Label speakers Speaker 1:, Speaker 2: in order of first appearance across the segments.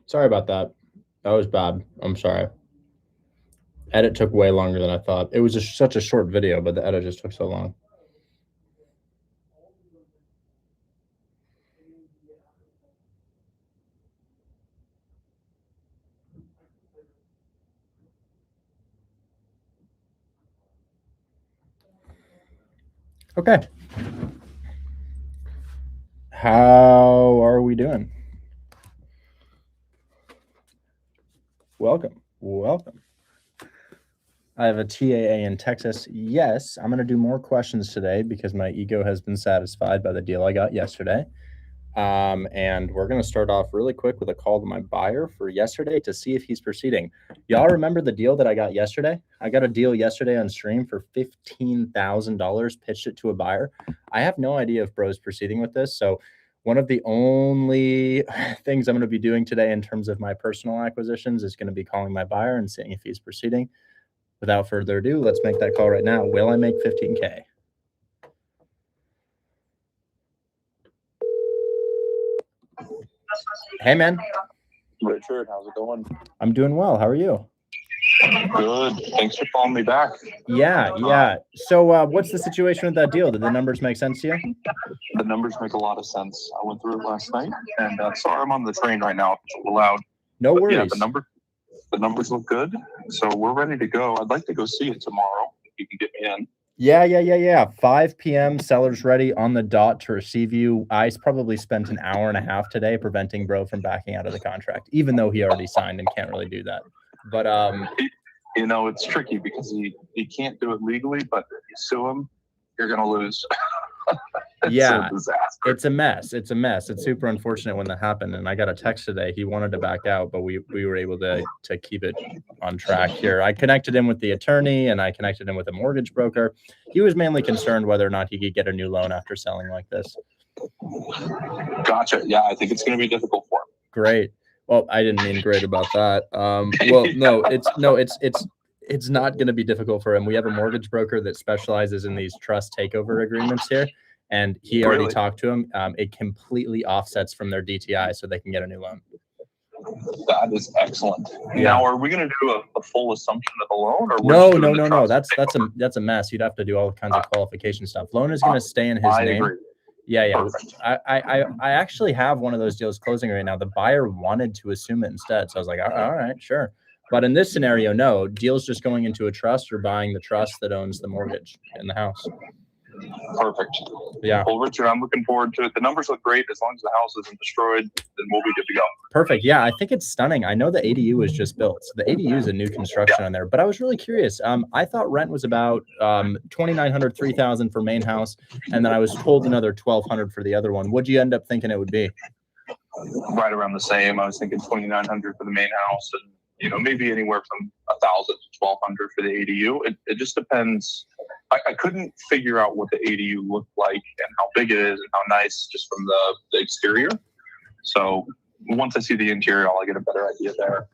Speaker 1: Sorry about that. That was bad. I'm sorry. Edit took way longer than I thought. It was such a short video, but the edit just took so long. Okay. How are we doing? Welcome. Welcome. I have a TAA in Texas. Yes, I'm going to do more questions today because my ego has been satisfied by the deal I got yesterday. And we're going to start off really quick with a call to my buyer for yesterday to see if he's proceeding. Y'all remember the deal that I got yesterday? I got a deal yesterday on stream for $15,000, pitched it to a buyer. I have no idea if bro's proceeding with this. So one of the only things I'm going to be doing today in terms of my personal acquisitions is going to be calling my buyer and seeing if he's proceeding. Without further ado, let's make that call right now. Will I make 15K? Hey, man.
Speaker 2: Richard, how's it going?
Speaker 1: I'm doing well. How are you?
Speaker 2: Good. Thanks for calling me back.
Speaker 1: Yeah. So what's the situation with that deal? Did the numbers make sense to you?
Speaker 2: The numbers make a lot of sense. I went through it last night, and sorry I'm on the train right now. It's a little loud.
Speaker 1: No worries.
Speaker 2: Yeah, the numbers look good, so we're ready to go. I'd like to go see it tomorrow if you can get me in.
Speaker 1: Yeah. 5 p.m. Seller's ready on the dot to receive you. I probably spent an hour and a half today preventing bro from backing out of the contract, even though he already signed and can't really do that. But
Speaker 2: you know, it's tricky because he can't do it legally, but if you sue him, you're gonna lose.
Speaker 1: Yeah,
Speaker 2: a disaster.
Speaker 1: It's a mess. It's super unfortunate when that happened. And I got a text today. He wanted to back out, but we were able to keep it on track here. I connected him with the attorney and I connected him with a mortgage broker. He was mainly concerned whether or not he could get a new loan after selling like this.
Speaker 2: Gotcha. Yeah, I think it's going to be difficult for him.
Speaker 1: Great. Well, I didn't mean great about that. Well, no, it's not going to be difficult for him. We have a mortgage broker that specializes in these trust takeover agreements here. And he already talked to him. It completely offsets from their DTI so they can get a new loan.
Speaker 2: That is excellent. Yeah. Now, are we going to do a full assumption of the loan? Or
Speaker 1: No. That's a mess. You'd have to do all kinds of qualification stuff. Loan is going to stay in his name. Agree. Yeah. Perfect. I actually have one of those deals closing right now. The buyer wanted to assume it instead. So I was like, all right, sure. But in this scenario, no. Deal's just going into a trust or buying the trust that owns the mortgage in the house.
Speaker 2: Perfect.
Speaker 1: Yeah.
Speaker 2: Well, Richard, I'm looking forward to it. The numbers look great. As long as the house isn't destroyed, then we'll be good to go.
Speaker 1: Perfect. Yeah, I think it's stunning. I know the ADU was just built. So the ADU is a new construction on there. But I was really curious. I thought rent was about $2,900, $3,000 for main house, and then I was told another $1,200 for the other one. What'd you end up thinking it would be?
Speaker 2: Right around the same. I was thinking $2,900 for the main house, and maybe anywhere from $1,000 to $1,200 for the ADU. It just depends. I couldn't figure out what the ADU looked like and how big it is and how nice just from the exterior. So once I see the interior, I'll get a better idea there.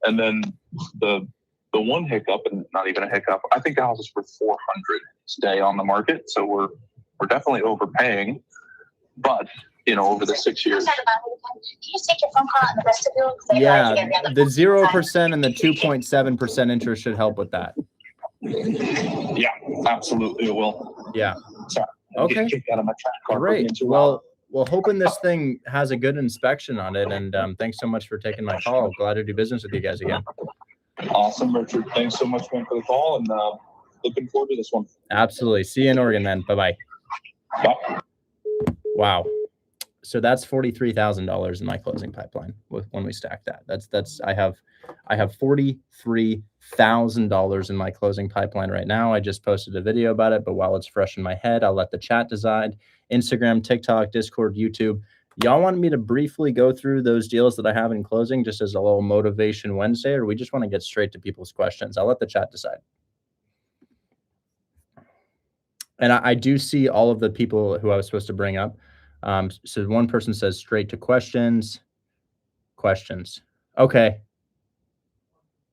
Speaker 2: And then the one hiccup, and not even a hiccup, I think the house is worth $400 today on the market. So we're definitely overpaying. But over the 6 years.
Speaker 3: Can you just take your phone call in the vestibule?
Speaker 1: Yeah, the 0% and the 2.7% interest should help with that.
Speaker 2: Yeah, absolutely, it will.
Speaker 1: Yeah.
Speaker 2: Sorry.
Speaker 1: Okay. Great. Well, hoping this thing has a good inspection on it. And thanks so much for taking my call. Glad to do business with you guys again.
Speaker 2: Awesome, Richard. Thanks so much, man, for the call, and looking forward to this one.
Speaker 1: Absolutely. See you in Oregon, man. Bye-bye.
Speaker 2: Bye.
Speaker 1: Wow. So that's $43,000 in my closing pipeline when we stack that. That's I have $43,000 in my closing pipeline right now. I just posted a video about it, but while it's fresh in my head, I'll let the chat decide. Instagram, TikTok, Discord, YouTube. Y'all wanted me to briefly go through those deals that I have in closing just as a little motivation Wednesday, or we just want to get straight to people's questions? I'll let the chat decide. And I do see all of the people who I was supposed to bring up. So one person says straight to questions. Okay.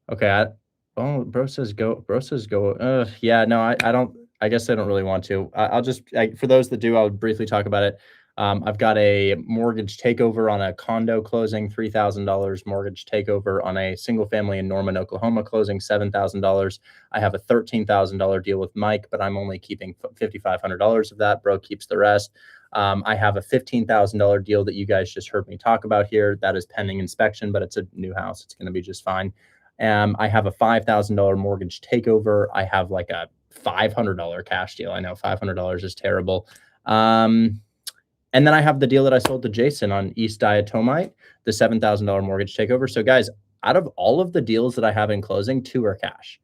Speaker 1: Bro says go. Yeah, no, I don't. I guess I don't really want to. I'll just, for those that do, I'll briefly talk about it. I've got a mortgage takeover on a condo closing, $3,000 mortgage takeover on a single family in Norman, Oklahoma closing, $7,000. I have a $13,000 deal with Mike, but I'm only keeping $5,500 of that. Bro keeps the rest. I have a $15,000 deal that you guys just heard me talk about here. That is pending inspection, but it's a new house. It's going to be just fine. I have a $5,000 mortgage takeover. I have like a $500 cash deal. I know $500 is terrible. And then I have the deal that I sold to Jason on East Diatomite, the $7,000 mortgage takeover. So guys, out of all of the deals that I have in closing, 2 are cash.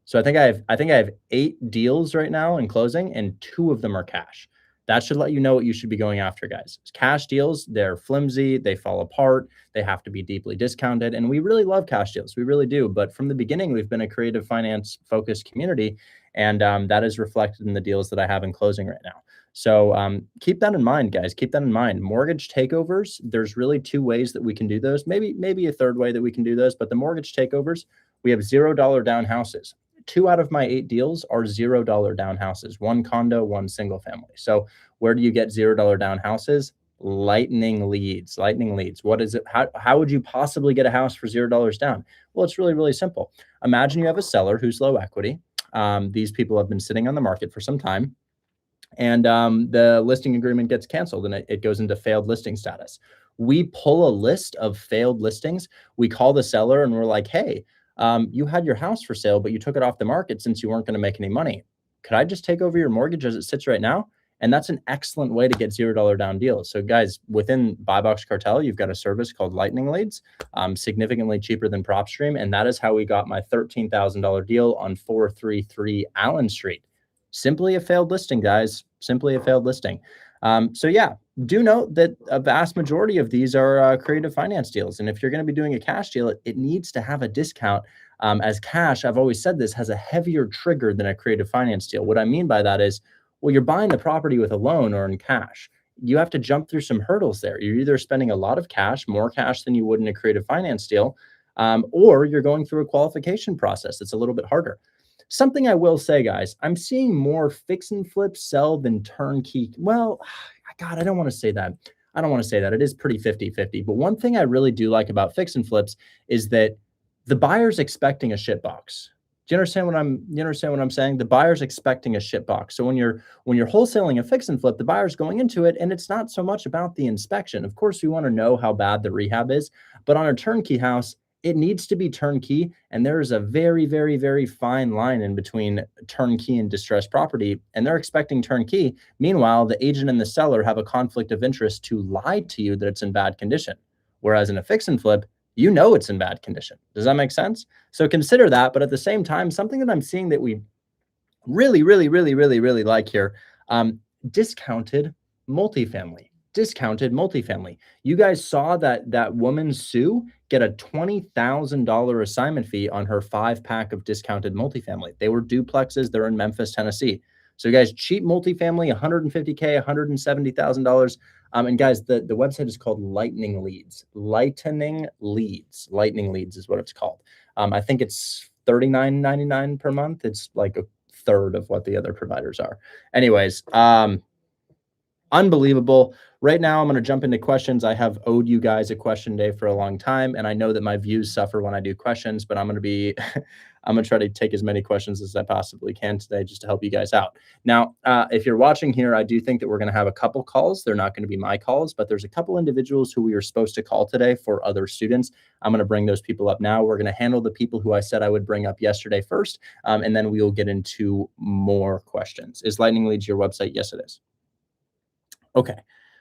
Speaker 1: So I think I have 8 deals right now in closing, and 2 of them are cash. That should let you know what you should be going after, guys. Cash deals, they're flimsy, they fall apart, they have to be deeply discounted. And we really love cash deals. We really do. But from the beginning, we've been a creative finance focused community. And that is reflected in the deals that I have in closing right now. So keep that in mind, guys. Keep that in mind. Mortgage takeovers, there's really 2 ways that we can do those. Maybe a third way that we can do those. But the mortgage takeovers, we have $0 down houses. 2 out of my 8 deals are $0 down houses, 1 condo, 1 single family. So where do you get $0 down houses? Lightning leads. What is it? How would you possibly get a house for $0 down? Well, it's really, really simple. Imagine you have a seller who's low equity. These people have been sitting on the market for some time, and the listing agreement gets canceled and it goes into failed listing status. We pull a list of failed listings. We call the seller and we're like, hey, you had your house for sale, but you took it off the market since you weren't going to make any money. Could I just take over your mortgage as it sits right now? And that's an excellent way to get $0 down deals. So guys, within Buy Box Cartel, you've got a service called Lightning Leads, significantly cheaper than PropStream. And that is how we got my $13,000 deal on 433 Allen Street. Simply a failed listing, guys. Simply a failed listing. So yeah, do note that a vast majority of these are creative finance deals. And if you're going to be doing a cash deal, it needs to have a discount, as cash, I've always said this, has a heavier trigger than a creative finance deal. What I mean by that is, well, you're buying the property with a loan or in cash. You have to jump through some hurdles there. You're either spending a lot of cash, more cash than you would in a creative finance deal, or you're going through a qualification process that's a little bit harder. Something I will say, guys, I'm seeing more fix and flip sell than turnkey. Well, God, I don't want to say that. It is pretty 50-50. But one thing I really do like about fix and flips is that the buyer's expecting a shit box. Do you understand what I'm saying? The buyer's expecting a shit box. So when you're wholesaling a fix and flip, the buyer's going into it, and it's not so much about the inspection. Of course, we want to know how bad the rehab is, but on a turnkey house, it needs to be turnkey. And there is a very, very, very fine line in between turnkey and distressed property. And they're expecting turnkey. Meanwhile, the agent and the seller have a conflict of interest to lie to you that it's in bad condition. Whereas in a fix and flip, you know it's in bad condition. Does that make sense? So consider that. But at the same time, something that I'm seeing that we really, really, really, really, really like here, discounted multifamily. You guys saw that woman, Sue, get a $20,000 assignment fee on her 5-pack of discounted multifamily. They were duplexes. They're in Memphis, Tennessee. So guys, cheap multifamily, $150K, $170,000. And guys, the website is called Lightning Leads. Lightning Leads is what it's called. I think it's $39.99 per month. It's like a third of what the other providers are. Anyways, unbelievable. Right now, I'm going to jump into questions. I have owed you guys a question day for a long time, and I know that my views suffer when I do questions, but I'm going to try to take as many questions as I possibly can today just to help you guys out. Now, if you're watching here, I do think that we're going to have a couple calls. They're not going to be my calls, but there's a couple individuals who we were supposed to call today for other students. I'm going to bring those people up now. We're going to handle the people who I said I would bring up yesterday first, and then we will get into more questions. Is Lightning Leads your website? Yes, it is. Okay.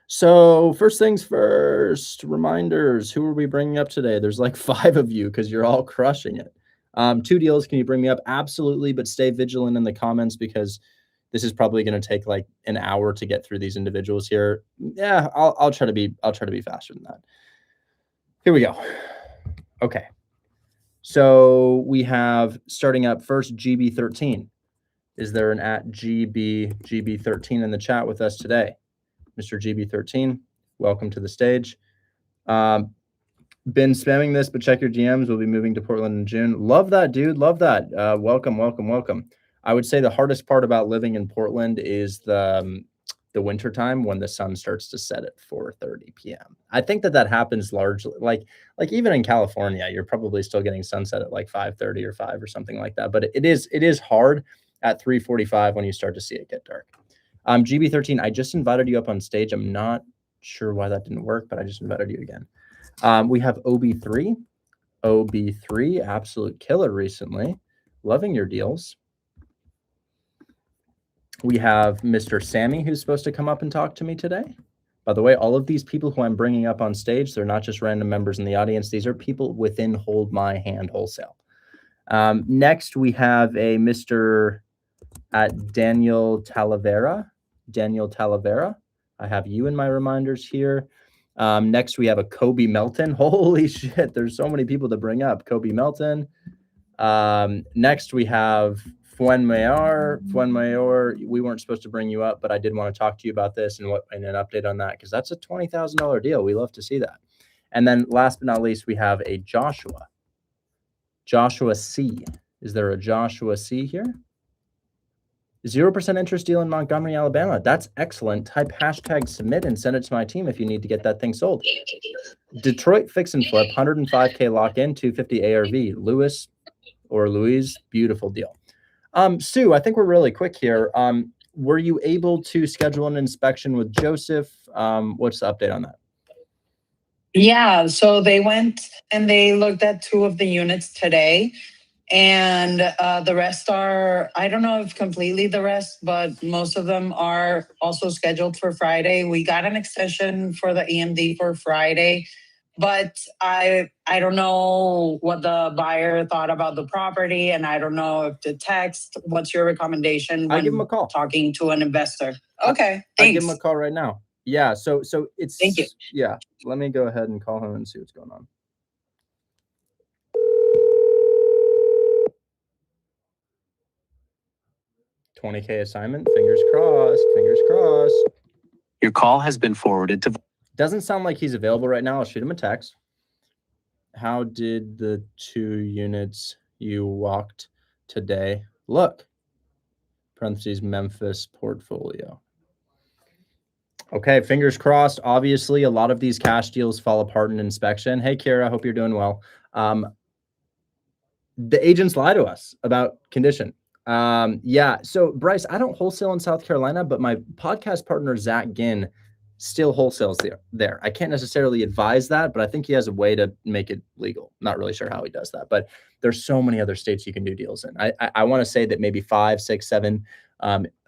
Speaker 1: So first things first, reminders. Who are we bringing up today? There's like 5 of you because you're all crushing it. 2 deals. Can you bring me up? Absolutely. But stay vigilant in the comments because this is probably going to take like an hour to get through these individuals here. Yeah, I'll try to be faster than that. Here we go. Okay. So we have starting up first GB13. Is there an @GB13 in the chat with us today? Mr. GB13, welcome to the stage. Been spamming this, but check your DMs. We'll be moving to Portland in June. Love that, dude. Love that. Welcome. I would say the hardest part about living in Portland is the the wintertime when the sun starts to set at 4:30 p.m. I think that happens largely like even in California, you're probably still getting sunset at like 5:30 or 5 or something like that. But it is hard at 3:45 when you start to see it get dark. GB13, I just invited you up on stage. I'm not sure why that didn't work, but I just invited you again. We have OB3. OB3, absolute killer recently. Loving your deals. We have Mr. Sammy, who's supposed to come up and talk to me today. By the way, all of these people who I'm bringing up on stage, they're not just random members in the audience. These are people within Hold My Hand Wholesale. Next, we have a Mr. Daniel Talavera. Daniel Talavera. I have you in my reminders here. Next, we have a Kobe Melton. Holy shit, there's so many people to bring up. Kobe Melton. Next, we have Fuenmayor. Fuenmayor, we weren't supposed to bring you up, but I did want to talk to you about this and an update on that, because that's a $20,000 deal. We love to see that. And then last but not least, we have a Joshua. Joshua C. Is there a Joshua C here? 0% interest deal in Montgomery, Alabama. That's excellent. Type #submit and send it to my team if you need to get that thing sold. Detroit fix and flip, 105K lock in, 250 ARV. Louis or Louise, beautiful deal. Sue, I think we're really quick here. Were you able to schedule an inspection with Joseph? What's the update on that?
Speaker 4: Yeah, so they went and they looked at 2 of the units today. And the rest are, I don't know if completely the rest, but most of them are also scheduled for Friday. We got an extension for the EMD for Friday, but I don't know what the buyer thought about the property, and I don't know if to text. What's your recommendation when
Speaker 1: I give him a call.
Speaker 4: Talking to an investor? Okay, thanks.
Speaker 1: I give him a call right now. Yeah, so it's,
Speaker 4: thank you.
Speaker 1: Yeah, let me go ahead and call him and see what's going on. $20K assignment. Fingers crossed. Fingers crossed.
Speaker 5: Your call has been forwarded to.
Speaker 1: Doesn't sound like he's available right now. I'll shoot him a text. How did the 2 units you walked today look? Parentheses, Memphis portfolio. Okay, fingers crossed. Obviously, a lot of these cash deals fall apart in inspection. Hey, Kara, hope you're doing well. The agents lie to us about condition. Yeah, so Bryce, I don't wholesale in South Carolina, but my podcast partner, Zach Ginn, still wholesales there. I can't necessarily advise that, but I think he has a way to make it legal. Not really sure how he does that, but there's so many other states you can do deals in. I want to say that maybe 5, 6, 7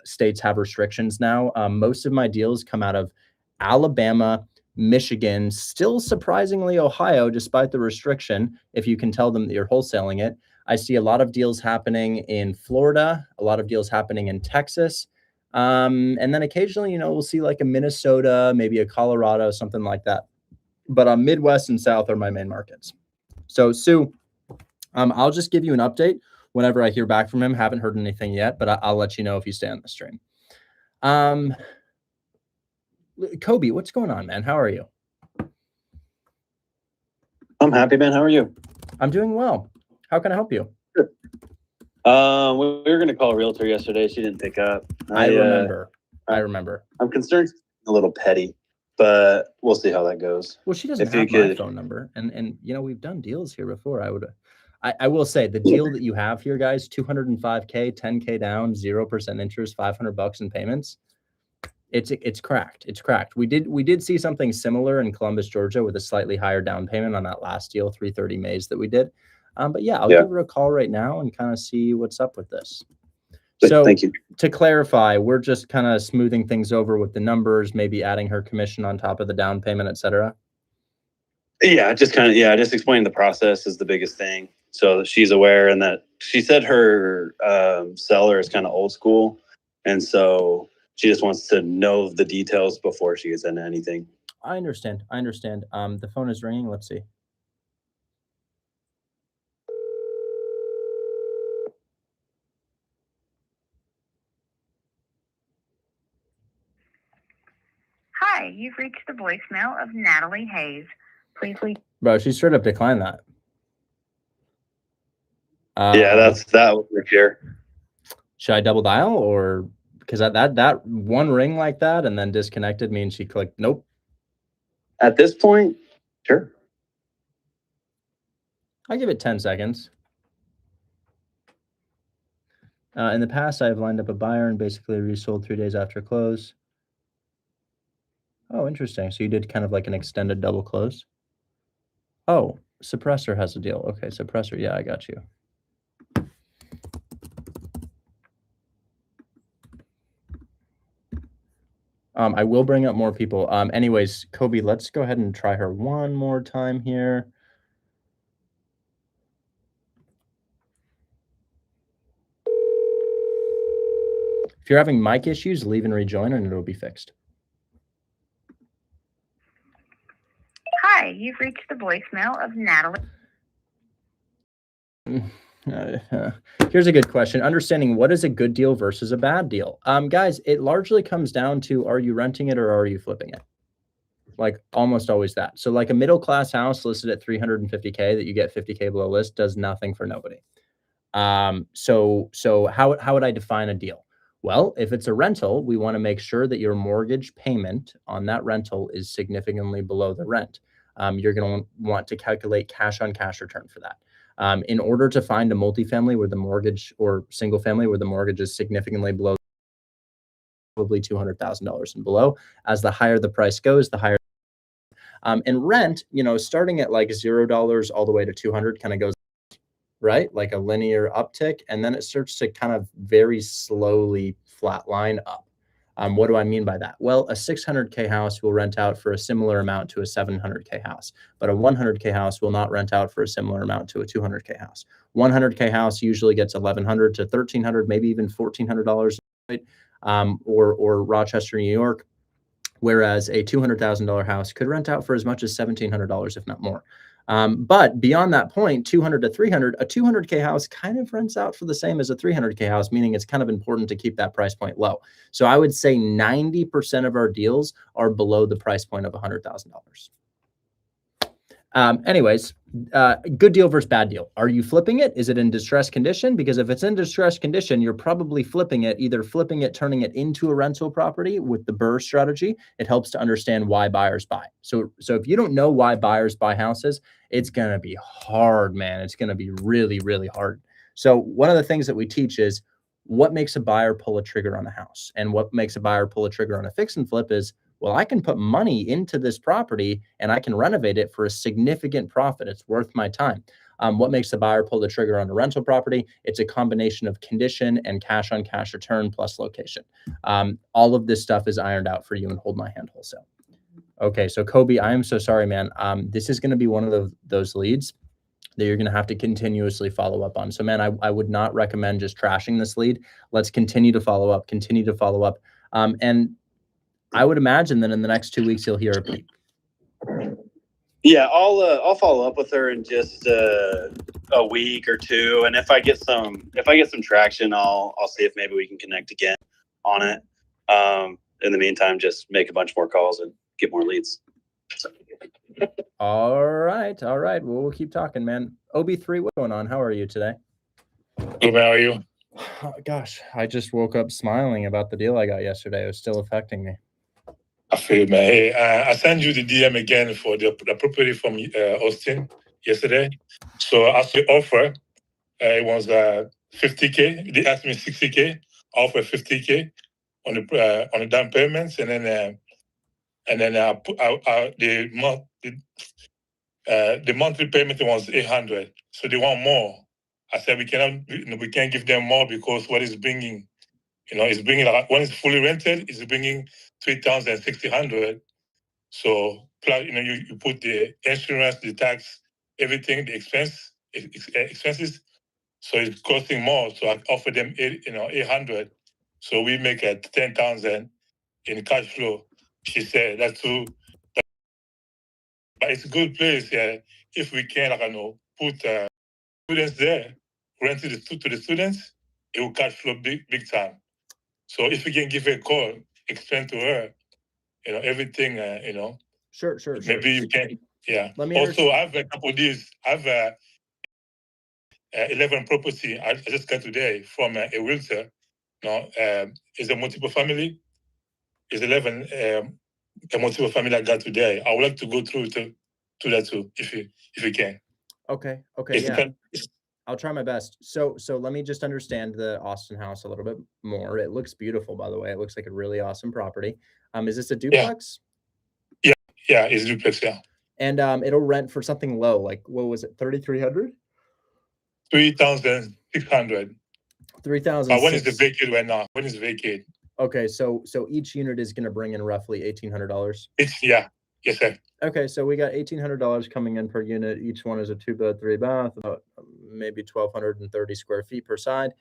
Speaker 1: states have restrictions now. Most of my deals come out of Alabama, Michigan, still surprisingly Ohio, despite the restriction, if you can tell them that you're wholesaling it. I see a lot of deals happening in Florida, a lot of deals happening in Texas. And then occasionally, we'll see like a Minnesota, maybe a Colorado, something like that. But Midwest and South are my main markets. So Sue, I'll just give you an update whenever I hear back from him. Haven't heard anything yet, but I'll let you know if you stay on the stream. Kobe, what's going on, man? How are you?
Speaker 6: I'm happy, man. How are you?
Speaker 1: I'm doing well. How can I help you?
Speaker 6: Good. We were going to call a realtor yesterday. She didn't pick up.
Speaker 1: I remember. I'm
Speaker 6: concerned a little petty, but we'll see how that goes.
Speaker 1: Well, she doesn't have my phone number. And we've done deals here before. I will say the deal that you have here, guys, 205K, 10K down, 0% interest, $500 in payments. It's cracked. It's cracked. We did see something similar in Columbus, Georgia, with a slightly higher down payment on that last deal, 330 Mays that we did. But yeah, I'll give her a call right now and kind of see what's up with this. So
Speaker 6: thank you.
Speaker 1: To clarify, we're just kind of smoothing things over with the numbers, maybe adding her commission on top of the down payment, et cetera.
Speaker 6: Yeah, just explain the process is the biggest thing, so that she's aware, and that she said her seller is kind of old school, and so she just wants to know the details before she gets into anything.
Speaker 1: I understand. The phone is ringing. Let's see.
Speaker 7: Hi, you've reached the voicemail of Natalie Hayes. Please leave.
Speaker 1: Bro, she straight up declined that.
Speaker 6: Yeah, that was for sure.
Speaker 1: Should I double dial, or Because that one ring like that and then disconnected means she clicked nope.
Speaker 6: At this point, sure.
Speaker 1: I give it 10 seconds. In the past, I've lined up a buyer and basically resold 3 days after close. Oh, interesting. So you did kind of like an extended double close. Oh, Suppressor has a deal. Okay, Suppressor. Yeah, I got you. I will bring up more people. Anyways, Kobe, let's go ahead and try her one more time here. If you're having mic issues, leave and rejoin and it'll be fixed.
Speaker 7: Hi, you've reached the voicemail of Natalie.
Speaker 1: Here's a good question. Understanding what is a good deal versus a bad deal. Guys, it largely comes down to, are you renting it or are you flipping it? Like almost always that. So like a middle-class house listed at 350K that you get 50K below list does nothing for nobody. So how would I define a deal? Well, if it's a rental, we want to make sure that your mortgage payment on that rental is significantly below the rent. You're going to want to calculate cash on cash return for that. In order to find a multifamily where the mortgage or single family where the mortgage is significantly below, probably $200,000 and below, as the higher the price goes, the higher. And rent, starting at like $0 all the way to 200 kind of goes, right? Like a linear uptick. And then it starts to kind of very slowly flatline up. What do I mean by that? Well, a 600K house will rent out for a similar amount to a 700K house, but a 100K house will not rent out for a similar amount to a 200K house. 100K house usually gets $1,100 to $1,300, maybe even $1,400, right? Or Rochester, New York. Whereas a $200,000 house could rent out for as much as $1,700, if not more. But beyond that point, 200 to 300, a 200K house kind of rents out for the same as a 300K house, meaning it's kind of important to keep that price point low. So I would say 90% of our deals are below the price point of $100,000. Anyways, good deal versus bad deal. Are you flipping it? Is it in distressed condition? Because if it's in distressed condition, you're probably flipping it, either flipping it, turning it into a rental property with the BRRRR strategy. It helps to understand why buyers buy. So if you don't know why buyers buy houses, it's going to be hard, man. It's going to be really, really hard. So one of the things that we teach is what makes a buyer pull a trigger on a house, and what makes a buyer pull a trigger on a fix and flip is, well, I can put money into this property and I can renovate it for a significant profit. It's worth my time. What makes the buyer pull the trigger on a rental property? It's a combination of condition and cash on cash return plus location. All of this stuff is ironed out for you in Hold My Hand Wholesale. Okay, so Kobe, I am so sorry, man. This is going to be one of those leads that you're going to have to continuously follow up on. So, man, I would not recommend just trashing this lead. Let's continue to follow up, and I would imagine that in the next 2 weeks, you'll hear a peep.
Speaker 6: Yeah, I'll follow up with her in just a week or two, and if I get some traction, I'll see if maybe we can connect again on it. In the meantime, just make a bunch more calls and get more leads. So.
Speaker 1: All right. Well, we'll keep talking, man. OB3, what's going on? How are you today?
Speaker 8: Good, how are you?
Speaker 1: Oh, gosh, I just woke up smiling about the deal I got yesterday. It was still affecting me.
Speaker 8: I feel, man. Hey, I sent you the DM again for the property from Austin yesterday. So as the offer, it was 50K. They asked me 60K. Offer 50K on the down payments, and then the monthly payment was 800. So they want more. I said we can't give them more because what is bringing. It's bringing, like, when it's fully rented, it's bringing 3,600. So, plus, you put the insurance, the tax, everything, the expenses. So it's costing more. So I offer them 800. So we make 10,000 in cash flow. She said that's too. But it's a good place. If we can, put students there, rent to the students, it will cash flow big time. So if we can give her a call, explain to her, everything,
Speaker 1: Sure.
Speaker 8: maybe you can, yeah.
Speaker 1: Let me
Speaker 8: also, I have a couple of these. I have 11 property I just got today from a realtor. It's a multiple family. It's 11 a multiple family I got today. I would like to go through to that too, if you can.
Speaker 1: Okay.
Speaker 8: It's
Speaker 1: Yeah.
Speaker 8: depend-
Speaker 1: I'll try my best. So let me just understand the Austin house a little bit more. It looks beautiful, by the way. It looks like a really awesome property. Is this a duplex?
Speaker 8: Yeah, it's duplex, yeah.
Speaker 1: And it'll rent for something low, like what was it, 3,300?
Speaker 8: 3,600.
Speaker 1: 3,000.
Speaker 8: But when is the vacate right now? When is vacate?
Speaker 1: Okay, so each unit is going to bring in roughly $1,800.
Speaker 8: Yes, sir.
Speaker 1: Okay, so we got $1,800 coming in per unit. Each one is a 2-bed, 3-bath, about maybe 1,230 square feet per side.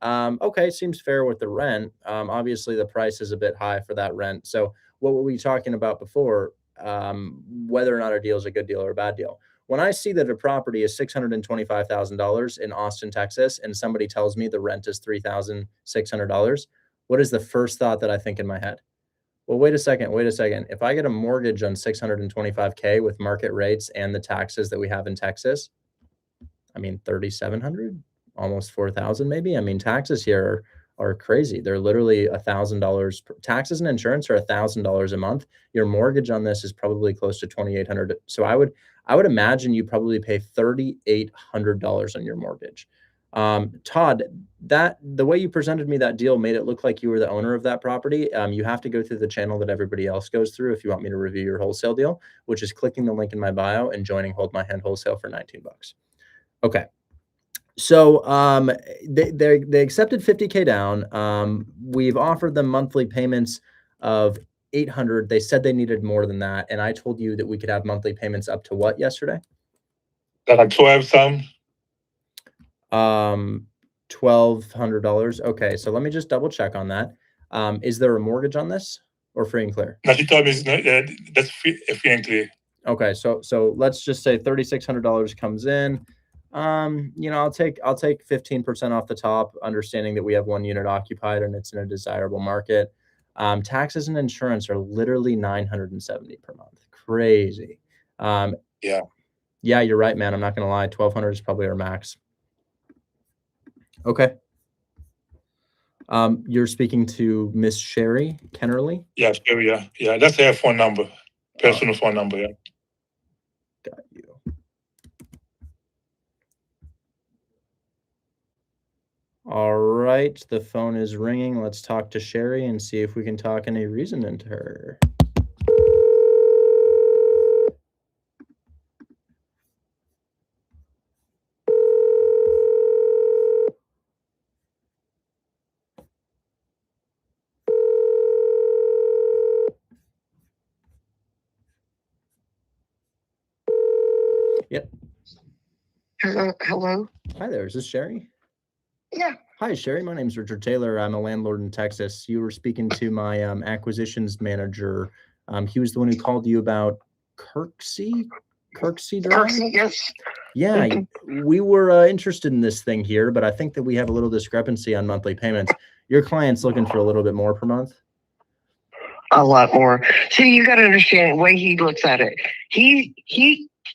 Speaker 1: Okay, seems fair with the rent. Obviously, the price is a bit high for that rent. So, what were we talking about before? Whether or not a deal is a good deal or a bad deal. When I see that a property is $625,000 in Austin, Texas, and somebody tells me the rent is $3,600, what is the first thought that I think in my head? Well, wait a second. If I get a mortgage on $625K with market rates and the taxes that we have in Texas, I mean, 3,700, almost 4,000 maybe. I mean, taxes here are crazy. They're literally $1,000. Taxes and insurance are $1,000 a month. Your mortgage on this is probably close to 2,800. So I would imagine you probably pay $3,800 on your mortgage. Todd, that the way you presented me that deal made it look like you were the owner of that property. You have to go through the channel that everybody else goes through if you want me to review your wholesale deal, which is clicking the link in my bio and joining Hold My Hand Wholesale for $19. Okay. So they accepted 50K down. We've offered them monthly payments of 800. They said they needed more than that, and I told you that we could have monthly payments up to what yesterday?
Speaker 8: Like 12 some.
Speaker 1: $1,200. Okay, so let me just double check on that. Is there a mortgage on this or free and clear?
Speaker 8: Now she told me that's free and clear.
Speaker 1: Okay, so let's just say $3,600 comes in. I'll take 15% off the top, understanding that we have one unit occupied and it's in a desirable market. Taxes and insurance are literally $970 per month. Crazy.
Speaker 8: Yeah,
Speaker 1: you're right, man. I'm not gonna lie. 1,200 is probably our max. Okay. You're speaking to Miss Sherry Kennerly?
Speaker 8: Yeah. That's her phone number, personal phone number. Yeah.
Speaker 1: Got you. All right, the phone is ringing. Let's talk to Sherry and see if we can talk any reason into her. Yep.
Speaker 9: Hello.
Speaker 1: Hi there. Is this Sherry?
Speaker 9: Yeah.
Speaker 1: Hi, Sherry. My name's Richard Taylor. I'm a landlord in Texas. You were speaking to my acquisitions manager. He was the one who called you about Kirksey Drive?
Speaker 9: Kirksey, yes.
Speaker 1: Yeah, we were interested in this thing here, but I think that we have a little discrepancy on monthly payments. Your client's looking for a little bit more per month?
Speaker 9: A lot more. See, you got to understand the way he looks at it. He's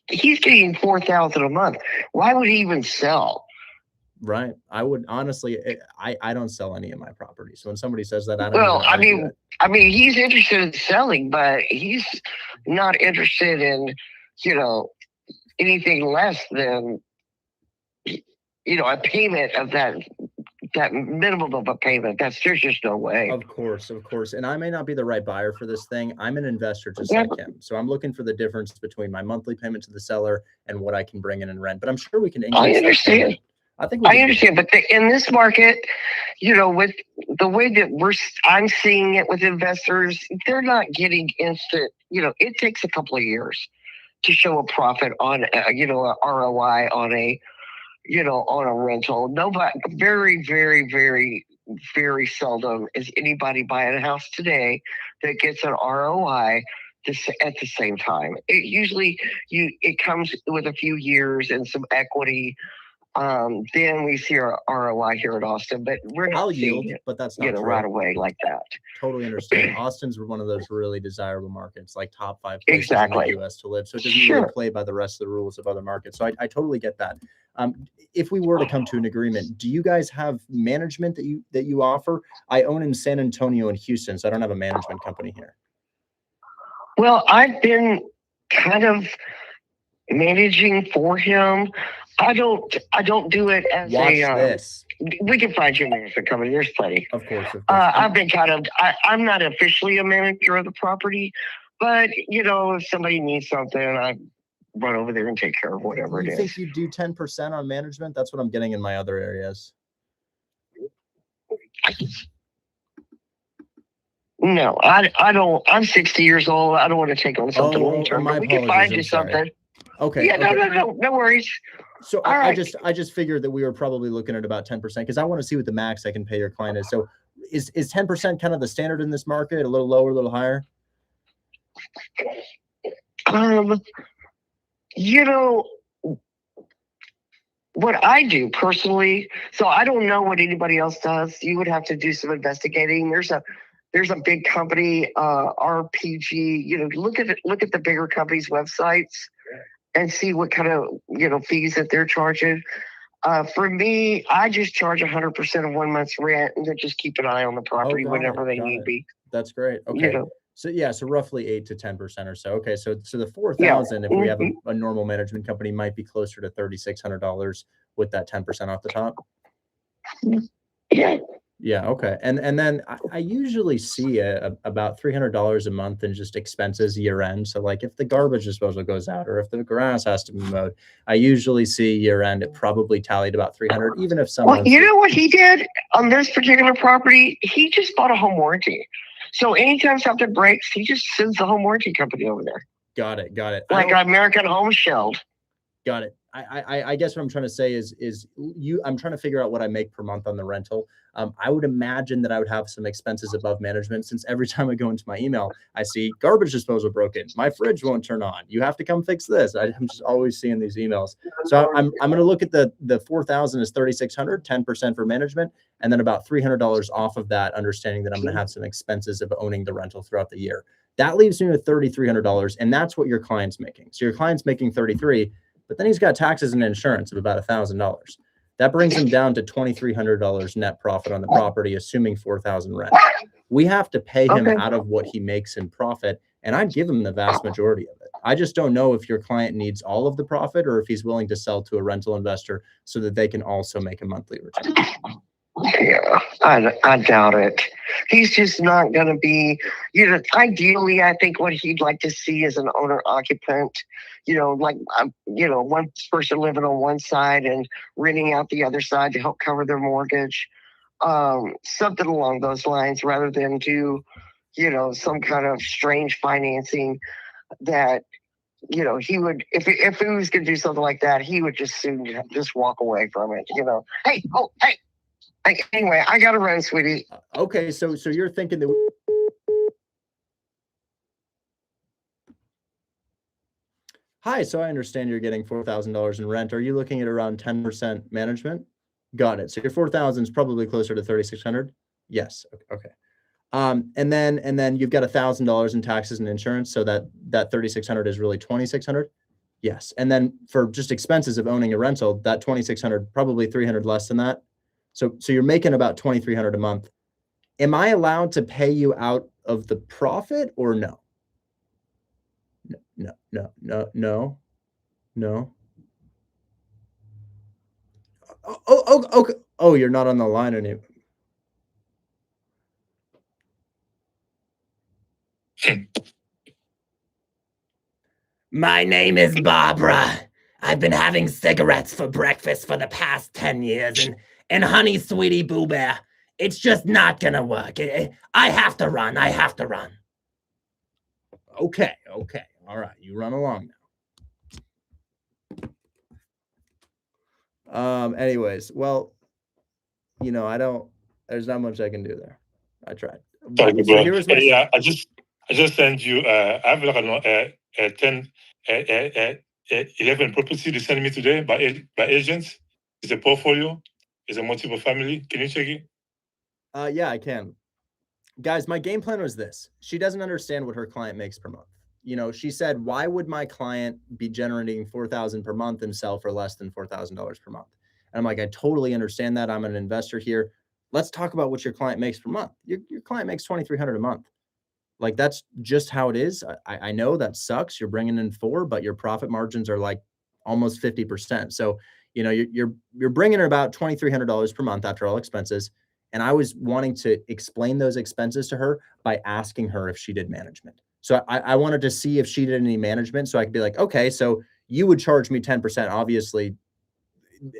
Speaker 9: getting $4,000 a month. Why would he even sell?
Speaker 1: Right. I would honestly, I don't sell any of my property. So when somebody says that, I don't.
Speaker 9: Well, I mean, he's interested in selling, but he's not interested in, anything less than, a payment of that minimum of a payment. There's just no way.
Speaker 1: Of course. And I may not be the right buyer for this thing. I'm an investor just like him. So I'm looking for the difference between my monthly payment to the seller and what I can bring in and rent. But I'm sure we can increase.
Speaker 9: I understand. I understand, but in this market, with the way that I'm seeing it with investors, they're not getting instant. It takes a couple of years to show a profit on, a ROI on on a rental. Nobody, very, very, very, very seldom is anybody buying a house today that gets an ROI at the same time. It usually it comes with a few years and some equity. then we see our ROI here at Austin, but we're not
Speaker 1: I'll
Speaker 9: seeing
Speaker 1: yield,
Speaker 9: it,
Speaker 1: but that's not true.
Speaker 9: right away like that.
Speaker 1: Totally understand. Austin's one of those really desirable markets, like top 5 places in
Speaker 9: Exactly.
Speaker 1: the US to live. So it doesn't
Speaker 9: Sure.
Speaker 1: really play by the rest of the rules of other markets. So I totally get that. If we were to come to an agreement, do you guys have management that you offer? I own in San Antonio and Houston, so I don't have a management company here.
Speaker 9: Well, I've been kind of managing for him. I don't do it as
Speaker 1: Watch
Speaker 9: a.
Speaker 1: this.
Speaker 9: We can find you a management company. There's plenty.
Speaker 1: Of course.
Speaker 9: I've been kind of. I'm not officially a manager of the property, but if somebody needs something, I run over there and take care of whatever it
Speaker 1: You
Speaker 9: is.
Speaker 1: think you do 10% on management? That's what I'm getting in my other areas.
Speaker 9: No, I don't. I'm 60 years old. I don't want to take on something long term.
Speaker 1: My
Speaker 9: But we can
Speaker 1: apologies,
Speaker 9: find
Speaker 1: I'm
Speaker 9: you
Speaker 1: sorry.
Speaker 9: something.
Speaker 1: Okay.
Speaker 9: Yeah,
Speaker 1: okay.
Speaker 9: no worries.
Speaker 1: So
Speaker 9: All
Speaker 1: I
Speaker 9: right.
Speaker 1: just figured that we were probably looking at about 10% because I want to see what the max I can pay your client is. So is 10% kind of the standard in this market? A little lower, a little higher?
Speaker 9: What I do personally, so I don't know what anybody else does. You would have to do some investigating. There's a big company, RPG. Look at the bigger companies' websites and see what kind of fees that they're charging. For me, I just charge 100% of 1 month's rent and then just keep an eye on the property whenever they need be.
Speaker 1: That's great. Okay. So roughly 8 to 10% or so. Okay. So the 4,000, if we have a normal management company, might be closer to $3,600 with that 10% off the top.
Speaker 9: Yeah.
Speaker 1: Yeah. Okay. And then I usually see about $300 a month in just expenses year end. So like if the garbage disposal goes out or if the grass has to be mowed, I usually see year end it probably tallied about 300. Even if someone.
Speaker 9: Well, you know what he did on this particular property? He just bought a home warranty. So anytime something breaks, he just sends the home warranty company over there.
Speaker 1: Got it.
Speaker 9: Like American Home Shield.
Speaker 1: Got it. I guess what I'm trying to say is I'm trying to figure out what I make per month on the rental. I would imagine that I would have some expenses above management since every time I go into my email, I see garbage disposal broken. My fridge won't turn on. You have to come fix this. I'm just always seeing these emails. So I'm going to look at the 4,000 as 3,600, 10% for management, and then about $300 off of that, understanding that I'm going to have some expenses of owning the rental throughout the year. That leaves me with $3,300, and that's what your client's making. So your client's making 33, but then he's got taxes and insurance of about $1,000. That brings him down to $2,300 net profit on the property, assuming 4,000 rent. We have to pay him out of what he makes in profit, and I'd give him the vast majority of it. I just don't know if your client needs all of the profit or if he's willing to sell to a rental investor so that they can also make a monthly return.
Speaker 9: Yeah, I doubt it. He's just not going to be, ideally, I think what he'd like to see is an owner occupant, one person living on one side and renting out the other side to help cover their mortgage. Something along those lines rather than do, some kind of strange financing that, he would, if he was going to do something like that, he would just soon just walk away from it, Hey. Anyway, I got to run, sweetie.
Speaker 1: Okay, so you're thinking that. Hi, so I understand you're getting $4,000 in rent. Are you looking at around 10% management? Got it. So your 4,000 is probably closer to 3,600. Yes. Okay. And then you've got $1,000 in taxes and insurance, so that 3,600 is really 2,600. Yes. And then for just expenses of owning a rental, that 2,600, probably 300 less than that. So you're making about 2,300 a month. Am I allowed to pay you out of the profit or no? No. Okay. Oh, you're not on the line anymore.
Speaker 10: My name is Barbara. I've been having cigarettes for breakfast for the past 10 years, and honey, sweetie Boo Bear, it's just not gonna work. I have to run.
Speaker 1: Okay. All right, you run along now. Anyways, well, there's not much I can do there. I tried.
Speaker 8: I just sent you, I have like 11 properties to send me today by agents. It's a portfolio. It's a multiple family. Can you check it?
Speaker 1: Yeah, I can. Guys, my game plan was this. She doesn't understand what her client makes per month. You know, she said, why would my client be generating $4,000 per month and sell for less than $4,000 per month? And I'm like, I totally understand that. I'm an investor here. Let's talk about what your client makes per month. Your client makes $2,300 a month. Like, that's just how it is. I know that sucks. You're bringing in 4, but your profit margins are like almost 50%. So, you know, you're bringing in about $2,300 per month after all expenses. And I was wanting to explain those expenses to her by asking her if she did management. So I wanted to see if she did any management, so I could be like, okay, so you would charge me 10%. Obviously,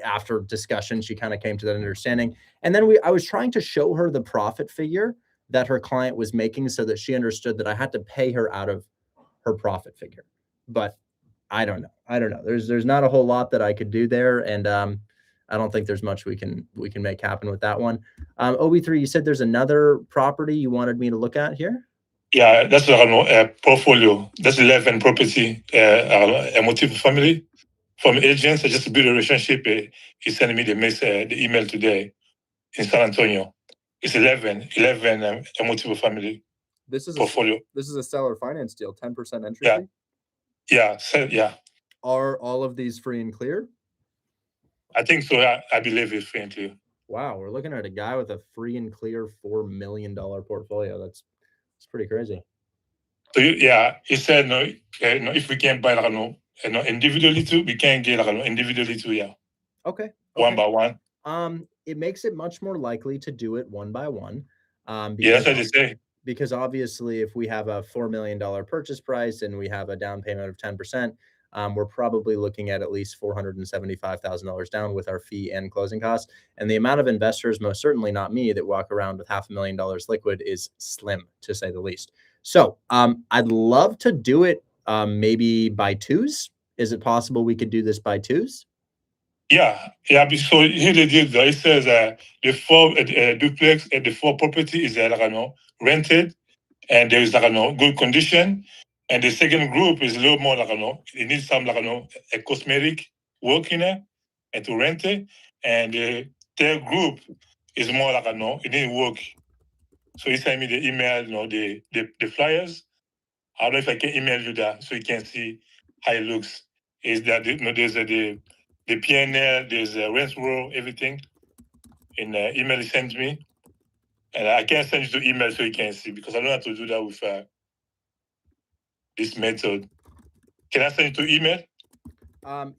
Speaker 1: after discussion, she kind of came to that understanding. And then I was trying to show her the profit figure that her client was making so that she understood that I had to pay her out of her profit figure. But I don't know. There's not a whole lot that I could do there. And I don't think there's much we can make happen with that one. OB3, you said there's another property you wanted me to look at here?
Speaker 8: Yeah, that's a portfolio. That's 11 property, a multiple family. From agents, I just build a relationship. He sent me the email today in San Antonio. It's 11 a multiple family portfolio.
Speaker 1: This is a seller finance deal, 10% entry
Speaker 8: Yeah.
Speaker 1: fee?
Speaker 8: Yeah.
Speaker 1: Are all of these free and clear?
Speaker 8: I think so. I believe it's free and clear.
Speaker 1: Wow, we're looking at a guy with a free and clear $4 million portfolio. It's pretty crazy.
Speaker 8: So he said no. If we can buy individually too, we can get individually too. Yeah.
Speaker 1: Okay.
Speaker 8: One by one.
Speaker 1: It makes it much more likely to do it one by one.
Speaker 8: That's what they say.
Speaker 1: Because obviously, if we have a $4 million purchase price and we have a down payment of 10%, we're probably looking at least $475,000 down with our fee and closing costs. And the amount of investors, most certainly not me, that walk around with $500,000 liquid is slim, to say the least. So I'd love to do it maybe by twos. Is it possible we could do this by twos?
Speaker 8: Yeah. So here the deal, though. It says the 4 duplex and the 4 property is rented, and there is good condition. And the second group is a little more it needs some a cosmetic work in it and to rent it. And the third group is more it needs work. So he sent me the email, the flyers. I don't know if I can email you that so you can see how it looks. Is that there's the PNL, there's a rent roll, everything in the email he sent me. And I can't send you the email so you can see because I don't have to do that with this method. Can I send you to email?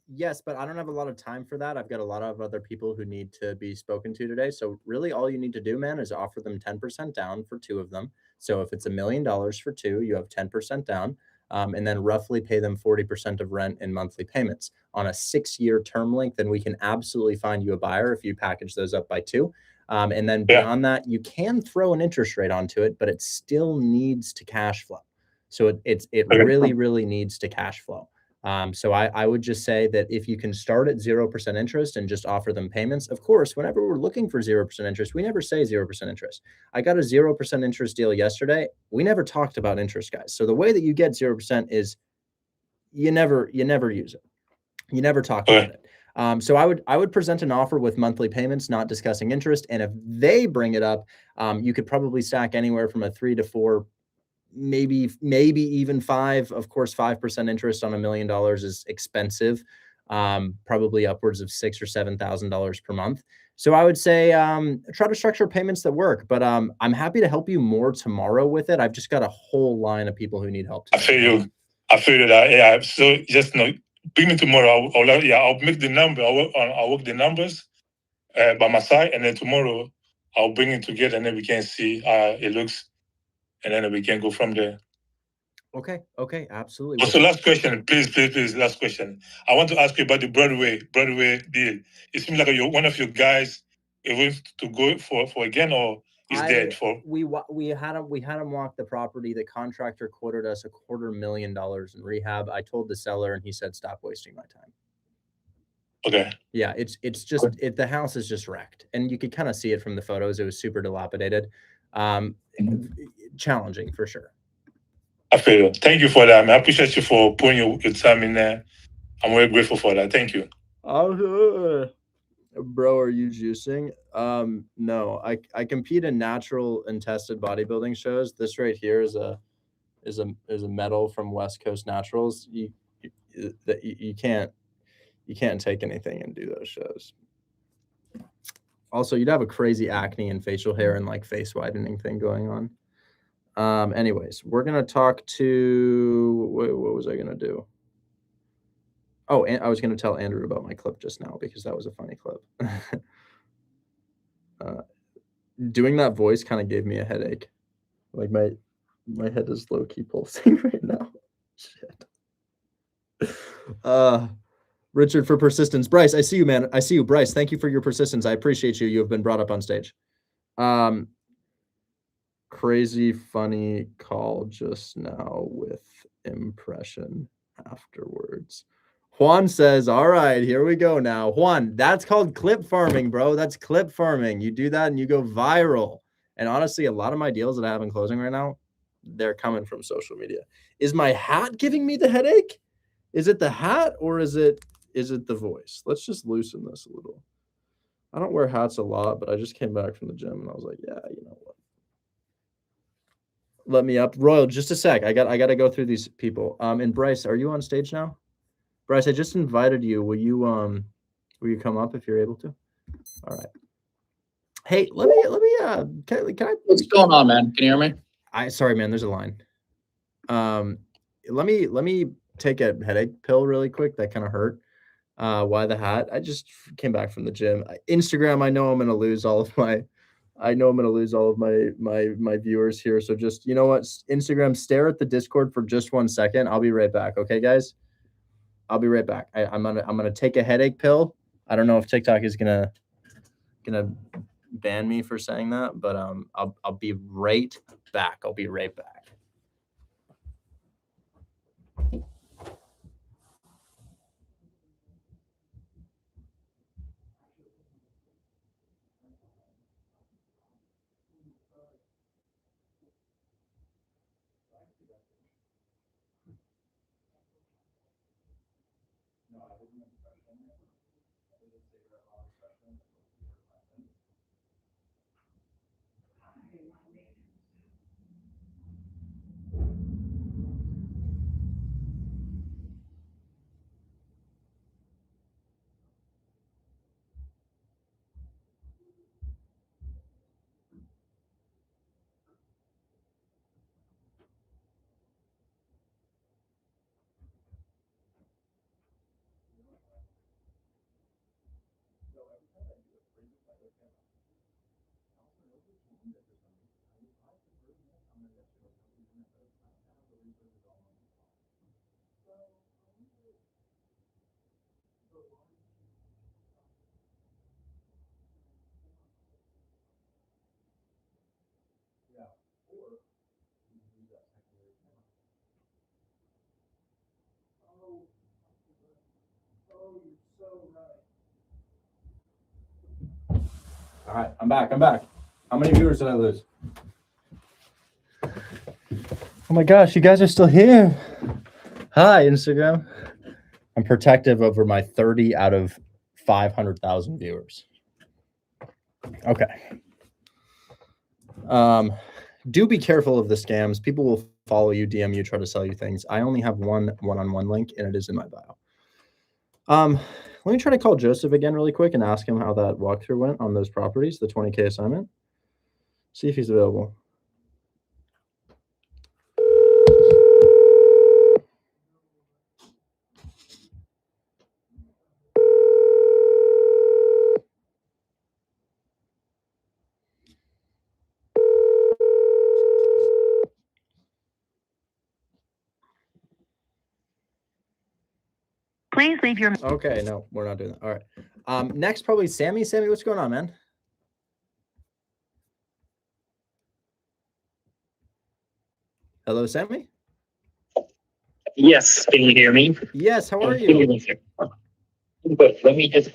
Speaker 1: Yes, but I don't have a lot of time for that. I've got a lot of other people who need to be spoken to today. So really all you need to do, man, is offer them 10% down for 2 of them. So if it's $1 million for 2, you have 10% down. And then roughly pay them 40% of rent in monthly payments on a 6-year term length. Then we can absolutely find you a buyer if you package those up by 2. And then beyond that, you can throw an interest rate onto it, but it still needs to cash flow. So it really, really needs to cash flow. So I would just say that if you can start at 0% interest and just offer them payments, of course, whenever we're looking for 0% interest, we never say 0% interest. I got a 0% interest deal yesterday. We never talked about interest, guys. So the way that you get 0% is you never use it. You never talk about it. So I would present an offer with monthly payments, not discussing interest. And if they bring it up, you could probably stack anywhere from a 3 to 4, maybe even 5. Of course, 5% interest on $1 million is expensive, probably upwards of $6,000 or $7,000 per month. So I would say try to structure payments that work. But I'm happy to help you more tomorrow with it. I've just got a whole line of people who need help today.
Speaker 8: I feel that. Yeah. So just bring me tomorrow. I'll make the number. I'll work the numbers by my side, and then tomorrow I'll bring it together, and then we can see how it looks. And then we can go from there.
Speaker 1: Okay, absolutely.
Speaker 8: Also, last question, please, last question. I want to ask you about the Broadway deal. It seems like one of your guys is going to go for again, or is dead for?
Speaker 1: We had him walk the property. The contractor quoted us $250,000 in rehab. I told the seller, and he said, "Stop wasting my time."
Speaker 8: Okay.
Speaker 1: Yeah, it's just the house is just wrecked, and you could kind of see it from the photos. It was super dilapidated. Challenging for sure.
Speaker 8: I feel you. Thank you for that, man. I appreciate you for putting your time in there. I'm very grateful for that. Thank you.
Speaker 1: Bro, are you juicing? No, I compete in natural and tested bodybuilding shows. This right here is a medal from West Coast Naturals. You can't take anything and do those shows. Also, you'd have a crazy acne and facial hair and like face whitening thing going on. Anyways, we're gonna talk to what was I gonna do? Oh, and I was gonna tell Andrew about my clip just now because that was a funny clip. Doing that voice kind of gave me a headache. Like my head is low key pulsing right now. Shit. Richard for persistence. Bryce, I see you, man. I see you, Bryce. Thank you for your persistence. I appreciate you. You have been brought up on stage. Crazy funny call just now with impression afterwards. Juan says, all right, here we go now. Juan, that's called clip farming, bro. That's clip farming. You do that and you go viral. And honestly, a lot of my deals that I have in closing right now, they're coming from social media. Is my hat giving me the headache? Is it the hat or is it the voice? Let's just loosen this a little. I don't wear hats a lot, but I just came back from the gym and I was like, yeah, you know what? Let me up. Royal, just a sec. I got to go through these people. And Bryce, are you on stage now? Bryce, I just invited you. Will you come up if you're able to? All right. Hey, let me can I
Speaker 11: What's going on, man? Can you hear me?
Speaker 1: Sorry, man, there's a line. Let me take a headache pill really quick. That kind of hurt. Why the hat? I just came back from the gym. Instagram, I know I'm gonna lose all of my viewers here. So just, you know what? Instagram, stare at the Discord for just 1 second. I'll be right back. Okay, guys? I'll be right back. I'm gonna take a headache pill. I don't know if TikTok is gonna ban me for saying that, but I'll be right back. I'll be right back. All right, I'm back. How many viewers did I lose? Oh my gosh, you guys are still here. Hi, Instagram. I'm protective over my 30 out of 500,000 viewers. Okay. Do be careful of the scams. People will follow you, DM you, try to sell you things. I only have one-on-one link, and it is in my bio. Let me try to call Joseph again really quick and ask him how that walkthrough went on those properties, the 20K assignment. See if he's available.
Speaker 7: Please leave your.
Speaker 1: Okay, no, we're not doing that. All right. Next, probably Sammy. Sammy, what's going on, man? Hello, Sammy?
Speaker 11: Yes. Can you hear me?
Speaker 1: Yes, how are you?
Speaker 11: But let me just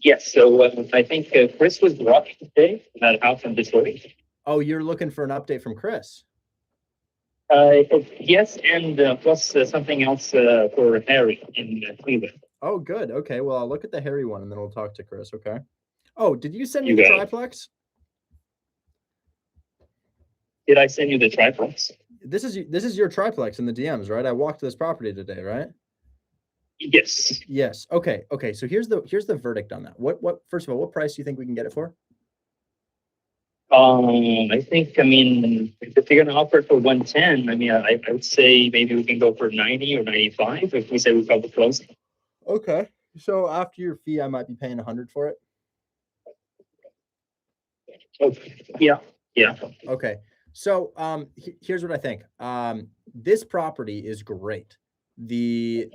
Speaker 11: yes. So I think Chris was watching today that house in Detroit.
Speaker 1: Oh, you're looking for an update from Chris?
Speaker 11: Yes, and plus something else for Harry in Cleveland.
Speaker 1: Oh, good. Okay. Well, I'll look at the hairy one and then we'll talk to Chris. Okay. Oh, did you send me
Speaker 11: You
Speaker 1: the
Speaker 11: got it.
Speaker 1: triplex?
Speaker 11: Did I send you the triplex?
Speaker 1: This is your triplex in the DMs, right? I walked this property today, right?
Speaker 11: Yes.
Speaker 1: Yes. Okay. Okay. So here's the verdict on that. What first of all, what price do you think we can get it for?
Speaker 11: I think, I mean, if you're gonna offer it for 110, I mean, I would say maybe we can go for 90 or 95 if we say we cover closing.
Speaker 1: Okay. So after your fee, I might be paying 100 for it.
Speaker 11: Okay. Yeah. Yeah.
Speaker 1: Okay. So here's what I think. This property is great. The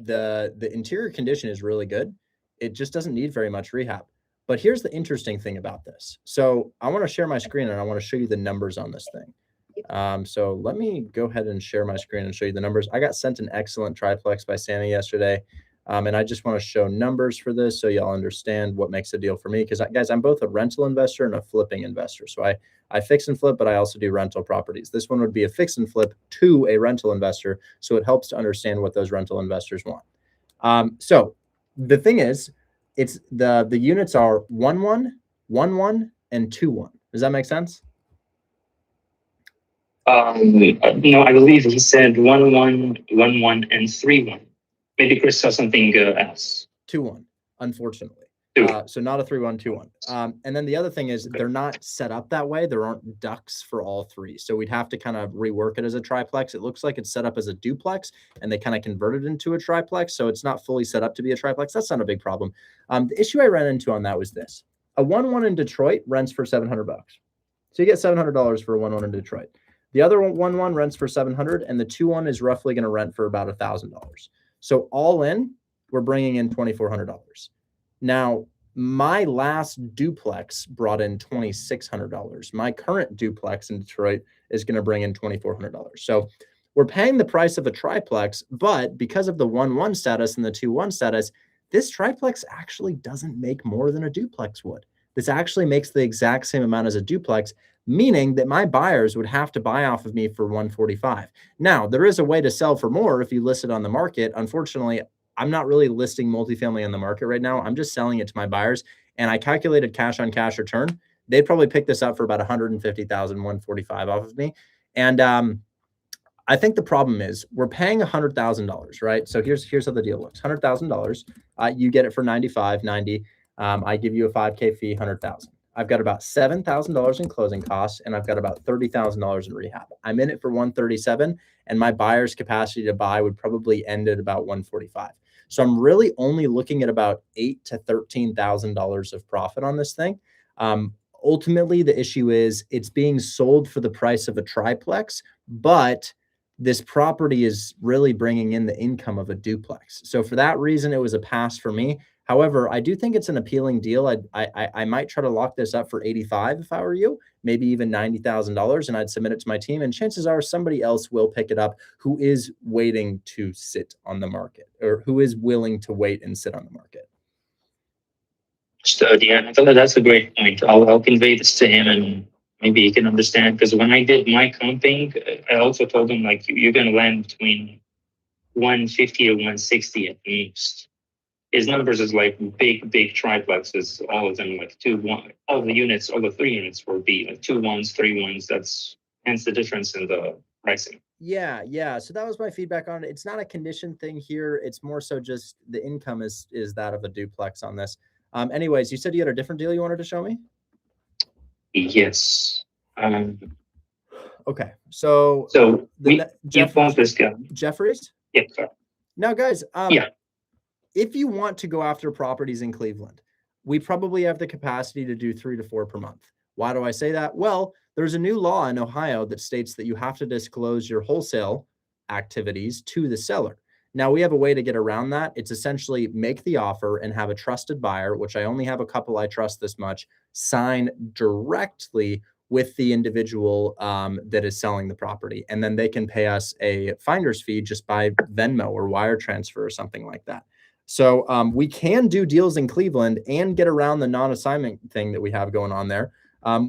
Speaker 1: interior condition is really good. It just doesn't need very much rehab. But here's the interesting thing about this. So I want to share my screen and I want to show you the numbers on this thing. So let me go ahead and share my screen and show you the numbers. I got sent an excellent triplex by Sammy yesterday. And I just want to show numbers for this so y'all understand what makes a deal for me. Because guys, I'm both a rental investor and a flipping investor. So I fix and flip, but I also do rental properties. This one would be a fix and flip to a rental investor. So it helps to understand what those rental investors want. So the thing is, it's the units are 1-1, 1-1, and 2-1. Does that make sense?
Speaker 11: No, I believe he said 1-1, 1-1, and 3-1. Maybe Chris saw something else.
Speaker 1: 2-1, unfortunately.
Speaker 11: 2.
Speaker 1: So not a 3-1, 2-1. And then the other thing is they're not set up that way. There aren't ducts for all three. So we'd have to kind of rework it as a triplex. It looks like it's set up as a duplex and they kind of converted it into a triplex. So it's not fully set up to be a triplex. That's not a big problem. The issue I ran into on that was this. A 1-1 in Detroit rents for $700. So you get $700 for a 1-1 in Detroit. The other 1-1 rents for $700 and the 2-1 is roughly going to rent for about $1,000. So all in, we're bringing in $2,400. Now, my last duplex brought in $2,600. My current duplex in Detroit is going to bring in $2,400. So we're paying the price of a triplex, but because of the 1-1 status and the 2-1 status, this triplex actually doesn't make more than a duplex would. This actually makes the exact same amount as a duplex, meaning that my buyers would have to buy off of me for $145. Now, there is a way to sell for more if you list it on the market. Unfortunately, I'm not really listing multifamily on the market right now. I'm just selling it to my buyers. And I calculated cash on cash return. They'd probably pick this up for about $150,000, $145 off of me. And I think the problem is we're paying $100,000, right? So here's how the deal looks. $100,000. You get it for $95, $90. I give you a $5K fee, $100,000. I've got about $7,000 in closing costs, and I've got about $30,000 in rehab. I'm in it for $137, and my buyer's capacity to buy would probably end at about $145. So I'm really only looking at about $8,000 to $13,000 of profit on this thing. Ultimately, the issue is it's being sold for the price of a triplex, but this property is really bringing in the income of a duplex. So for that reason, it was a pass for me. However, I do think it's an appealing deal. I might try to lock this up for $85 if I were you, maybe even $90,000, and I'd submit it to my team. And chances are somebody else will pick it up who is waiting to sit on the market or who is willing to wait and sit on the market.
Speaker 11: So yeah, that's a great point. I'll convey this to him and maybe he can understand. Because when I did my comping, I also told him like you're gonna land between 150 or 160 at least. His numbers is like big triplexes, all of them like 2-1. All the units, all the 3 units will be like 2-1s, 3-1s. That's hence the difference in the pricing.
Speaker 1: Yeah. So that was my feedback on it. It's not a condition thing here. It's more so just the income is that of a duplex on this. Anyways, you said you had a different deal you wanted to show me?
Speaker 11: Yes.
Speaker 1: Okay. So
Speaker 11: we want this guy.
Speaker 1: Jeffries?
Speaker 11: Yeah. Sorry.
Speaker 1: Now, guys,
Speaker 11: yeah.
Speaker 1: If you want to go after properties in Cleveland, we probably have the capacity to do 3 to 4 per month. Why do I say that? Well, there's a new law in Ohio that states that you have to disclose your wholesale activities to the seller. Now, we have a way to get around that. It's essentially make the offer and have a trusted buyer, which I only have a couple I trust this much, sign directly with the individual that is selling the property. And then they can pay us a finder's fee just by Venmo or wire transfer or something like that. So we can do deals in Cleveland and get around the non-assignment thing that we have going on there.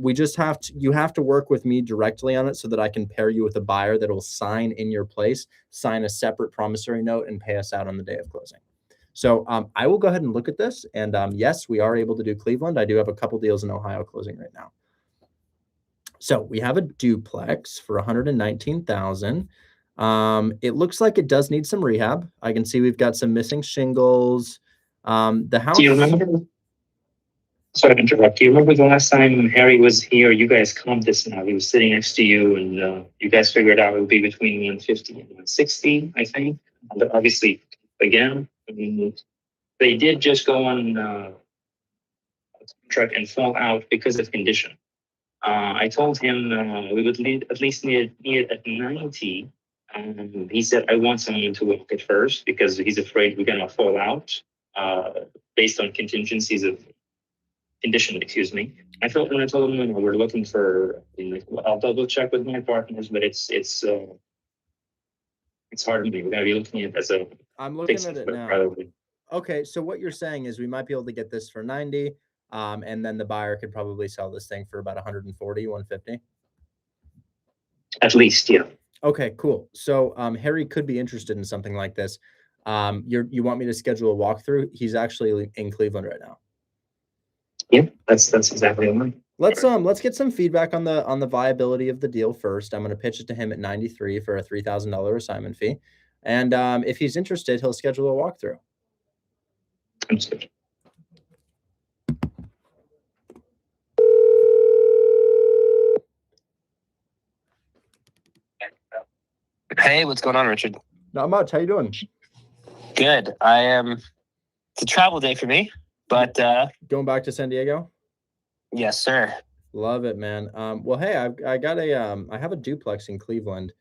Speaker 1: We just you have to work with me directly on it so that I can pair you with a buyer that will sign in your place, sign a separate promissory note and pay us out on the day of closing. So I will go ahead and look at this. And yes, we are able to do Cleveland. I do have a couple deals in Ohio closing right now. So we have a duplex for 119,000. It looks like it does need some rehab. I can see we've got some missing shingles. The house.
Speaker 11: Do you remember? Sorry to interrupt. Do you remember the last time Harry was here? You guys comped this now. He was sitting next to you, and you guys figured out it would be between 150 and 160, I think. But obviously, again, I mean, they did just go on contract and fall out because of condition. I told him we would at least need it at 90. He said, I want someone to walk it first because he's afraid we're going to fall out based on contingencies of condition, excuse me. I told him we're looking for, I'll double check with my partners, but it's hard to me. We're going to be looking at it as a.
Speaker 1: I'm looking at it now. Probably. Okay, so what you're saying is we might be able to get this for 90. And then the buyer could probably sell this thing for about 140, 150.
Speaker 11: At least, yeah.
Speaker 1: Okay, cool. So Harry could be interested in something like this. You want me to schedule a walkthrough? He's actually in Cleveland right now.
Speaker 11: Yeah, that's exactly the one.
Speaker 1: Let's get some feedback on the viability of the deal first. I'm going to pitch it to him at 93 for a $3,000 assignment fee. And if he's interested, he'll schedule a walkthrough.
Speaker 11: Understood.
Speaker 12: Hey, what's going on, Richard?
Speaker 1: Not much. How you doing?
Speaker 12: Good. It's a travel day for me, but
Speaker 1: going back to San Diego?
Speaker 12: Yes, sir.
Speaker 1: Love it, man. Well, hey, I have a duplex in Cleveland.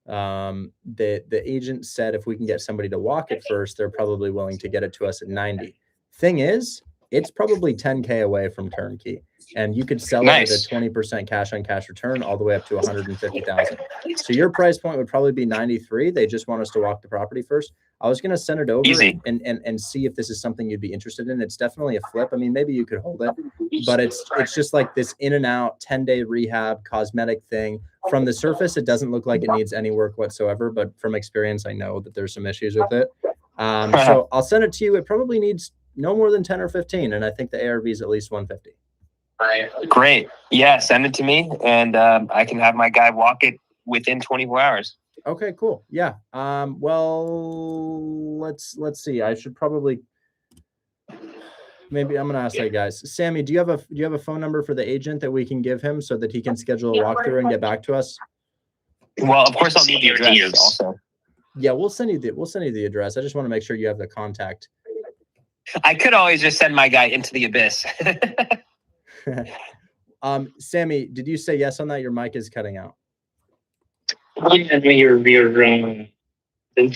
Speaker 1: The agent said if we can get somebody to walk it first, they're probably willing to get it to us at 90. Thing is, it's probably 10K away from turnkey, and you could sell it at a 20% cash on cash return all the way up to 150,000. So your price point would probably be 93. They just want us to walk the property first. I was going to send it over and see if this is something you'd be interested in. It's definitely a flip. I mean, maybe you could hold it, but it's just like this in and out 10-day rehab cosmetic thing. From the surface, it doesn't look like it needs any work whatsoever, but from experience, I know that there's some issues with it. So I'll send it to you. It probably needs no more than 10 or 15, and I think the ARV is at least 150.
Speaker 12: Great. Yeah, send it to me, and I can have my guy walk it within 24 hours.
Speaker 1: Okay, cool. Yeah. Well, let's see. I should probably maybe I'm gonna ask that, guys. Sammy, do you have a phone number for the agent that we can give him so that he can schedule a walkthrough and get back to us?
Speaker 12: Well, of course I'll need the address also.
Speaker 1: Yeah, we'll send you the address. I just want to make sure you have the contact.
Speaker 12: I could always just send my guy into the abyss.
Speaker 1: Sammy, did you say yes on that? Your mic is cutting out.
Speaker 11: Yeah, the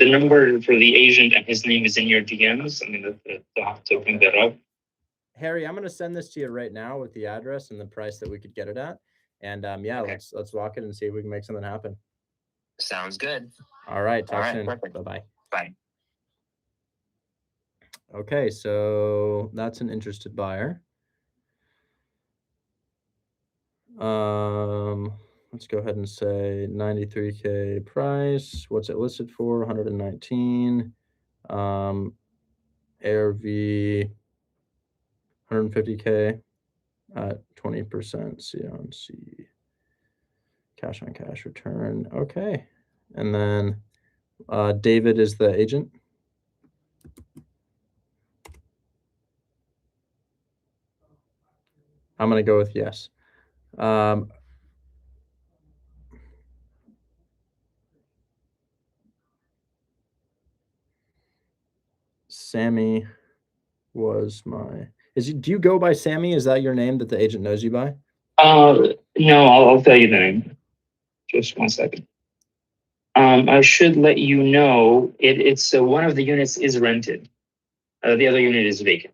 Speaker 11: number for the agent and his name is in your DMs. I mean, I'll have to bring that up.
Speaker 1: Harry, I'm going to send this to you right now with the address and the price that we could get it at. And yeah, okay. Let's walk it and see if we can make something happen.
Speaker 12: Sounds good.
Speaker 1: All right. Talk soon. Bye-bye. Bye. Okay, so that's an interested buyer. Let's go ahead and say 93K price. What's it listed for? 119. ARV 150K at 20% C on C. Cash on cash return. Okay. And then David is the agent. I'm going to go with yes. Sammy was my... do you go by Sammy? Is that your name that the agent knows you by?
Speaker 11: No, I'll tell you the name. Just 1 second. I should let you know it's one of the units is rented. The other unit is vacant.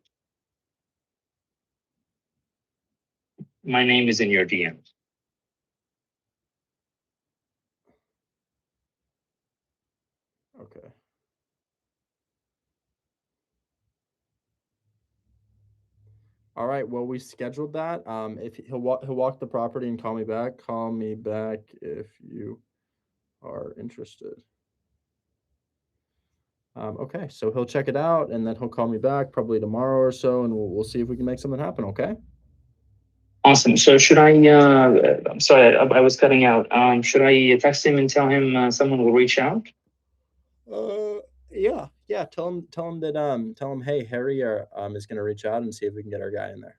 Speaker 11: My name is in your DM.
Speaker 1: Okay. All right. Well, we scheduled that. If he'll walk the property and call me back. Call me back if you are interested. Okay, so he'll check it out and then he'll call me back probably tomorrow or so, and we'll see if we can make something happen. Okay.
Speaker 11: Awesome. So should I, I'm sorry, I was cutting out. Should I text him and tell him someone will reach out?
Speaker 1: Yeah. Tell him that hey, Harry is going to reach out and see if we can get our guy in there.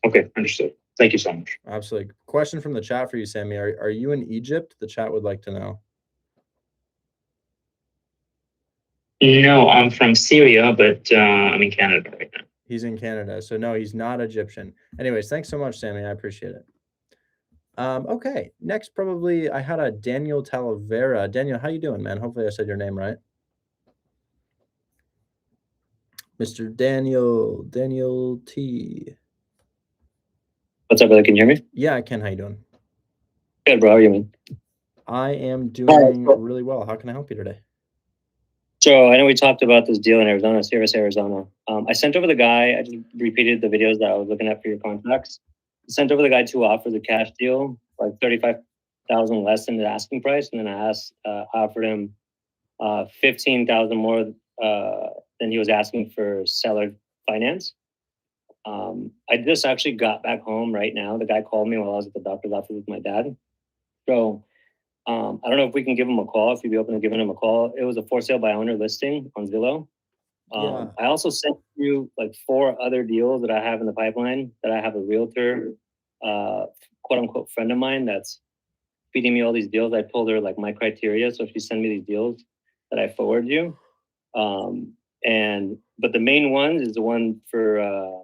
Speaker 11: Okay, understood. Thank you so much.
Speaker 1: Absolutely. Question from the chat for you, Sammy. Are you in Egypt? The chat would like to know.
Speaker 11: No, I'm from Syria, but I'm in Canada right now.
Speaker 1: He's in Canada, so no, he's not Egyptian. Anyways, thanks so much, Sammy. I appreciate it. Okay, next probably I had a Daniel Talavera. Daniel, how you doing, man? Hopefully I said your name right. Mr. Daniel T.
Speaker 13: What's up, brother? Can you hear me?
Speaker 1: Yeah, I can. How you doing?
Speaker 13: Good, bro. How are you, man?
Speaker 1: I am doing really well. How can I help you today?
Speaker 13: So I know we talked about this deal in Arizona, Sirius, Arizona. I sent over the guy. I just repeated the videos that I was looking at for your contracts. I sent over the guy 2 offers, a cash deal, like 35,000 less than the asking price, and then I offered him 15,000 more than he was asking for seller finance. I just actually got back home right now. The guy called me while I was at the doctor's office with my dad. So I don't know if we can give him a call, if you'd be open to giving him a call. It was a for sale by owner listing on Zillow.
Speaker 1: Yeah.
Speaker 13: I also sent you like 4 other deals that I have in the pipeline that I have a realtor, quote unquote friend of mine that's feeding me all these deals. I told her like my criteria. So if you send me these deals that I forward you. But the main one is the one for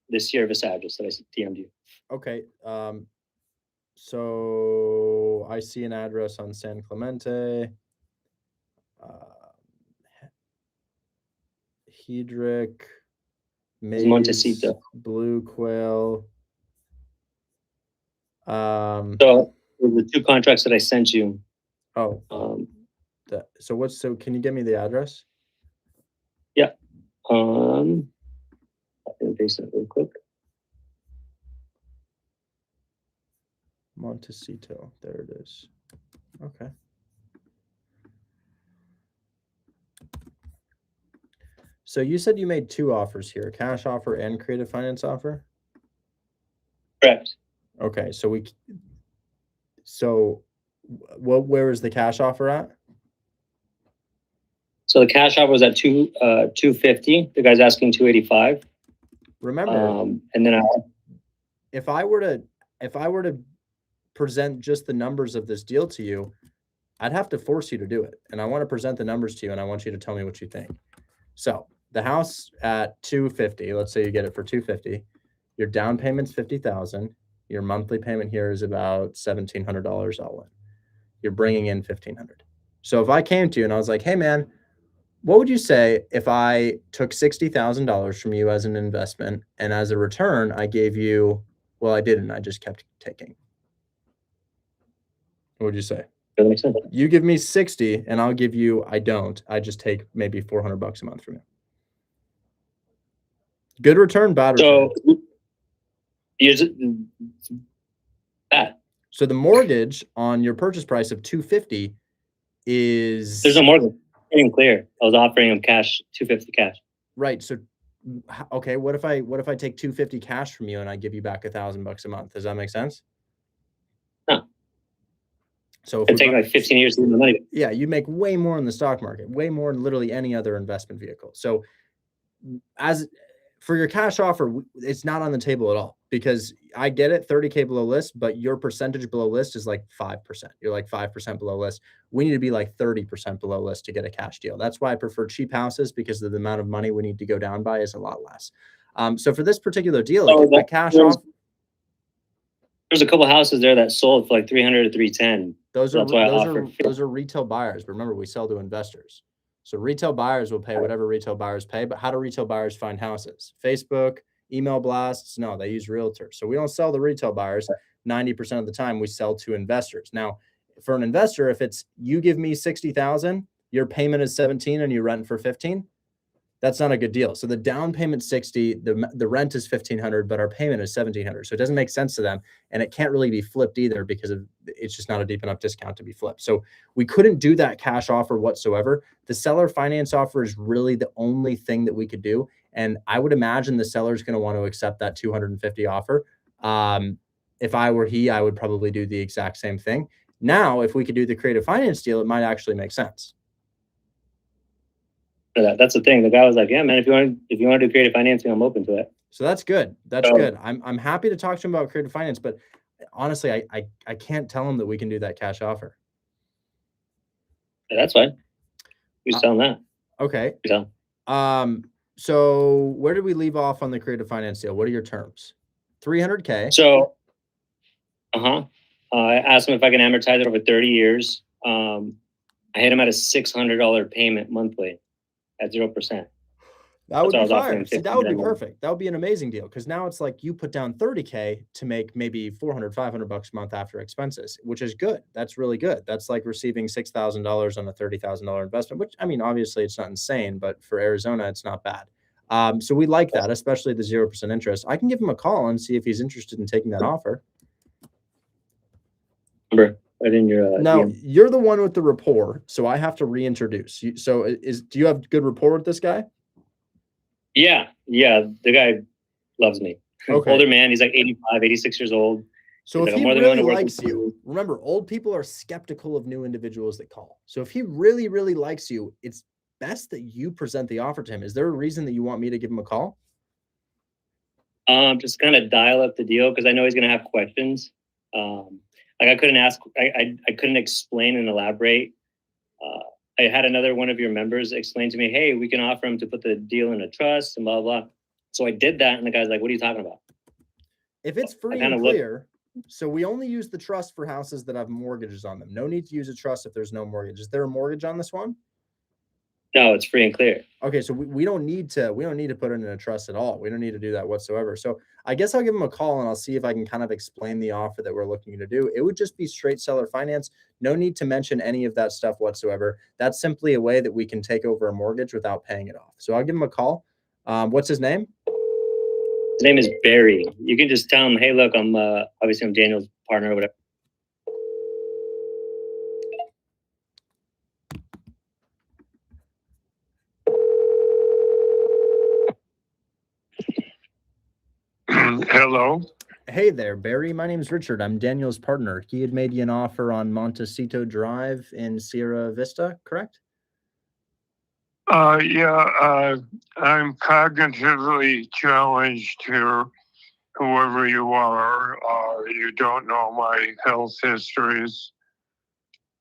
Speaker 13: the Sierra Vista address that I DM'd you.
Speaker 1: Okay. So I see an address on San Clemente. Hedrick, Maze,
Speaker 13: Montecito.
Speaker 1: Blue Quail.
Speaker 13: So the 2 contracts that I sent you.
Speaker 1: Oh. So can you give me the address?
Speaker 13: Yeah. I can paste it real quick.
Speaker 1: Montecito. There it is. Okay. So you said you made 2 offers here, a cash offer and creative finance offer?
Speaker 13: Correct.
Speaker 1: Okay, where is the cash offer at?
Speaker 13: So the cash offer was at 250. The guy's asking 285.
Speaker 1: Remember,
Speaker 13: and then
Speaker 1: if I were to present just the numbers of this deal to you, I'd have to force you to do it. And I want to present the numbers to you, and I want you to tell me what you think. So the house at 250, let's say you get it for 250, your down payment's 50,000. Your monthly payment here is about $1,700 all in. You're bringing in 1,500. So if I came to you and I was like, hey man, what would you say if I took $60,000 from you as an investment, and as a return, I gave you, well, I didn't, I just kept taking. What would you say?
Speaker 13: That makes sense.
Speaker 1: You give me 60 and I'll give you, I just take maybe $400 a month from you. Good return, bad return.
Speaker 13: So here's that.
Speaker 1: So the mortgage on your purchase price of 250 is,
Speaker 13: there's no mortgage. Getting clear. I was offering him cash, 250 cash.
Speaker 1: Right. So okay, what if I take 250 cash from you and I give you back $1,000 a month? Does that make sense?
Speaker 13: No.
Speaker 1: So if
Speaker 13: it'd take like 15 years to get the money.
Speaker 1: Yeah, you make way more in the stock market, way more in literally any other investment vehicle. So as for your cash offer, it's not on the table at all, because I get it, 30K below list, but your percentage below list is like 5%. You're like 5% below list. We need to be like 30% below list to get a cash deal. That's why I prefer cheap houses, because of the amount of money we need to go down by is a lot less. So for this particular deal, a cash offer,
Speaker 13: there's a couple of houses there that sold for like 300 to 310.
Speaker 1: Those are retail buyers. But remember, we sell to investors. So retail buyers will pay whatever retail buyers pay. But how do retail buyers find houses? Facebook, email blasts? No, they use realtors. So we don't sell to retail buyers. 90% of the time we sell to investors. Now, for an investor, if it's you give me 60,000, your payment is 17 and you rent for 15, That's not a good deal. So the down payment 60, the rent is 1,500, but our payment is 1,700. So it doesn't make sense to them, and it can't really be flipped either because it's just not a deep enough discount to be flipped. So we couldn't do that cash offer whatsoever. The seller finance offer is really the only thing that we could do, and I would imagine the seller's going to want to accept that 250 offer. If I were he, I would probably do the exact same thing. Now, if we could do the creative finance deal, it might actually make sense.
Speaker 13: That's the thing. The guy was like, "Yeah, man, if you want to do creative financing, I'm open to it."
Speaker 1: So that's good. That's good. I'm happy to talk to him about creative finance, but honestly, I can't tell him that we can do that cash offer.
Speaker 13: Yeah, that's fine. Who's selling that?
Speaker 1: Okay.
Speaker 13: Yeah.
Speaker 1: So where did we leave off on the creative finance deal? What are your terms? 300K.
Speaker 13: So, I asked him if I can amortize it over 30 years. I hit him at a $600 payment monthly at 0%.
Speaker 1: That would be fire. See, that would be perfect. That would be an amazing deal because now it's like you put down 30K to make maybe 400, 500 bucks a month after expenses, which is good. That's really good. That's like receiving $6,000 on a $30,000 investment, which I mean, obviously it's not insane, but for Arizona, it's not bad. So we like that, especially the 0% interest. I can give him a call and see if he's interested in taking that offer.
Speaker 13: Number right in your
Speaker 1: now
Speaker 13: DM.
Speaker 1: You're the one with the rapport, so I have to reintroduce you. So do you have good rapport with this guy?
Speaker 13: Yeah, the guy loves me.
Speaker 1: Okay.
Speaker 13: Older man, he's like 85, 86 years old.
Speaker 1: So
Speaker 13: He's
Speaker 1: if
Speaker 13: like,
Speaker 1: he
Speaker 13: "I'm more than
Speaker 1: really
Speaker 13: willing to work
Speaker 1: likes
Speaker 13: with
Speaker 1: you, remember, old people are skeptical of new individuals that call. So if he really, really likes you, it's best that you present the offer to him. Is there a reason that you want me to give him a call?
Speaker 13: Just kind of dial up the deal because I know he's gonna have questions. Like I couldn't explain and elaborate. I had another one of your members explain to me, "Hey, we can offer him to put the deal in a trust and blah blah." So I did that, and the guy's like, "What are you talking about?"
Speaker 1: If it's free and clear, so we only use the trust for houses that have mortgages on them. No need to use a trust if there's no mortgage. Is there a mortgage on this one?
Speaker 13: No, it's free and clear.
Speaker 1: Okay, so we don't need to put it in a trust at all. We don't need to do that whatsoever. So I guess I'll give him a call and I'll see if I can kind of explain the offer that we're looking to do. It would just be straight seller finance. No need to mention any of that stuff whatsoever. That's simply a way that we can take over a mortgage without paying it off. So I'll give him a call. What's his name?
Speaker 13: His name is Barry. You can just tell him, "Hey, look, I'm obviously I'm Daniel's partner or whatever."
Speaker 14: Hello.
Speaker 1: Hey there, Barry. My name's Richard. I'm Daniel's partner. He had made you an offer on Montecito Drive in Sierra Vista, correct?
Speaker 14: Yeah, I'm cognitively challenged here, whoever you are. You don't know my health histories,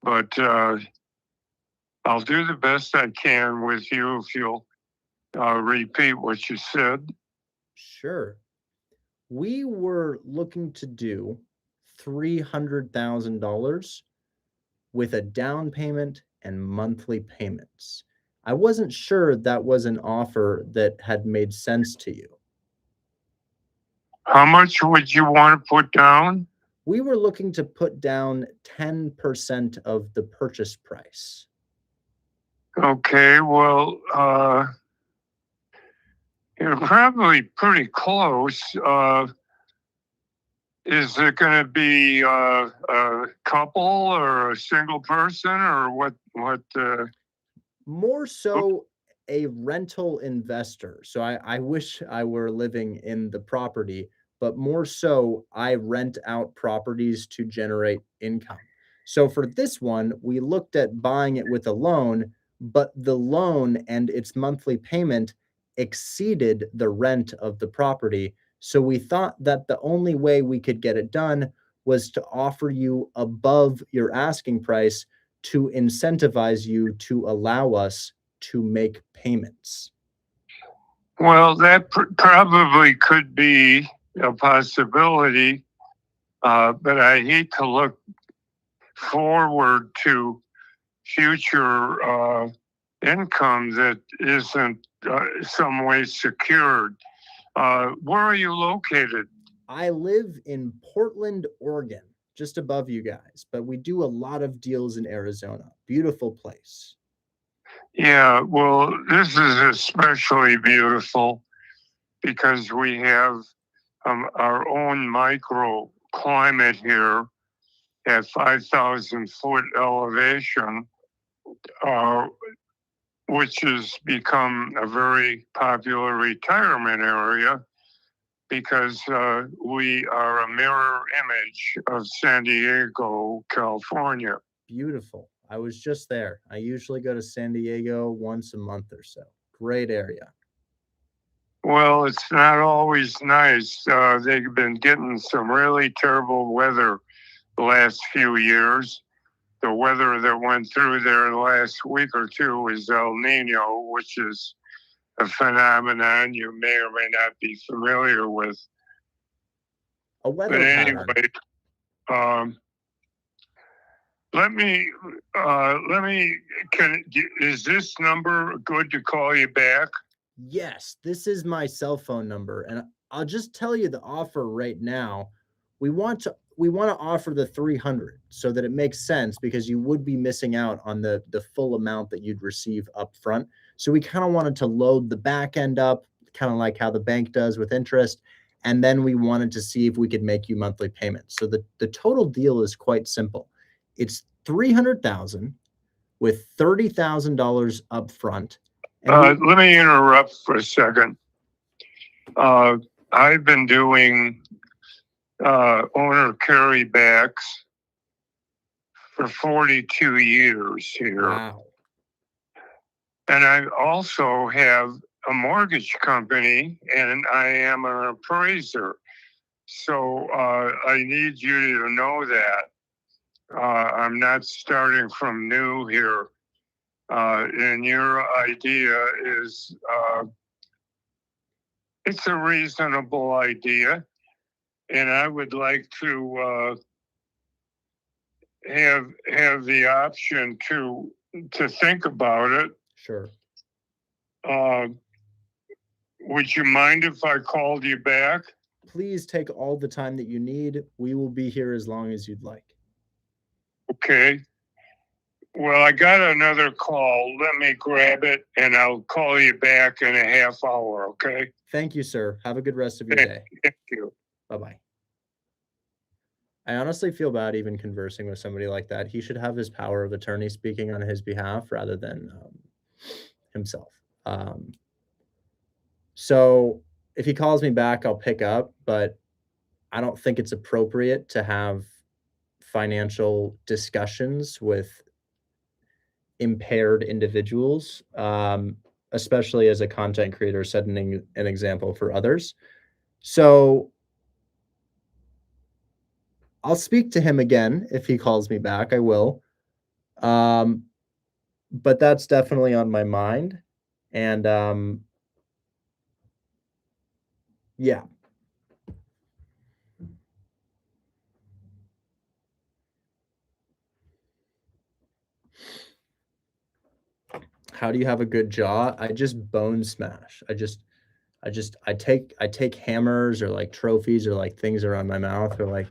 Speaker 14: but I'll do the best I can with you if you'll repeat what you said.
Speaker 1: Sure. We were looking to do $300,000 with a down payment and monthly payments. I wasn't sure that was an offer that had made sense to you.
Speaker 14: How much would you want to put down?
Speaker 1: We were looking to put down 10% of the purchase price.
Speaker 14: Okay, well, you're probably pretty close. Is it going to be a couple or a single person or what?
Speaker 1: More so a rental investor. So I wish I were living in the property, but more so I rent out properties to generate income. So for this one, we looked at buying it with a loan, but the loan and its monthly payment exceeded the rent of the property. So we thought that the only way we could get it done was to offer you above your asking price to incentivize you to allow us to make payments.
Speaker 14: Well, that probably could be a possibility, but I hate to look forward to future income that isn't some way secured. Where are you located?
Speaker 1: I live in Portland, Oregon, just above you guys, but we do a lot of deals in Arizona. Beautiful place.
Speaker 14: Yeah, well, this is especially beautiful because we have our own microclimate here at 5,000 foot elevation, which has become a very popular retirement area because we are a mirror image of San Diego, California.
Speaker 1: Beautiful. I was just there. I usually go to San Diego once a month or so. Great area.
Speaker 14: Well, it's not always nice. They've been getting some really terrible weather the last few years. The weather that went through there the last week or two is El Nino, which is a phenomenon you may or may not be familiar with.
Speaker 1: A weather
Speaker 14: But
Speaker 1: pattern.
Speaker 14: anyway, is this number good to call you back?
Speaker 1: Yes, this is my cell phone number, and I'll just tell you the offer right now. We want to offer the 300 so that it makes sense because you would be missing out on the full amount that you'd receive up front. So we kind of wanted to load the back end up, kind of like how the bank does with interest, and then we wanted to see if we could make you monthly payments. So the total deal is quite simple. It's $300,000 with $30,000 up front.
Speaker 14: Let me interrupt for a second. I've been doing owner carrybacks for 42 years here.
Speaker 1: Wow.
Speaker 14: And I also have a mortgage company and I am an appraiser. So I need you to know that I'm not starting from new here. And your idea is, it's a reasonable idea. And I would like to have the option to think about it.
Speaker 1: Sure.
Speaker 14: Would you mind if I called you back?
Speaker 1: Please take all the time that you need. We will be here as long as you'd like.
Speaker 14: Okay. Well, I got another call. Let me grab it and I'll call you back in a half hour, okay?
Speaker 1: Thank you, sir. Have a good rest of your day.
Speaker 14: Thank you.
Speaker 1: Bye-bye. I honestly feel bad even conversing with somebody like that. He should have his power of attorney speaking on his behalf rather than himself. So if he calls me back, I'll pick up, but I don't think it's appropriate to have financial discussions with impaired individuals, especially as a content creator setting an example for others. So I'll speak to him again if he calls me back. I will. But that's definitely on my mind. And yeah. How do you have a good jaw? I just bone smash. I take hammers or like trophies or like things around my mouth or like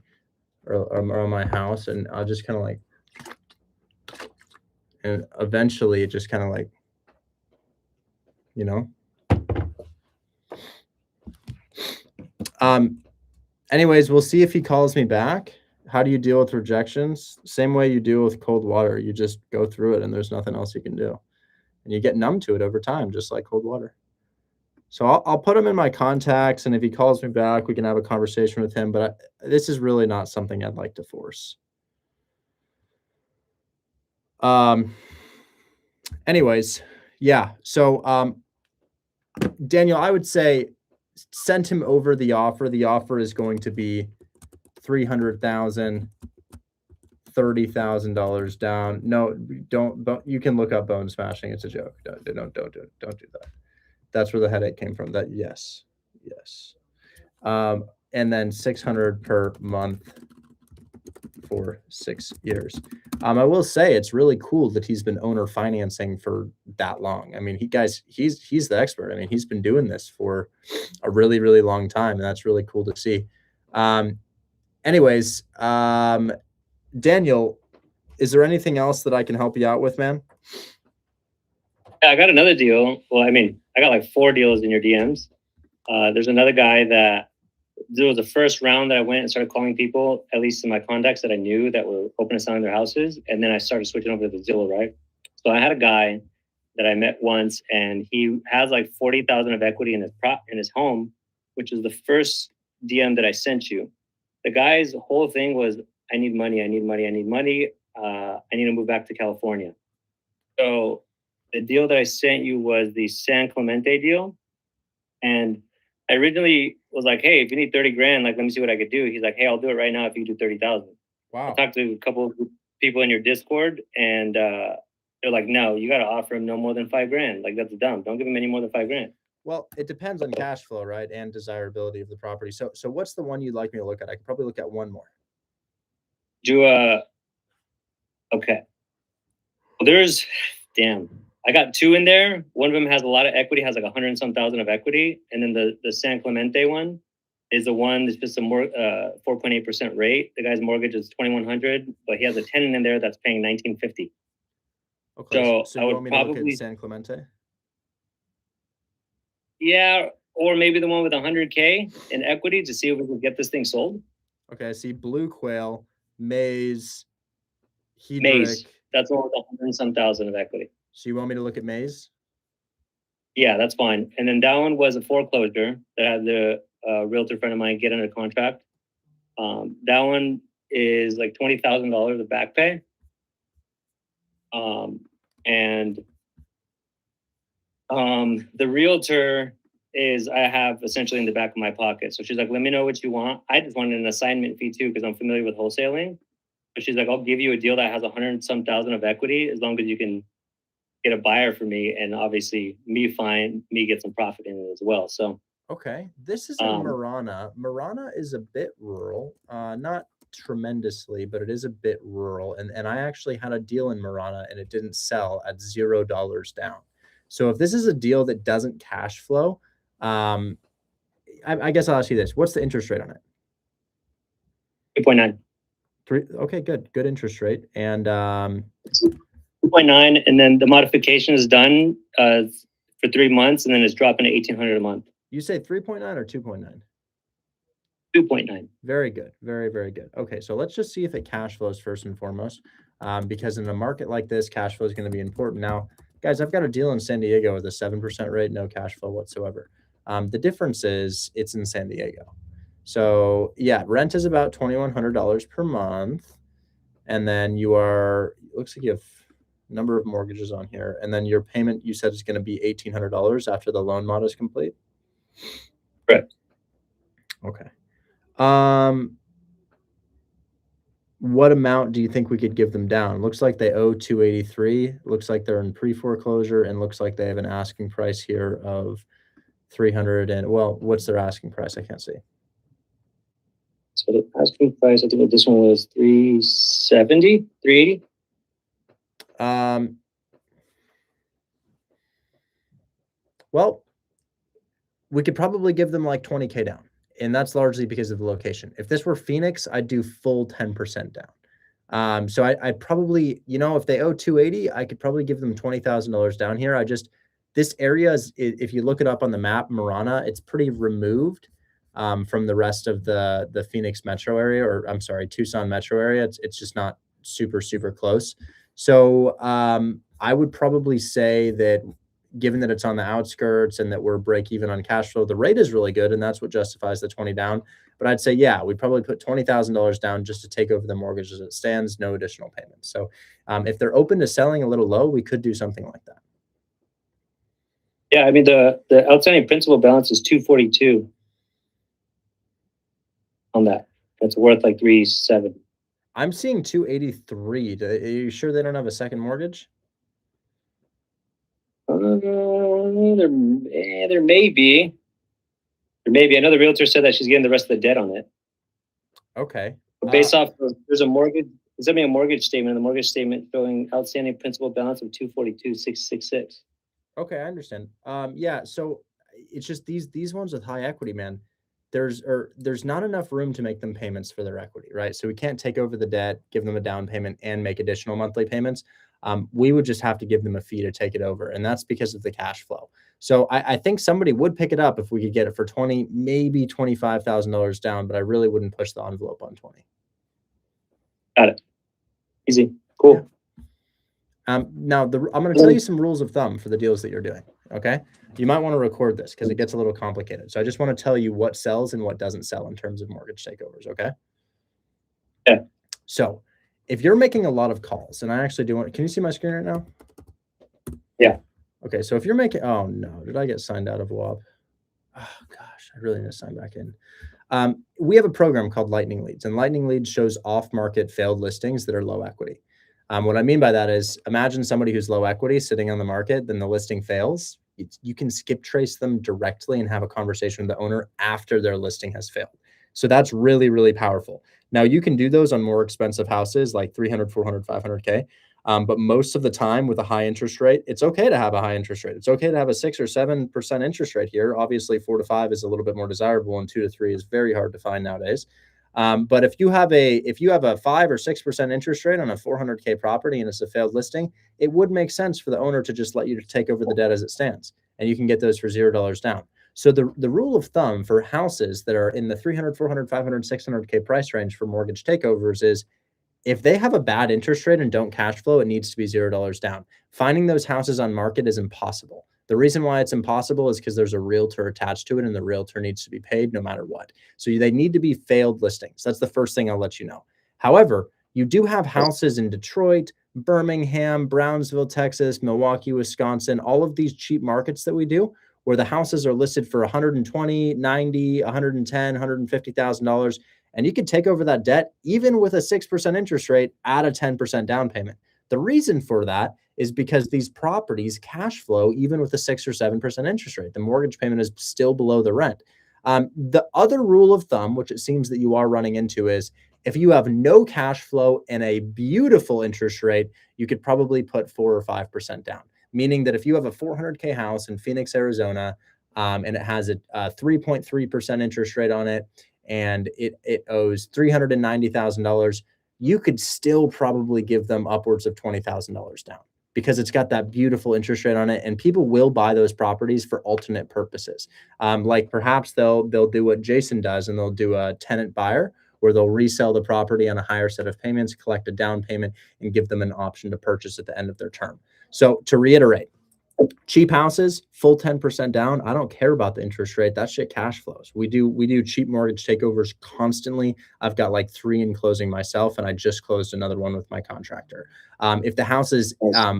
Speaker 1: or around my house, and I'll just kind of like, and eventually it just kind of like, you know. Anyways, we'll see if he calls me back. How do you deal with rejections? Same way you deal with cold water. You just go through it and there's nothing else you can do. And you get numb to it over time, just like cold water. So I'll put him in my contacts, and if he calls me back, we can have a conversation with him. But this is really not something I'd like to force. Anyways, yeah. So Daniel, I would say send him over the offer. The offer is going to be $300,000, $30,000 down. No, don't. You can look up bone smashing. It's a joke. Don't do that. That's where the headache came from. That yes. And then 600 per month for 6 years. I will say it's really cool that he's been owner financing for that long. I mean, he's the expert. I mean, he's been doing this for a really, really long time, and that's really cool to see. Anyways, Daniel, is there anything else that I can help you out with, man?
Speaker 13: I got another deal. Well, I mean, I got like 4 deals in your DMs. There's another guy that there was the first round that I went and started calling people, at least in my contacts that I knew that were open to selling their houses. And then I started switching over to the Zillow, right? So I had a guy that I met once, and he has like 40,000 of equity in his home, which is the first DM that I sent you. The guy's whole thing was, I need money, I need money, I need money. I need to move back to California. So the deal that I sent you was the San Clemente deal. And I originally was like, hey, if you need 30 grand, like, let me see what I could do. He's like, hey, I'll do it right now if you do 30,000.
Speaker 1: Wow.
Speaker 13: I talked to a couple of people in your Discord, and they're like, no, you got to offer him no more than 5 grand. Like, that's dumb. Don't give him any more than 5 grand.
Speaker 1: Well, it depends on cash flow, right? And desirability of the property. So what's the one you'd like me to look at? I could probably look at one more.
Speaker 13: Okay. Well, I got 2 in there. One of them has a lot of equity, has like 100 and some thousand of equity. And then the San Clemente one is the one that's just a more 4.8% rate. The guy's mortgage is $2,100, but he has a tenant in there that's paying $1,950.
Speaker 1: Okay. So
Speaker 13: I
Speaker 1: you
Speaker 13: would
Speaker 1: want me to look
Speaker 13: probably
Speaker 1: at San Clemente?
Speaker 13: Yeah, or maybe the one with 100K in equity to see if we can get this thing sold.
Speaker 1: Okay, I see Blue Quail, Maze, Hedrick.
Speaker 13: Maze. That's the one with 100 and some thousand of equity.
Speaker 1: So you want me to look at Maze?
Speaker 13: Yeah, that's fine. And then that one was a foreclosure that had the realtor friend of mine get under contract. That one is like $20,000 of back pay. And the realtor is I have essentially in the back of my pocket. So she's like, let me know what you want. I just wanted an assignment fee too, because I'm familiar with wholesaling. But she's like, I'll give you a deal that has 100 and some thousand of equity as long as you can get a buyer for me, and obviously me get some profit in it as well. So
Speaker 1: okay, this is in Marana. Marana is a bit rural, not tremendously, but it is a bit rural. And I actually had a deal in Marana, and it didn't sell at $0 down. So if this is a deal that doesn't cash flow, I guess I'll ask you this: what's the interest rate on it?
Speaker 13: 2.9.
Speaker 1: Okay, good interest rate, and
Speaker 13: 2.9, and then the modification is done for 3 months, and then it's dropping to $1,800 a month.
Speaker 1: You say 3.9 or 2.9?
Speaker 13: 2.9.
Speaker 1: Very good. Very, very good. Okay, so let's just see if it cash flows first and foremost, because in a market like this, cash flow is going to be important. Now, guys, I've got a deal in San Diego with a 7% rate, no cash flow whatsoever. The difference is it's in San Diego. So yeah, rent is about $2,100 per month. And then looks like you have a number of mortgages on here. And then your payment, you said, is going to be $1,800 after the loan mod is complete.
Speaker 13: Correct.
Speaker 1: Okay. What amount do you think we could give them down? Looks like they owe 283. Looks like they're in pre-foreclosure, and looks like they have an asking price here of 300. And well, what's their asking price? I can't see.
Speaker 13: So the asking price, I think this one was 370, 380.
Speaker 1: Well, we could probably give them like 20K down, and that's largely because of the location. If this were Phoenix, I'd do full 10% down. So I'd probably, if they owe 280, I could probably give them $20,000 down here. This area is, if you look it up on the map, Marana, it's pretty removed from the rest of the Phoenix metro area, or I'm sorry, Tucson metro area. It's just not super, super close. So I would probably say that, given that it's on the outskirts and that we're break even on cash flow, the rate is really good, and that's what justifies the 20 down. But I'd say, yeah, we'd probably put $20,000 down just to take over the mortgage as it stands, no additional payments. So if they're open to selling a little low, we could do something like that.
Speaker 13: Yeah, I mean, the outstanding principal balance is 242 on that. That's worth like 370.
Speaker 1: I'm seeing 283. Are you sure they don't have a second mortgage?
Speaker 13: There may be. There may be. I know the realtor said that she's getting the rest of the debt on it.
Speaker 1: Okay.
Speaker 13: But based off of, there's a mortgage. There's going to be a mortgage statement. The mortgage statement showing outstanding principal balance of 242,666.
Speaker 1: Okay, I understand. Yeah. So it's just these ones with high equity, man. There's not enough room to make them payments for their equity, right? So we can't take over the debt, give them a down payment, and make additional monthly payments. We would just have to give them a fee to take it over. And that's because of the cash flow. So I think somebody would pick it up if we could get it for 20, maybe $25,000 down, but I really wouldn't push the envelope on 20.
Speaker 13: Got it. Easy. Cool.
Speaker 1: Yeah. Now, I'm going to tell you some rules of thumb for the deals that you're doing. Okay. You might want to record this because it gets a little complicated. So I just want to tell you what sells and what doesn't sell in terms of mortgage takeovers. Okay.
Speaker 13: Yeah.
Speaker 1: So if you're making a lot of calls, and I actually do want, can you see my screen right now?
Speaker 13: Yeah.
Speaker 1: Okay. So if you're making, oh no, did I get signed out of WAP? Oh gosh, I really need to sign back in. We have a program called Lightning Leads, and Lightning Leads shows off-market failed listings that are low equity. What I mean by that is imagine somebody who's low equity sitting on the market, then the listing fails. You can skip trace them directly and have a conversation with the owner after their listing has failed. So that's really, really powerful. Now you can do those on more expensive houses like 300, 400, 500K. But most of the time with a high interest rate, it's okay to have a high interest rate. It's okay to have a 6 or 7% interest rate here. Obviously 4 to 5 is a little bit more desirable, and 2 to 3 is very hard to find nowadays. But if you have a 5 or 6% interest rate on a 400K property and it's a failed listing, it would make sense for the owner to just let you take over the debt as it stands, and you can get those for $0 down. So the rule of thumb for houses that are in the 300, 400, 500, 600K price range for mortgage takeovers is if they have a bad interest rate and don't cash flow, it needs to be $0 down. Finding those houses on market is impossible. The reason why it's impossible is because there's a realtor attached to it, and the realtor needs to be paid no matter what. So they need to be failed listings. That's the first thing I'll let you know. However, you do have houses in Detroit, Birmingham, Brownsville, Texas, Milwaukee, Wisconsin, all of these cheap markets that we do, where the houses are listed for $120, $90, $110, $150,000. And you could take over that debt even with a 6% interest rate at a 10% down payment. The reason for that is because these properties cash flow even with a 6 or 7% interest rate. The mortgage payment is still below the rent. The other rule of thumb, which it seems that you are running into, is if you have no cash flow and a beautiful interest rate, you could probably put 4 or 5% down. Meaning that if you have a 400K house in Phoenix, Arizona, and it has a 3.3% interest rate on it, and it owes $390,000, you could still probably give them upwards of $20,000 down because it's got that beautiful interest rate on it, and people will buy those properties for alternate purposes. Like perhaps they'll do what Jason does, and they'll do a tenant buyer where they'll resell the property on a higher set of payments, collect a down payment, and give them an option to purchase at the end of their term. So to reiterate, cheap houses, full 10% down. I don't care about the interest rate. That shit cash flows. We do cheap mortgage takeovers constantly. I've got like 3 in closing myself, and I just closed another one with my contractor. If the house is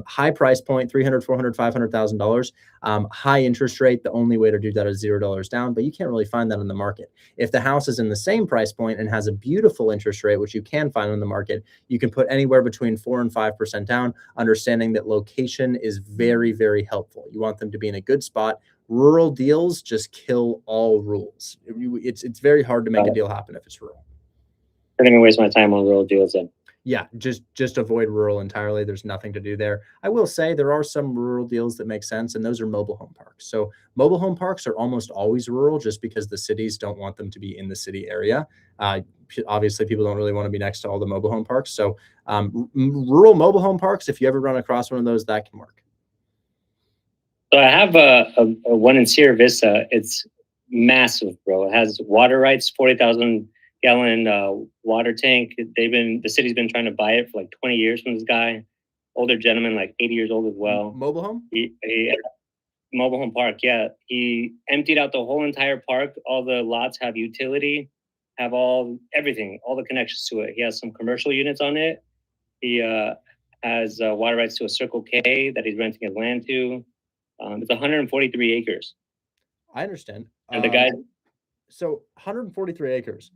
Speaker 1: high price point, $300, $400, $500,000, high interest rate, the only way to do that is $0 down, but you can't really find that in the market. If the house is in the same price point and has a beautiful interest rate, which you can find on the market, you can put anywhere between 4 and 5% down, understanding that location is very, very helpful. You want them to be in a good spot. Rural deals just kill all rules. It's very hard to make a deal happen if it's rural.
Speaker 13: I'm going to waste my time on rural deals then.
Speaker 1: Yeah, just avoid rural entirely. There's nothing to do there. I will say there are some rural deals that make sense, and those are mobile home parks. So mobile home parks are almost always rural just because the cities don't want them to be in the city area. Obviously, people don't really want to be next to all the mobile home parks. So rural mobile home parks, if you ever run across one of those, that can work.
Speaker 13: So I have a one in Sierra Vista. It's massive, bro. It has water rights, 40,000 gallon water tank. The city's been trying to buy it for like 20 years from this guy, older gentleman, like 80 years old as well.
Speaker 1: Mobile home?
Speaker 13: Mobile home park, yeah. He emptied out the whole entire park. All the lots have utility, have everything, all the connections to it. He has some commercial units on it. He has water rights to a Circle K that he's renting his land to. It's 143 acres.
Speaker 1: I understand.
Speaker 13: And the guy...
Speaker 1: So 143 acres.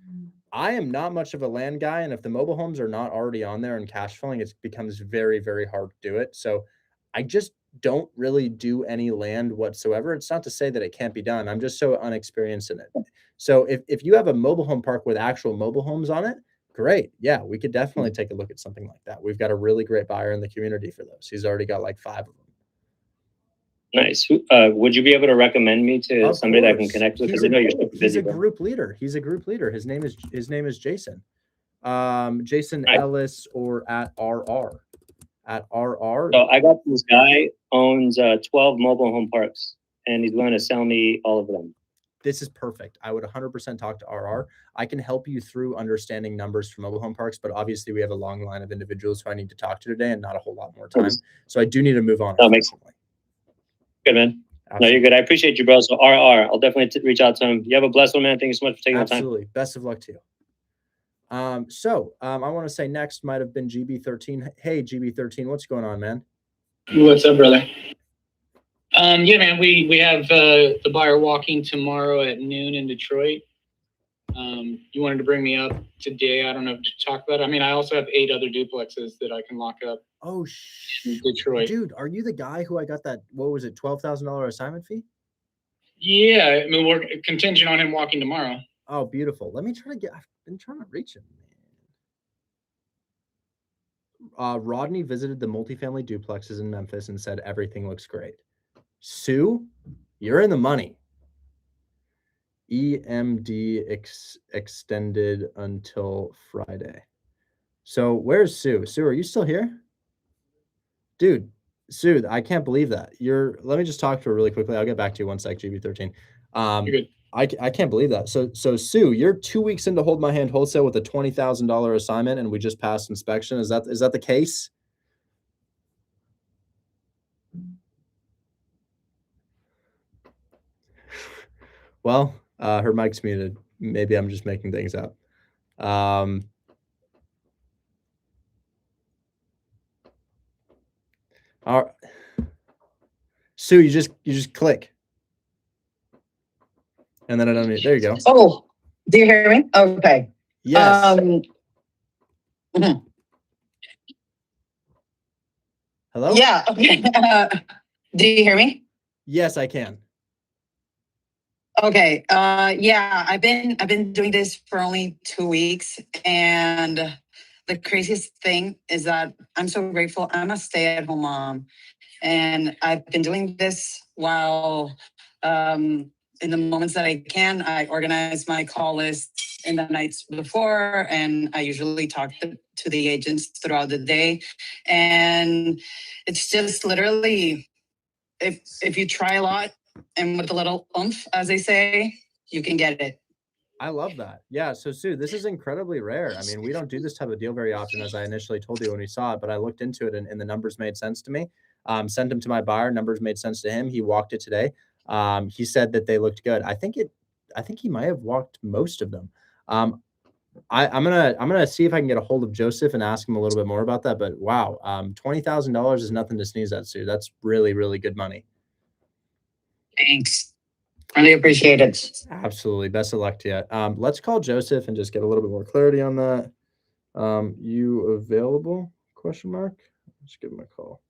Speaker 1: I am not much of a land guy, and if the mobile homes are not already on there and cash flowing, it becomes very, very hard to do it. So I just don't really do any land whatsoever. It's not to say that it can't be done. I'm just so unexperienced in it. So if you have a mobile home park with actual mobile homes on it, great. Yeah, we could definitely take a look at something like that. We've got a really great buyer in the community for those. He's already got like 5 of them.
Speaker 13: Nice. Would you be able to recommend me to somebody that I can connect with?
Speaker 1: He's a group leader. He's a group leader. His name is Jason. Jason Ellis or at RR. at RR.
Speaker 13: So I got this guy owns 12 mobile home parks, and he's going to sell me all of them.
Speaker 1: This is perfect. I would 100% talk to RR. I can help you through understanding numbers for mobile home parks, but obviously we have a long line of individuals who I need to talk to today and not a whole lot more time. So I do need to move on.
Speaker 13: No, makes good, man. Absolutely. No, you're good. I appreciate you, bro. So RR, I'll definitely reach out to him. You have a blessed one, man. Thank you so much for taking the time.
Speaker 1: Absolutely. Best of luck to you. I want to say next might have been GB13. Hey, GB13, what's going on, man?
Speaker 15: What's up, brother? Yeah, man, we have the buyer walking tomorrow at noon in Detroit. You wanted to bring me up today. I don't know to talk about it. I mean, I also have 8 other duplexes that I can lock up.
Speaker 1: Oh,
Speaker 15: in Detroit.
Speaker 1: Dude, are you the guy who I got that, what was it, $12,000 assignment fee?
Speaker 15: Yeah, I mean, we're contingent on him walking tomorrow.
Speaker 1: Oh, beautiful. Let me try to I've been trying to reach him. Rodney visited the multifamily duplexes in Memphis and said everything looks great. Sue, you're in the money. EMD extended until Friday. So where's Sue? Sue, are you still here? Dude, Sue, I can't believe that. Let me just talk to her really quickly. I'll get back to you one sec, GB13.
Speaker 15: You're good.
Speaker 1: I can't believe that. So Sue, you're 2 weeks into Hold My Hand Wholesale with a $20,000 assignment, and we just passed inspection. Is that the case? Well, her mic's muted. Maybe I'm just making things up. All right. Sue, you just click. And then I don't need, there you go.
Speaker 4: Oh, do you hear me? Okay.
Speaker 1: Yes. Hello?
Speaker 4: Yeah. Okay. Do you hear me?
Speaker 1: Yes, I can.
Speaker 4: Okay. Yeah, I've been doing this for only 2 weeks, and the craziest thing is that I'm so grateful. I'm a stay-at-home mom, and I've been doing this while in the moments that I can, I organize my call list in the nights before, and I usually talk to the agents throughout the day. And it's just literally, if you try a lot and with a little oomph, as they say, you can get it.
Speaker 1: I love that. Yeah. So Sue, this is incredibly rare. I mean, we don't do this type of deal very often, as I initially told you when we saw it, but I looked into it and the numbers made sense to me. Sent them to my buyer. Numbers made sense to him. He walked it today. He said that they looked good. I think he might have walked most of them. I'm gonna see if I can get a hold of Joseph and ask him a little bit more about that. But wow, $20,000 is nothing to sneeze at, Sue. That's really, really good money.
Speaker 4: Thanks. Really appreciate it.
Speaker 1: Absolutely. Best of luck to you. Let's call Joseph and just get a little bit more clarity on that. You available? Question mark. Let's give him a call.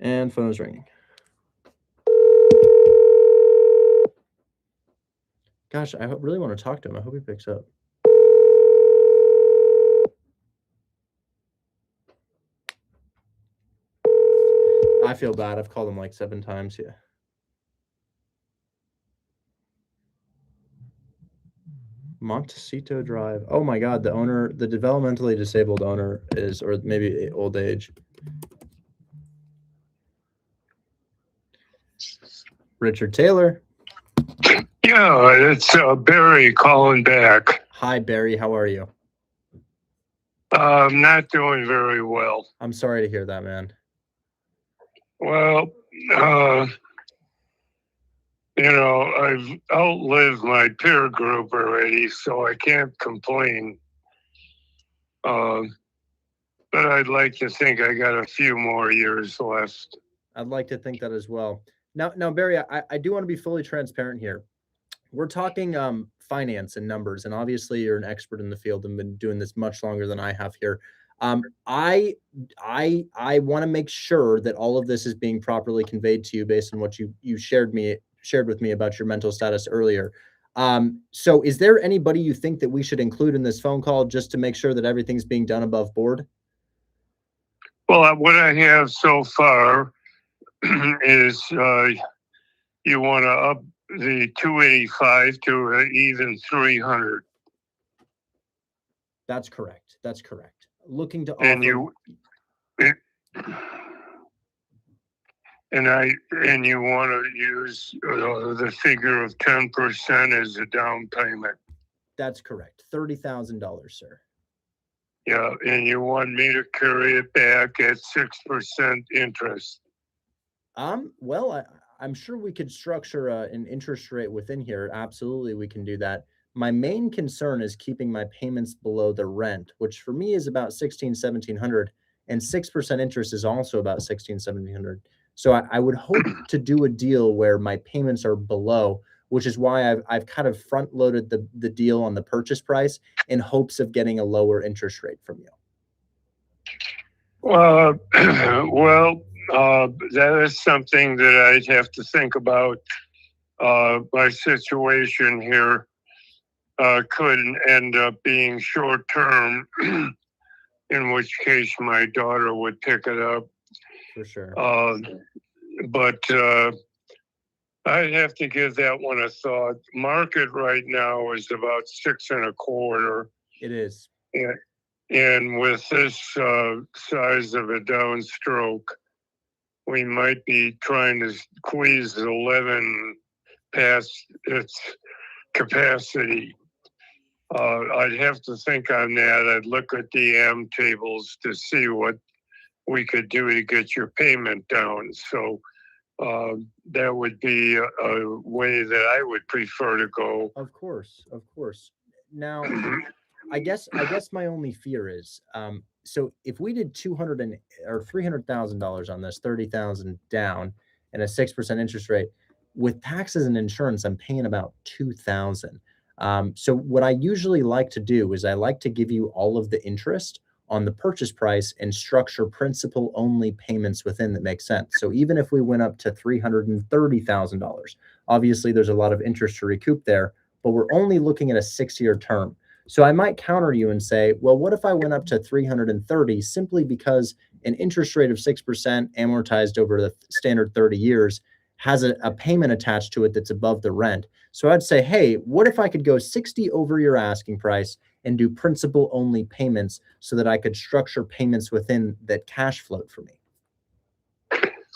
Speaker 1: And phone is ringing. Gosh, I really want to talk to him. I hope he picks up. I feel bad. I've called him like 7 times. Yeah. Montecito Drive. Oh my God. The owner, the developmentally disabled owner is, or maybe old age. Richard Taylor.
Speaker 14: Yeah, it's Barry calling back.
Speaker 1: Hi, Barry. How are you?
Speaker 14: I'm not doing very well.
Speaker 1: I'm sorry to hear that, man.
Speaker 14: Well, I've outlived my peer group already, so I can't complain. But I'd like to think I got a few more years left.
Speaker 1: I'd like to think that as well. Now, Barry, I do want to be fully transparent here. We're talking finance and numbers, and obviously you're an expert in the field and been doing this much longer than I have here. I want to make sure that all of this is being properly conveyed to you based on what you shared with me about your mental status earlier. So is there anybody you think that we should include in this phone call just to make sure that everything's being done above board?
Speaker 14: Well, what I have so far is you want to the 285 to even 300.
Speaker 1: That's correct. That's correct. Looking to
Speaker 14: And
Speaker 1: offer.
Speaker 14: And you want to use the figure of 10% as a down payment.
Speaker 1: That's correct. $30,000, sir.
Speaker 14: Yeah, and you want me to carry it back at 6% interest.
Speaker 1: Well, I'm sure we could structure an interest rate within here. Absolutely, we can do that. My main concern is keeping my payments below the rent, which for me is about $1,700, and 6% interest is also about $1,700. So I would hope to do a deal where my payments are below, which is why I've kind of front loaded the deal on the purchase price in hopes of getting a lower interest rate from you.
Speaker 14: Well, that is something that I'd have to think about. My situation here could end up being short term, in which case my daughter would pick it up.
Speaker 1: For sure.
Speaker 14: But I'd have to give that one a thought. Market right now is about 6.25.
Speaker 1: It is.
Speaker 14: And with this size of a downstroke, we might be trying to squeeze 11 past its capacity. I'd have to think on that. I'd look at the AM tables to see what we could do to get your payment down. So that would be a way that I would prefer to go.
Speaker 1: Of course, of course. Now, I guess my only fear is, so if we did $300,000 on this, 30,000 down, and a 6% interest rate, with taxes and insurance, I'm paying about 2,000. So what I usually like to do is I like to give you all of the interest on the purchase price and structure principal only payments within that make sense. So even if we went up to $330,000, obviously there's a lot of interest to recoup there, but we're only looking at a 6-year term. So I might counter you and say, well, what if I went up to 330 simply because an interest rate of 6% amortized over the standard 30 years has a payment attached to it that's above the rent. So I'd say, hey, what if I could go 60 over your asking price and do principal only payments so that I could structure payments within that cash flow for me?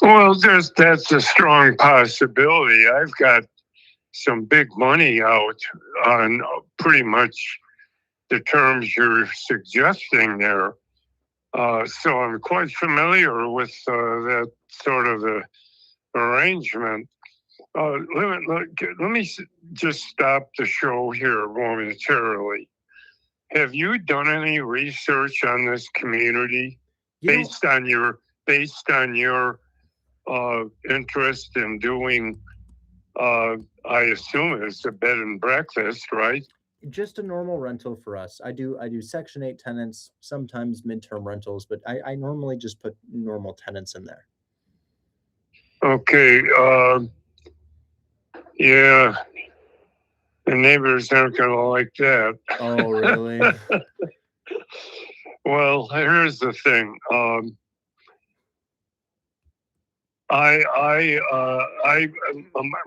Speaker 14: Well, that's a strong possibility. I've got some big money out on pretty much the terms you're suggesting there. So I'm quite familiar with that sort of arrangement. Let me just stop the show here momentarily. Have you done any research on this community based on your interest in doing? I assume it's a bed and breakfast, right?
Speaker 1: Just a normal rental for us. I do Section 8 tenants, sometimes midterm rentals, but I normally just put normal tenants in there.
Speaker 14: Okay. Yeah. The neighbors aren't going to like that.
Speaker 1: Oh, really?
Speaker 14: Well, here's the thing.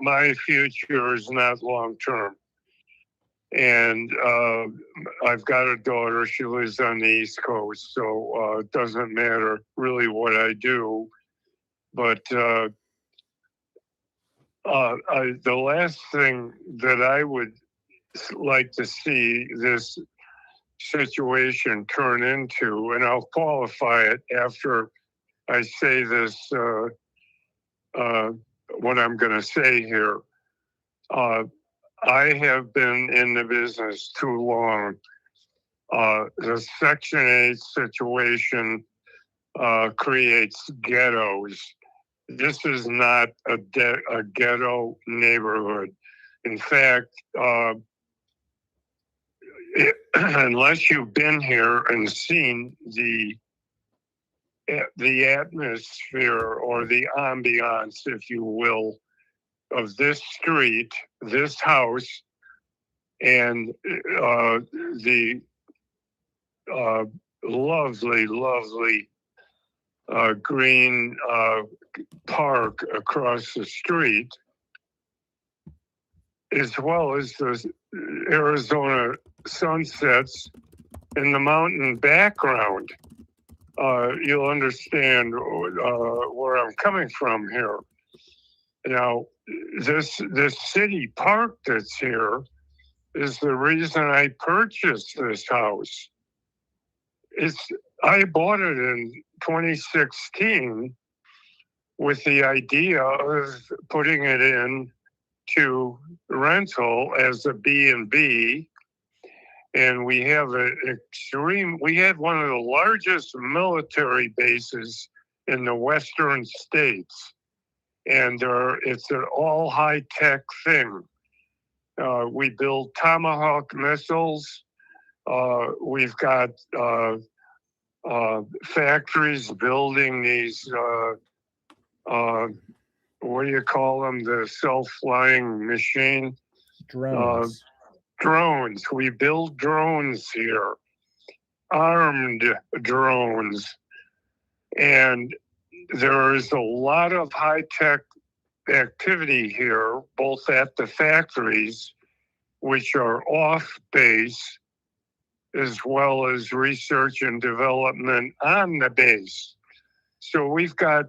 Speaker 14: My future is not long term, and I've got a daughter. She lives on the East Coast, so it doesn't matter really what I do. But the last thing that I would like to see this situation turn into, and I'll qualify it after I say this, what I'm going to say here. I have been in the business too long. The Section 8 situation creates ghettos. This is not a ghetto neighborhood. In fact, unless you've been here and seen the atmosphere or the ambiance, if you will, of this street, this house, and the lovely green park across the street, as well as the Arizona sunsets and the mountain background. You'll understand where I'm coming from here. Now, this city park that's here is the reason I purchased this house. I bought it in 2016 with the idea of putting it in to rental as a B&B. And we have we had one of the largest military bases in the Western states. And it's an all high-tech thing. We build Tomahawk missiles. We've got factories building these, what do you call them? The self-flying machine?
Speaker 1: Drones.
Speaker 14: Drones. We build drones here, armed drones. And there is a lot of high-tech activity here, both at the factories, which are off base, as well as research and development on the base. So we've got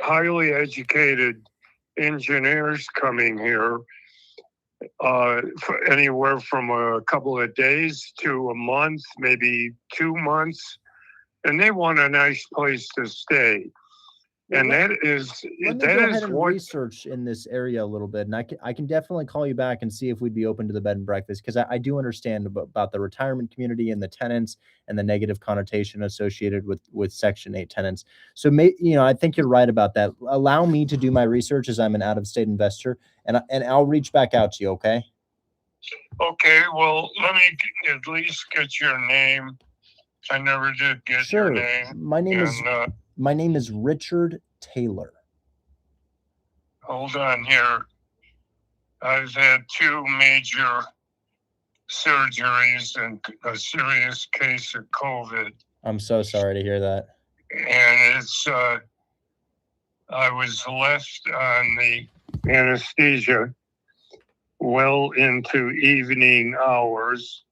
Speaker 14: highly educated engineers coming here, for anywhere from a couple of days to a month, maybe 2 months, and they want a nice place to stay. And
Speaker 1: Let me go ahead and
Speaker 14: what
Speaker 1: research in this area a little bit, and I can definitely call you back and see if we'd be open to the bed and breakfast, because I do understand about the retirement community and the tenants and the negative connotation associated with Section 8 tenants. So I think you're right about that. Allow me to do my research, as I'm an out-of-state investor, and I'll reach back out to you. Okay.
Speaker 14: Okay, well, let me at least get your name. I never did get your name.
Speaker 1: My name is Richard Taylor.
Speaker 14: Hold on here. I've had 2 major surgeries and a serious case of COVID.
Speaker 1: I'm so sorry to hear that.
Speaker 14: And I was left on the anesthesia well into evening hours.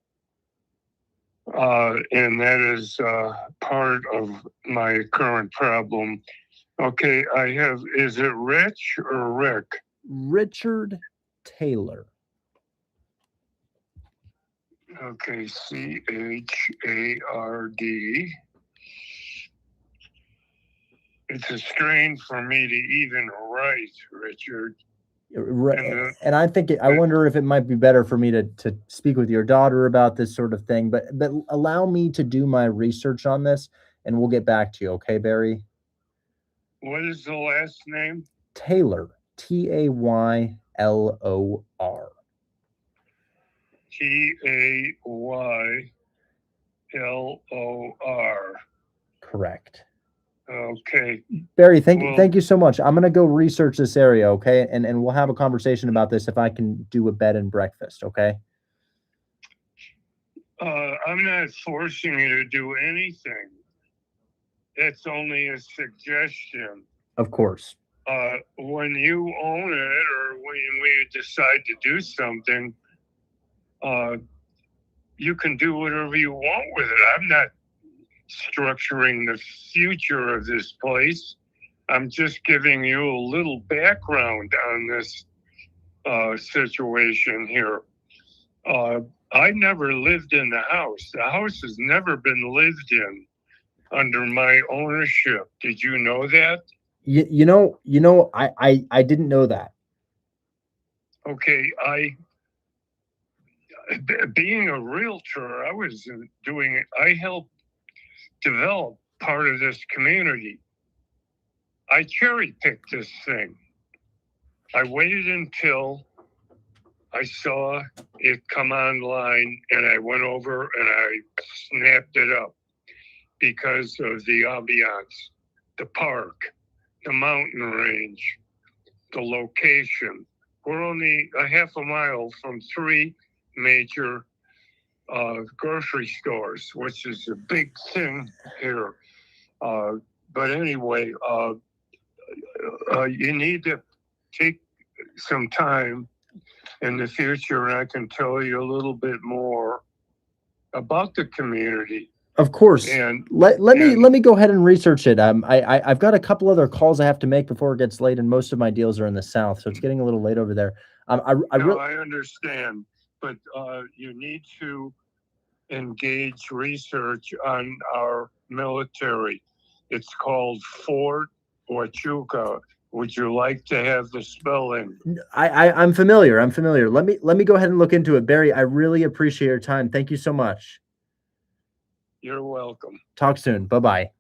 Speaker 14: And that is part of my current problem. Okay, is it Rich or Rick?
Speaker 1: Richard Taylor.
Speaker 14: Okay, Chard. It's a strain for me to even write, Richard.
Speaker 1: And I think I wonder if it might be better for me to speak with your daughter about this sort of thing, but allow me to do my research on this, and we'll get back to you. Okay, Barry?
Speaker 14: What is the last name?
Speaker 1: Taylor. Taylor.
Speaker 14: Taylor.
Speaker 1: Correct.
Speaker 14: Okay.
Speaker 1: Barry, thank you so much. I'm gonna go research this area, okay? And we'll have a conversation about this if I can do a bed and breakfast, okay?
Speaker 14: I'm not forcing you to do anything. That's only a suggestion.
Speaker 1: Of course.
Speaker 14: When you own it, or when we decide to do something, you can do whatever you want with it. I'm not structuring the future of this place. I'm just giving you a little background on this situation here. I never lived in the house. The house has never been lived in under my ownership. Did you know that?
Speaker 1: I didn't know that.
Speaker 14: Okay, being a realtor, I helped develop part of this community. I cherry picked this thing. I waited until I saw it come online, and I went over and I snapped it up because of the ambiance, the park, the mountain range, the location. We're only a half a mile from 3 major grocery stores, which is a big thing here. But anyway, you need to take some time in the future, I can tell you a little bit more about the community.
Speaker 1: Of course.
Speaker 14: And
Speaker 1: Let me go ahead and research it. I've got a couple other calls I have to make before it gets late, and most of my deals are in the South, so it's getting a little late over there. I
Speaker 14: understand, but you need to engage research on our military. It's called Fort Huachuca. Would you like to have the spelling?
Speaker 1: I'm familiar. I'm familiar. Let me go ahead and look into it, Barry. I really appreciate your time. Thank you so much.
Speaker 14: You're welcome.
Speaker 1: Talk soon. Bye-bye.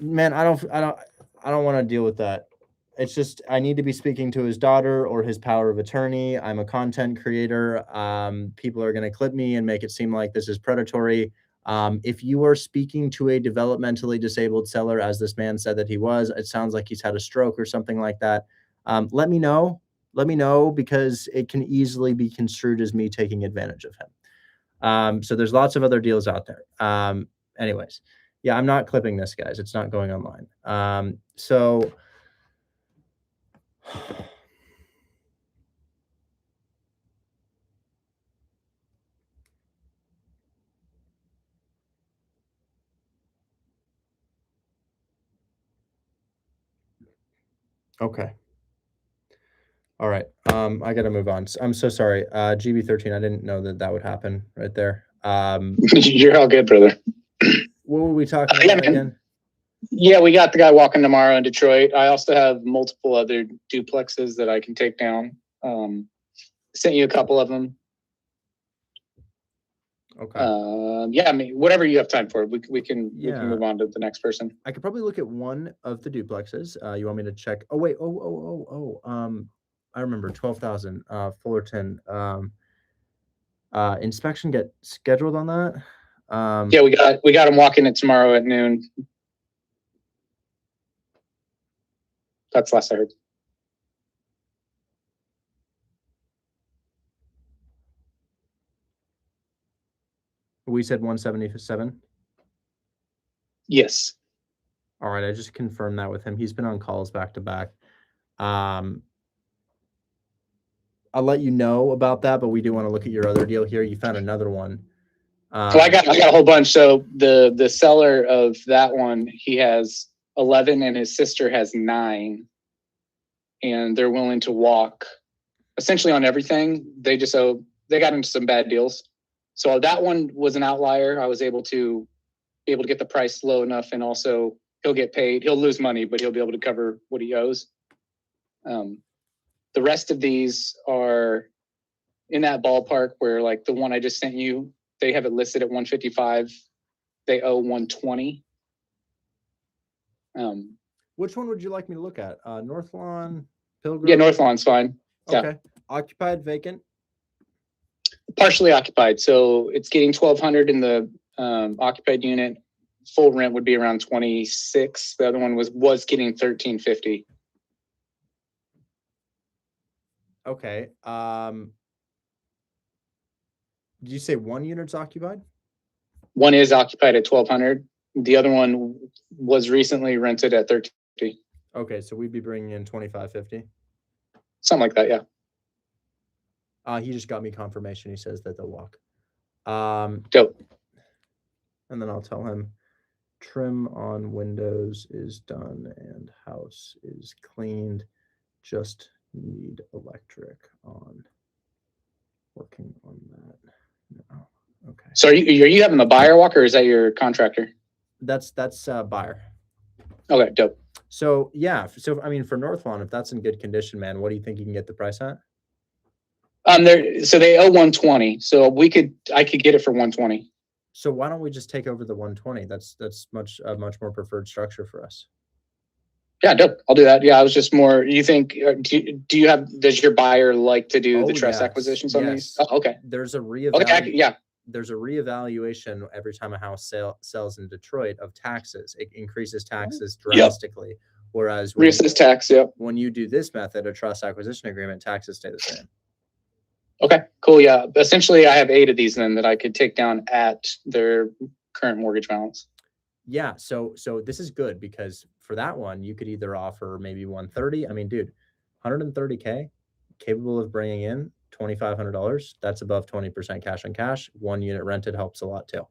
Speaker 1: Man, I don't want to deal with that. It's just I need to be speaking to his daughter or his power of attorney. I'm a content creator. People are going to clip me and make it seem like this is predatory. If you are speaking to a developmentally disabled seller, as this man said that he was, it sounds like he's had a stroke or something like that. Let me know. Let me know, because it can easily be construed as me taking advantage of him. So there's lots of other deals out there. Anyways, yeah, I'm not clipping this, guys. It's not going online. So okay. All right. I got to move on. I'm so sorry. GB13, I didn't know that would happen right there.
Speaker 15: You're all good, brother.
Speaker 1: What were we talking about again?
Speaker 15: Yeah, we got the guy walking tomorrow in Detroit. I also have multiple other duplexes that I can take down. Sent you a couple of them.
Speaker 1: Okay.
Speaker 15: Yeah, I mean, whatever you have time for, we can move on to the next person.
Speaker 1: I could probably look at one of the duplexes. You want me to check? Oh wait. I remember 12,000. Fullerton. Inspection get scheduled on that.
Speaker 15: Yeah, we got him walking it tomorrow at noon. That's last I heard.
Speaker 1: We said 177.
Speaker 15: Yes.
Speaker 1: All right. I just confirmed that with him. He's been on calls back to back. I'll let you know about that, but we do want to look at your other deal here. You found another one.
Speaker 15: So I got a whole bunch. So the seller of that one, he has 11 and his sister has 9, and they're willing to walk essentially on everything. They got into some bad deals. So that one was an outlier. I was able to get the price low enough, and also he'll get paid. He'll lose money, but he'll be able to cover what he owes. The rest of these are in that ballpark where, like the one I just sent you, they have it listed at 155. They owe 120.
Speaker 1: Which one would you like me to look at? North Lawn, Pilgrim?
Speaker 15: Yeah, North Lawn's fine.
Speaker 1: Okay.
Speaker 15: Yeah.
Speaker 1: Occupied, vacant?
Speaker 15: Partially occupied. So it's getting 1,200 in the occupied unit. Full rent would be around 26. The other one was getting 1,350.
Speaker 1: Okay. Did you say one unit's occupied?
Speaker 15: One is occupied at 1,200. The other one was recently rented at 1,350.
Speaker 1: Okay, so we'd be bringing in 2,550.
Speaker 15: Something like that, yeah.
Speaker 1: He just got me confirmation. He says that they'll walk.
Speaker 15: Dope.
Speaker 1: And then I'll tell him trim on windows is done and house is cleaned. Just need electric on. Working on that. No. Okay.
Speaker 15: So are you having the buyer walk, or is that your contractor?
Speaker 1: That's buyer.
Speaker 15: Okay, dope.
Speaker 1: So yeah, so I mean, for North Lawn, if that's in good condition, man, what do you think you can get the price at?
Speaker 15: So they owe 120. So I could get it for 120.
Speaker 1: So why don't we just take over the 120? That's much more preferred structure for us.
Speaker 15: Yeah, dope. I'll do that. Yeah, I was just more. You think? Does your buyer like to do the trust acquisitions on these? Oh, okay.
Speaker 1: There's a There's a reevaluation every time a house sells in Detroit of taxes. It increases taxes drastically. Yep. Whereas when you do this method, a trust acquisition agreement, taxes stay the same.
Speaker 15: Okay, cool. Yeah. Essentially, I have 8 of these then that I could take down at their current mortgage balance.
Speaker 1: Yeah. So this is good, because for that one, you could either offer maybe 130. I mean, dude, 130K capable of bringing in $2,500. That's above 20% cash on cash. 1 unit rented helps a lot too.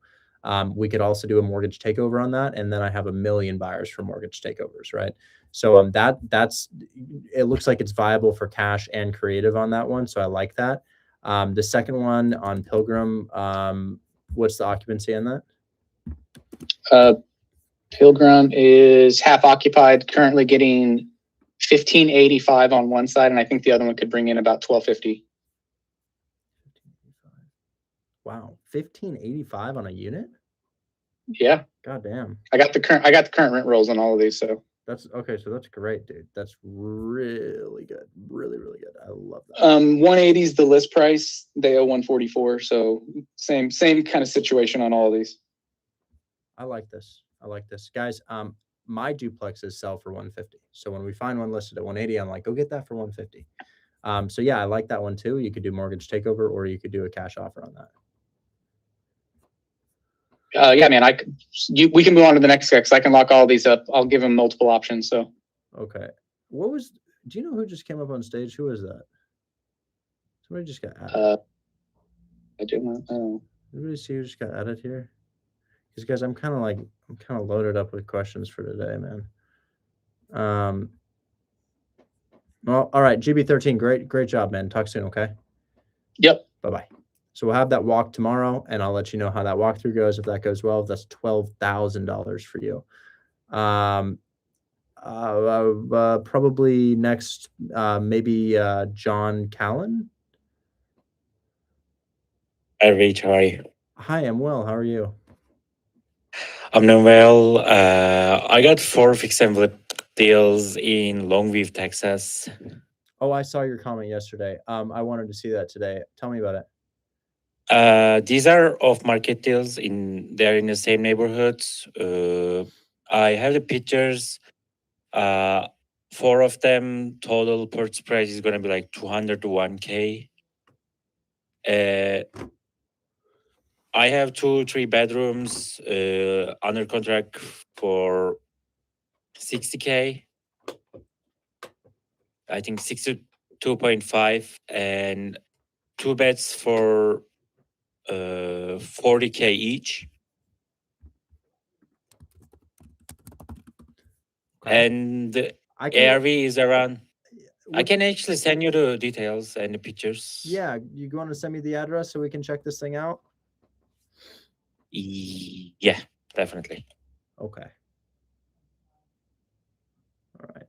Speaker 1: We could also do a mortgage takeover on that, and then I have 1 million buyers for mortgage takeovers, right? So that's it looks like it's viable for cash and creative on that one. So I like that. The second one on Pilgrim, what's the occupancy on that?
Speaker 15: Pilgrim is half occupied, currently getting 1585 on one side, and I think the other one could bring in about 1250.
Speaker 1: Wow, 1585 on a unit?
Speaker 15: Yeah.
Speaker 1: God damn.
Speaker 15: I got the current rent rolls on all of these, so
Speaker 1: That's okay. So that's great, dude. That's really good. Really, really good. I love that.
Speaker 15: 180 is the list price. They owe 144, so same kind of situation on all of these.
Speaker 1: I like this. I like this, guys. My duplexes sell for 150. So when we find one listed at 180, I'm like, go get that for 150. So yeah, I like that one too. You could do mortgage takeover, or you could do a cash offer on that.
Speaker 15: Yeah, man. We can move on to the next guy because I can lock all these up. I'll give him multiple options. So
Speaker 1: okay, do you know who just came up on stage? Who is that? Somebody just got added.
Speaker 15: I do not know.
Speaker 1: Everybody see who just got added here? Because guys, I'm kind of loaded up with questions for today, man. Well, all right, GB13, great job, man. Talk soon, okay?
Speaker 15: Yep.
Speaker 1: Bye-bye. So we'll have that walk tomorrow, and I'll let you know how that walkthrough goes. If that goes well, that's $12,000 for you. Probably next, maybe John Callan.
Speaker 16: Hi, Rich. How are you?
Speaker 1: Hi, I'm well. How are you?
Speaker 16: I'm doing well. I got 4 fixed envelope deals in Longview, Texas.
Speaker 1: Oh, I saw your comment yesterday. I wanted to see that today. Tell me about it.
Speaker 16: These are off-market deals. They're in the same neighborhoods. I have the pictures. 4 of them, total purchase price is going to be like 200 to 1K. I have 2-3 bedrooms under contract for 60K. I think 62.5, and 2 beds for 40K each. Okay. And the ARV is around. I can actually send you the details and the pictures.
Speaker 1: Yeah, you want to send me the address so we can check this thing out?
Speaker 16: Yeah, definitely.
Speaker 1: Okay. All right.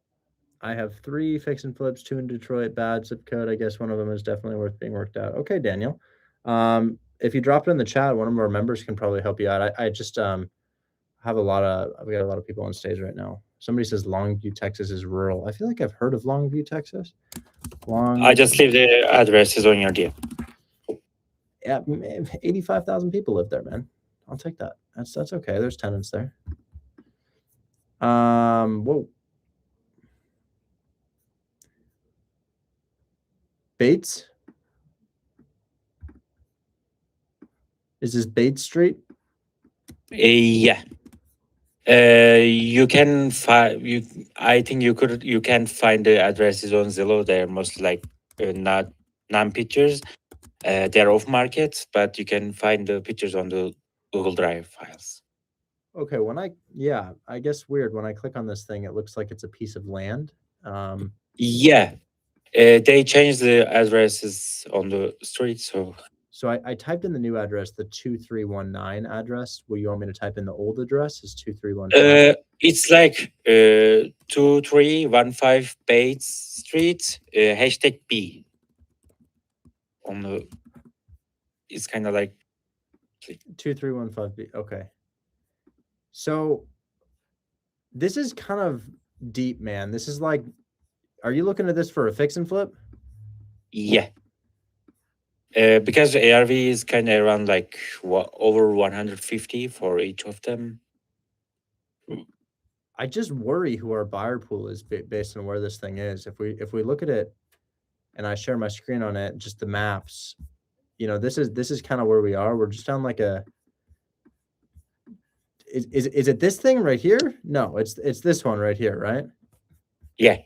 Speaker 1: I have 3 fix and flips, 2 in Detroit, bad zip code. I guess one of them is definitely worth being worked out. Okay, Daniel. If you drop it in the chat, one of our members can probably help you out. I just have we got a lot of people on stage right now. Somebody says Longview, Texas is rural. I feel like I've heard of Longview, Texas.
Speaker 16: I just leave the addresses on your deal.
Speaker 1: Yeah, 85,000 people live there, man. I'll take that. That's okay. There's tenants there. Whoa. Bates? Is this Bates Street?
Speaker 16: Yeah. You can find I think you can find the addresses on Zillow. They're mostly like not non-pictures. They're off market, but you can find the pictures on the Google Drive files.
Speaker 1: Okay, I guess weird. When I click on this thing, it looks like it's a piece of land.
Speaker 16: Yeah. They changed the addresses on the street, so
Speaker 1: I typed in the new address, the 2319 address. Will you want me to type in the old address? Is 2315?
Speaker 16: It's like 2315 Bates Street, #B. On the, it's kind of like
Speaker 1: 2315B. Okay. So this is kind of deep, man. This is like, are you looking at this for a fix and flip?
Speaker 16: Yeah. Because the ARV is kind of around like over 150 for each of them.
Speaker 1: I just worry who our buyer pool is based on where this thing is. If we look at it, and I share my screen on it, just the maps, this is kind of where we are. We're just on like a. Is it this thing right here? No, it's this one right here, right?
Speaker 16: Yeah.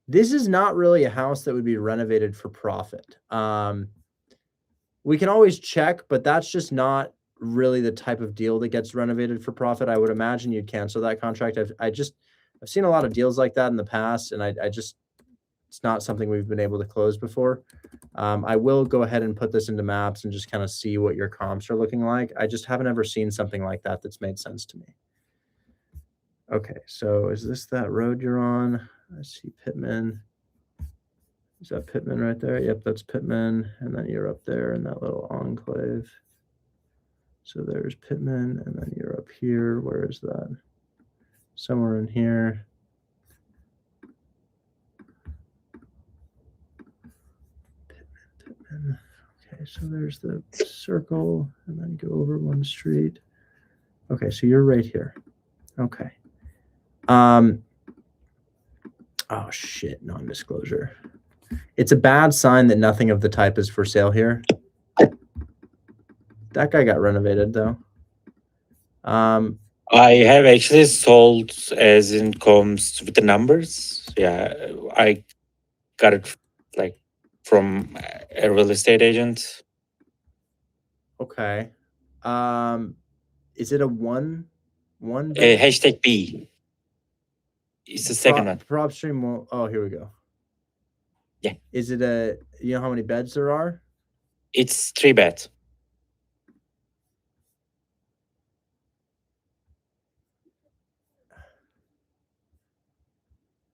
Speaker 1: This is not really a house that would be renovated for profit. We can always check, but that's just not really the type of deal that gets renovated for profit. I would imagine you'd cancel that contract. I've seen a lot of deals like that in the past, and I just it's not something we've been able to close before. I will go ahead and put this into maps and just kind of see what your comps are looking like. I just haven't ever seen something like that that's made sense to me. Okay, so is this that road you're on? I see Pittman. Is that Pittman right there? Yep, that's Pittman. And then you're up there in that little enclave. So there's Pittman, and then you're up here. Where is that? Somewhere in here. Pittman. Okay, so there's the circle, and then go over one street. Okay, so you're right here. Okay. Oh shit, non-disclosure. It's a bad sign that nothing of the type is for sale here. That guy got renovated though.
Speaker 16: I have actually sold as it comes with the numbers. Yeah, I got it like from a real estate agent.
Speaker 1: Okay. Is it a one?
Speaker 16: Hashtag B. It's the second one.
Speaker 1: Prop stream. Oh, here we go.
Speaker 16: Yeah.
Speaker 1: Is it you know how many beds there are?
Speaker 16: It's 3 bed.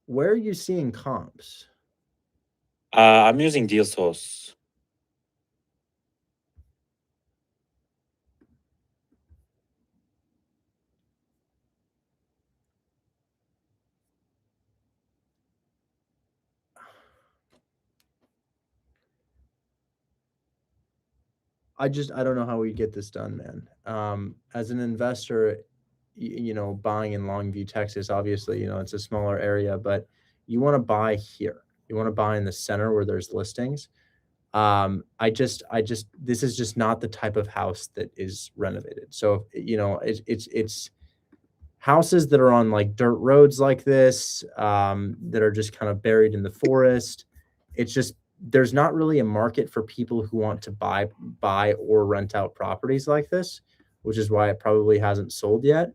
Speaker 1: Where are you seeing comps?
Speaker 16: I'm using deal source.
Speaker 1: I don't know how we get this done, man. As an investor, you know, buying in Longview, Texas, obviously, you know, it's a smaller area, but you want to buy here. You want to buy in the center where there's listings. This is just not the type of house that is renovated. So, you know, it's houses that are on like dirt roads like this, that are just kind of buried in the forest. It's just, there's not really a market for people who want to buy or rent out properties like this, which is why it probably hasn't sold yet.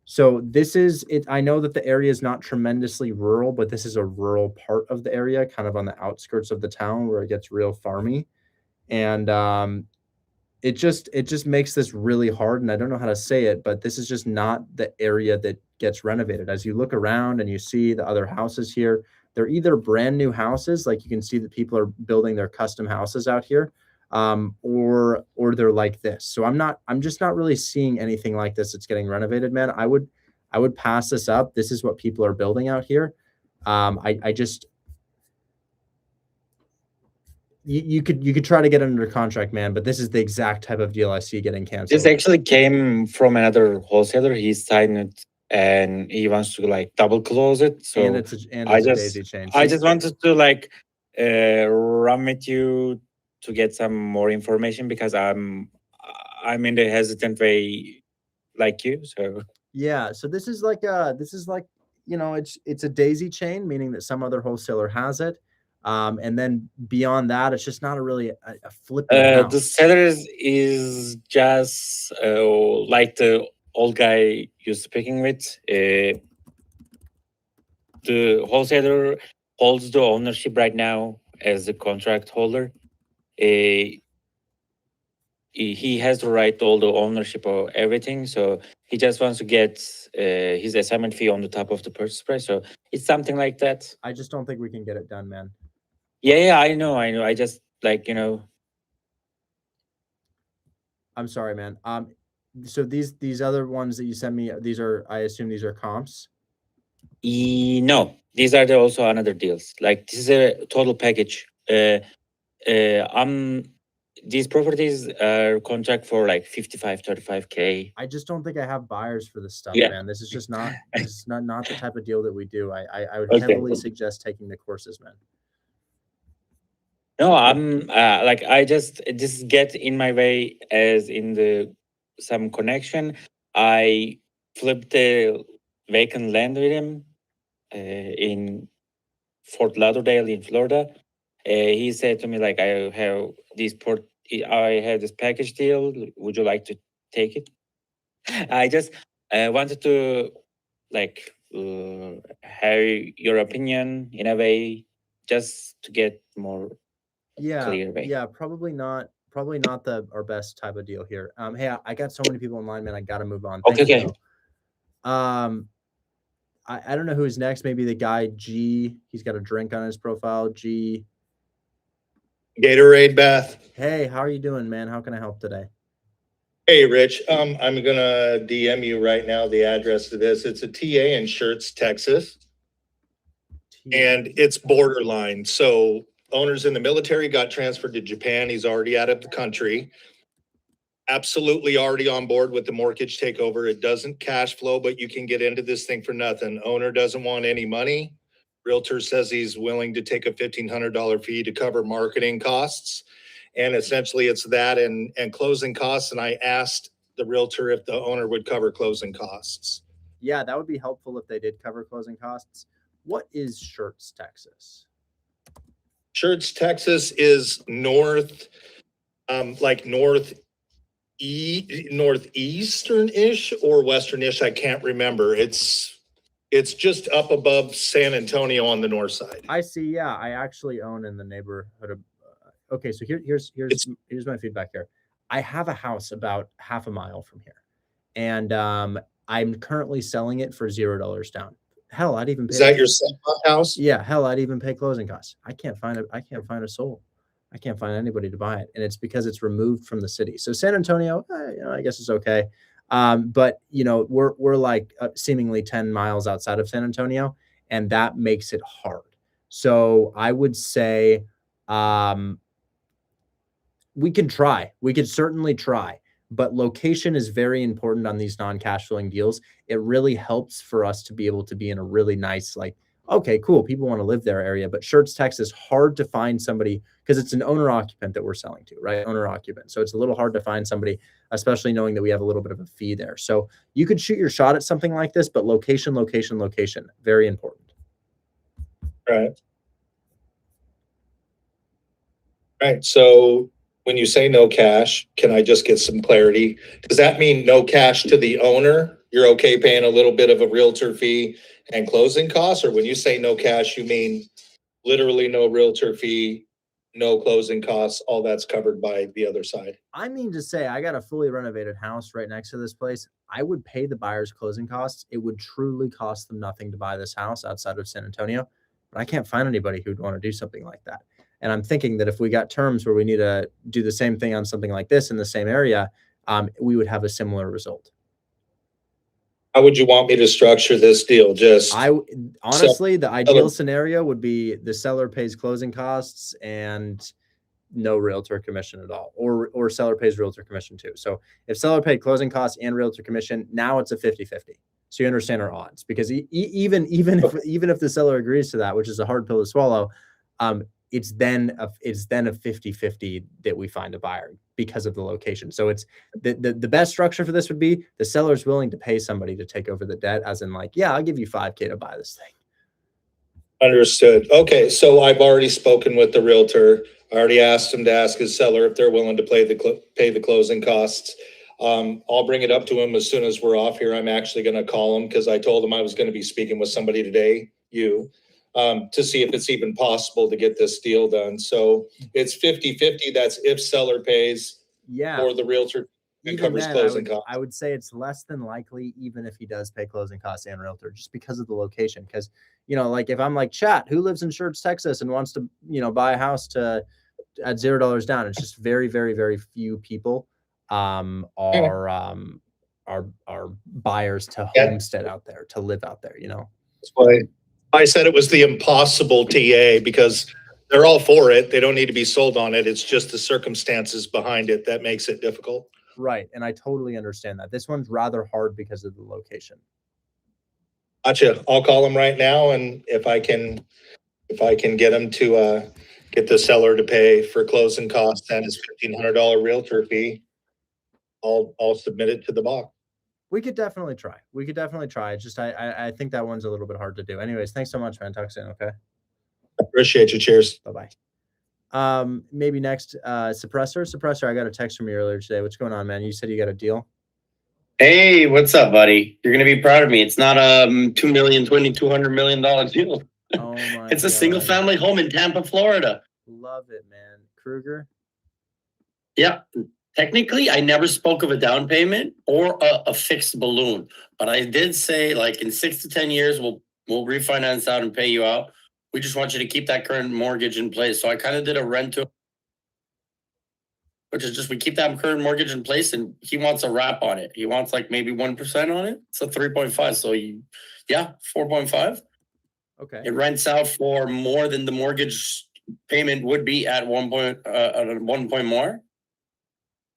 Speaker 1: So this is it. I know that the area is not tremendously rural, but this is a rural part of the area, kind of on the outskirts of the town where it gets real farmy. And it just makes this really hard. And I don't know how to say it, but this is just not the area that gets renovated. As you look around and you see the other houses here, they're either brand new houses, like you can see that people are building their custom houses out here, or they're like this. So I'm just not really seeing anything like this that's getting renovated, man. I would pass this up. This is what people are building out here. You could try to get under contract, man, but this is the exact type of deal I see getting canceled.
Speaker 16: This actually came from another wholesaler. He signed it and he wants to like double close it. So
Speaker 1: and it's a daisy chain.
Speaker 16: I just wanted to like run with you to get some more information because I'm in the hesitant way like you. So
Speaker 1: yeah, so this is like you know, it's a daisy chain, meaning that some other wholesaler has it. And then beyond that, it's just not a flipping house.
Speaker 16: The seller is just like the old guy you're speaking with. The wholesaler holds the ownership right now as the contract holder. He has the right to all the ownership of everything. So he just wants to get his assignment fee on the top of the purchase price. So it's something like that.
Speaker 1: I just don't think we can get it done, man.
Speaker 16: Yeah, I know. I just like, you know.
Speaker 1: I'm sorry, man. So these other ones that you sent me, I assume these are comps.
Speaker 16: No, these are also another deals. Like this is a total package. These properties are contract for like 35K.
Speaker 1: I just don't think I have buyers for this stuff,
Speaker 16: Yeah.
Speaker 1: man. This is just not not the type of deal that we do. I would
Speaker 16: Okay.
Speaker 1: heavily suggest taking the courses, man.
Speaker 16: No, I'm like I just get in my way as in some connection. I flipped the vacant land with him in Fort Lauderdale in Florida. He said to me like, I have this package deal. Would you like to take it? I just wanted to like have your opinion in a way, just to get more clear way.
Speaker 1: Yeah, probably not our best type of deal here. Hey, I got so many people in line, man. I gotta move on. Thank
Speaker 16: Okay,
Speaker 1: you, though. I don't know who's next. Maybe the guy G. He's got a drink on his profile. G.
Speaker 17: Gatorade Bath.
Speaker 1: Hey, how are you doing, man? How can I help today?
Speaker 17: Hey, Rich. I'm gonna DM you right now the address to this. It's a TA in Shirts, Texas, and it's borderline. So owners in the military got transferred to Japan. He's already out of the country. Absolutely already on board with the mortgage takeover. It doesn't cash flow, but you can get into this thing for nothing. Owner doesn't want any money. Realtor says he's willing to take a $1,500 fee to cover marketing costs. And essentially it's that and closing costs. And I asked the realtor if the owner would cover closing costs.
Speaker 1: Yeah, that would be helpful if they did cover closing costs. What is Shirts, Texas?
Speaker 17: Shirts, Texas is northeastern-ish or western-ish. I can't remember. It's just up above San Antonio on the north side.
Speaker 1: I see. Yeah, I actually own in the neighborhood of. Okay, so here's my feedback here. I have a house about half a mile from here, and I'm currently selling it for $0 down. Hell, I'd even pay.
Speaker 17: Is that your second house?
Speaker 1: Yeah, hell, I'd even pay closing costs. I can't find a soul. I can't find anybody to buy it, and it's because it's removed from the city. So San Antonio, I guess it's okay, but we're like seemingly 10 miles outside of San Antonio, and that makes it hard. So I would say we can try. We could certainly try, but location is very important on these non-cash flowing deals. It really helps for us to be able to be in a really nice, like, okay, cool, people want to live there area. But Shirts, Texas, hard to find somebody because it's an owner occupant that we're selling to, right? Owner occupant. So it's a little hard to find somebody, especially knowing that we have a little bit of a fee there. So you could shoot your shot at something like this, but location, very important.
Speaker 17: Right. Right. So when you say no cash, can I just get some clarity? Does that mean no cash to the owner? You're okay paying a little bit of a realtor fee and closing costs? Or when you say no cash, you mean literally no realtor fee, no closing costs, all that's covered by the other side?
Speaker 1: I mean to say, I got a fully renovated house right next to this place. I would pay the buyer's closing costs. It would truly cost them nothing to buy this house outside of San Antonio, but I can't find anybody who'd want to do something like that. And I'm thinking that if we got terms where we need to do the same thing on something like this in the same area, we would have a similar result.
Speaker 17: How would you want me to structure this deal?
Speaker 1: Honestly, the ideal scenario would be the seller pays closing costs and no realtor commission at all, or seller pays realtor commission too. So if seller paid closing costs and realtor commission, now it's a 50-50. So you understand our odds, because even if the seller agrees to that, which is a hard pill to swallow, it's then a 50-50 that we find a buyer because of the location. So it's the best structure for this would be the seller's willing to pay somebody to take over the debt, as in like, yeah, I'll give you $5K to buy this thing.
Speaker 17: Understood. Okay, so I've already spoken with the realtor. I already asked him to ask his seller if they're willing to pay the closing costs. I'll bring it up to him as soon as we're off here. I'm actually going to call him because I told him I was going to be speaking with somebody today, to see if it's even possible to get this deal done. So it's 50-50. That's if seller pays, or the realtor and covers closing costs.
Speaker 1: I would say it's less than likely, even if he does pay closing costs and realtor, just because of the location. Because, like if I'm like, chat, who lives in Shirts, Texas and wants to, buy a house at $0 down, it's just very, very, very few people are buyers to homestead out there, to live out there,
Speaker 17: That's why I said it was the impossible TA, because they're all for it. They don't need to be sold on it. It's just the circumstances behind it that makes it difficult.
Speaker 1: Right. And I totally understand that. This one's rather hard because of the location.
Speaker 17: Gotcha. I'll call him right now. And if I can get him to get the seller to pay for closing costs and his $1,500 realtor fee, I'll submit it to the box.
Speaker 1: We could definitely try. It's just, I think that one's a little bit hard to do. Anyways, thanks so much, man. Talk soon. Okay.
Speaker 17: Appreciate you. Cheers.
Speaker 1: Bye-bye. Maybe next, Suppressor, I got a text from you earlier today. What's going on, man? You said you got a deal?
Speaker 18: Hey, what's up, buddy? You're gonna be proud of me. It's not a $200 million deal.
Speaker 1: Oh my
Speaker 18: It's a single family home in Tampa, Florida.
Speaker 1: Love it, man. Kruger?
Speaker 18: Yeah. Technically, I never spoke of a down payment or a fixed balloon, but I did say like in 6 to 10 years, we'll refinance out and pay you out. We just want you to keep that current mortgage in place. So I kind of did a rent to, which is just we keep that current mortgage in place, and he wants a wrap on it. He wants like maybe 1% on it. It's a 3.5. So yeah, 4.5.
Speaker 1: Okay.
Speaker 18: It rents out for more than the mortgage payment would be at 1 point more.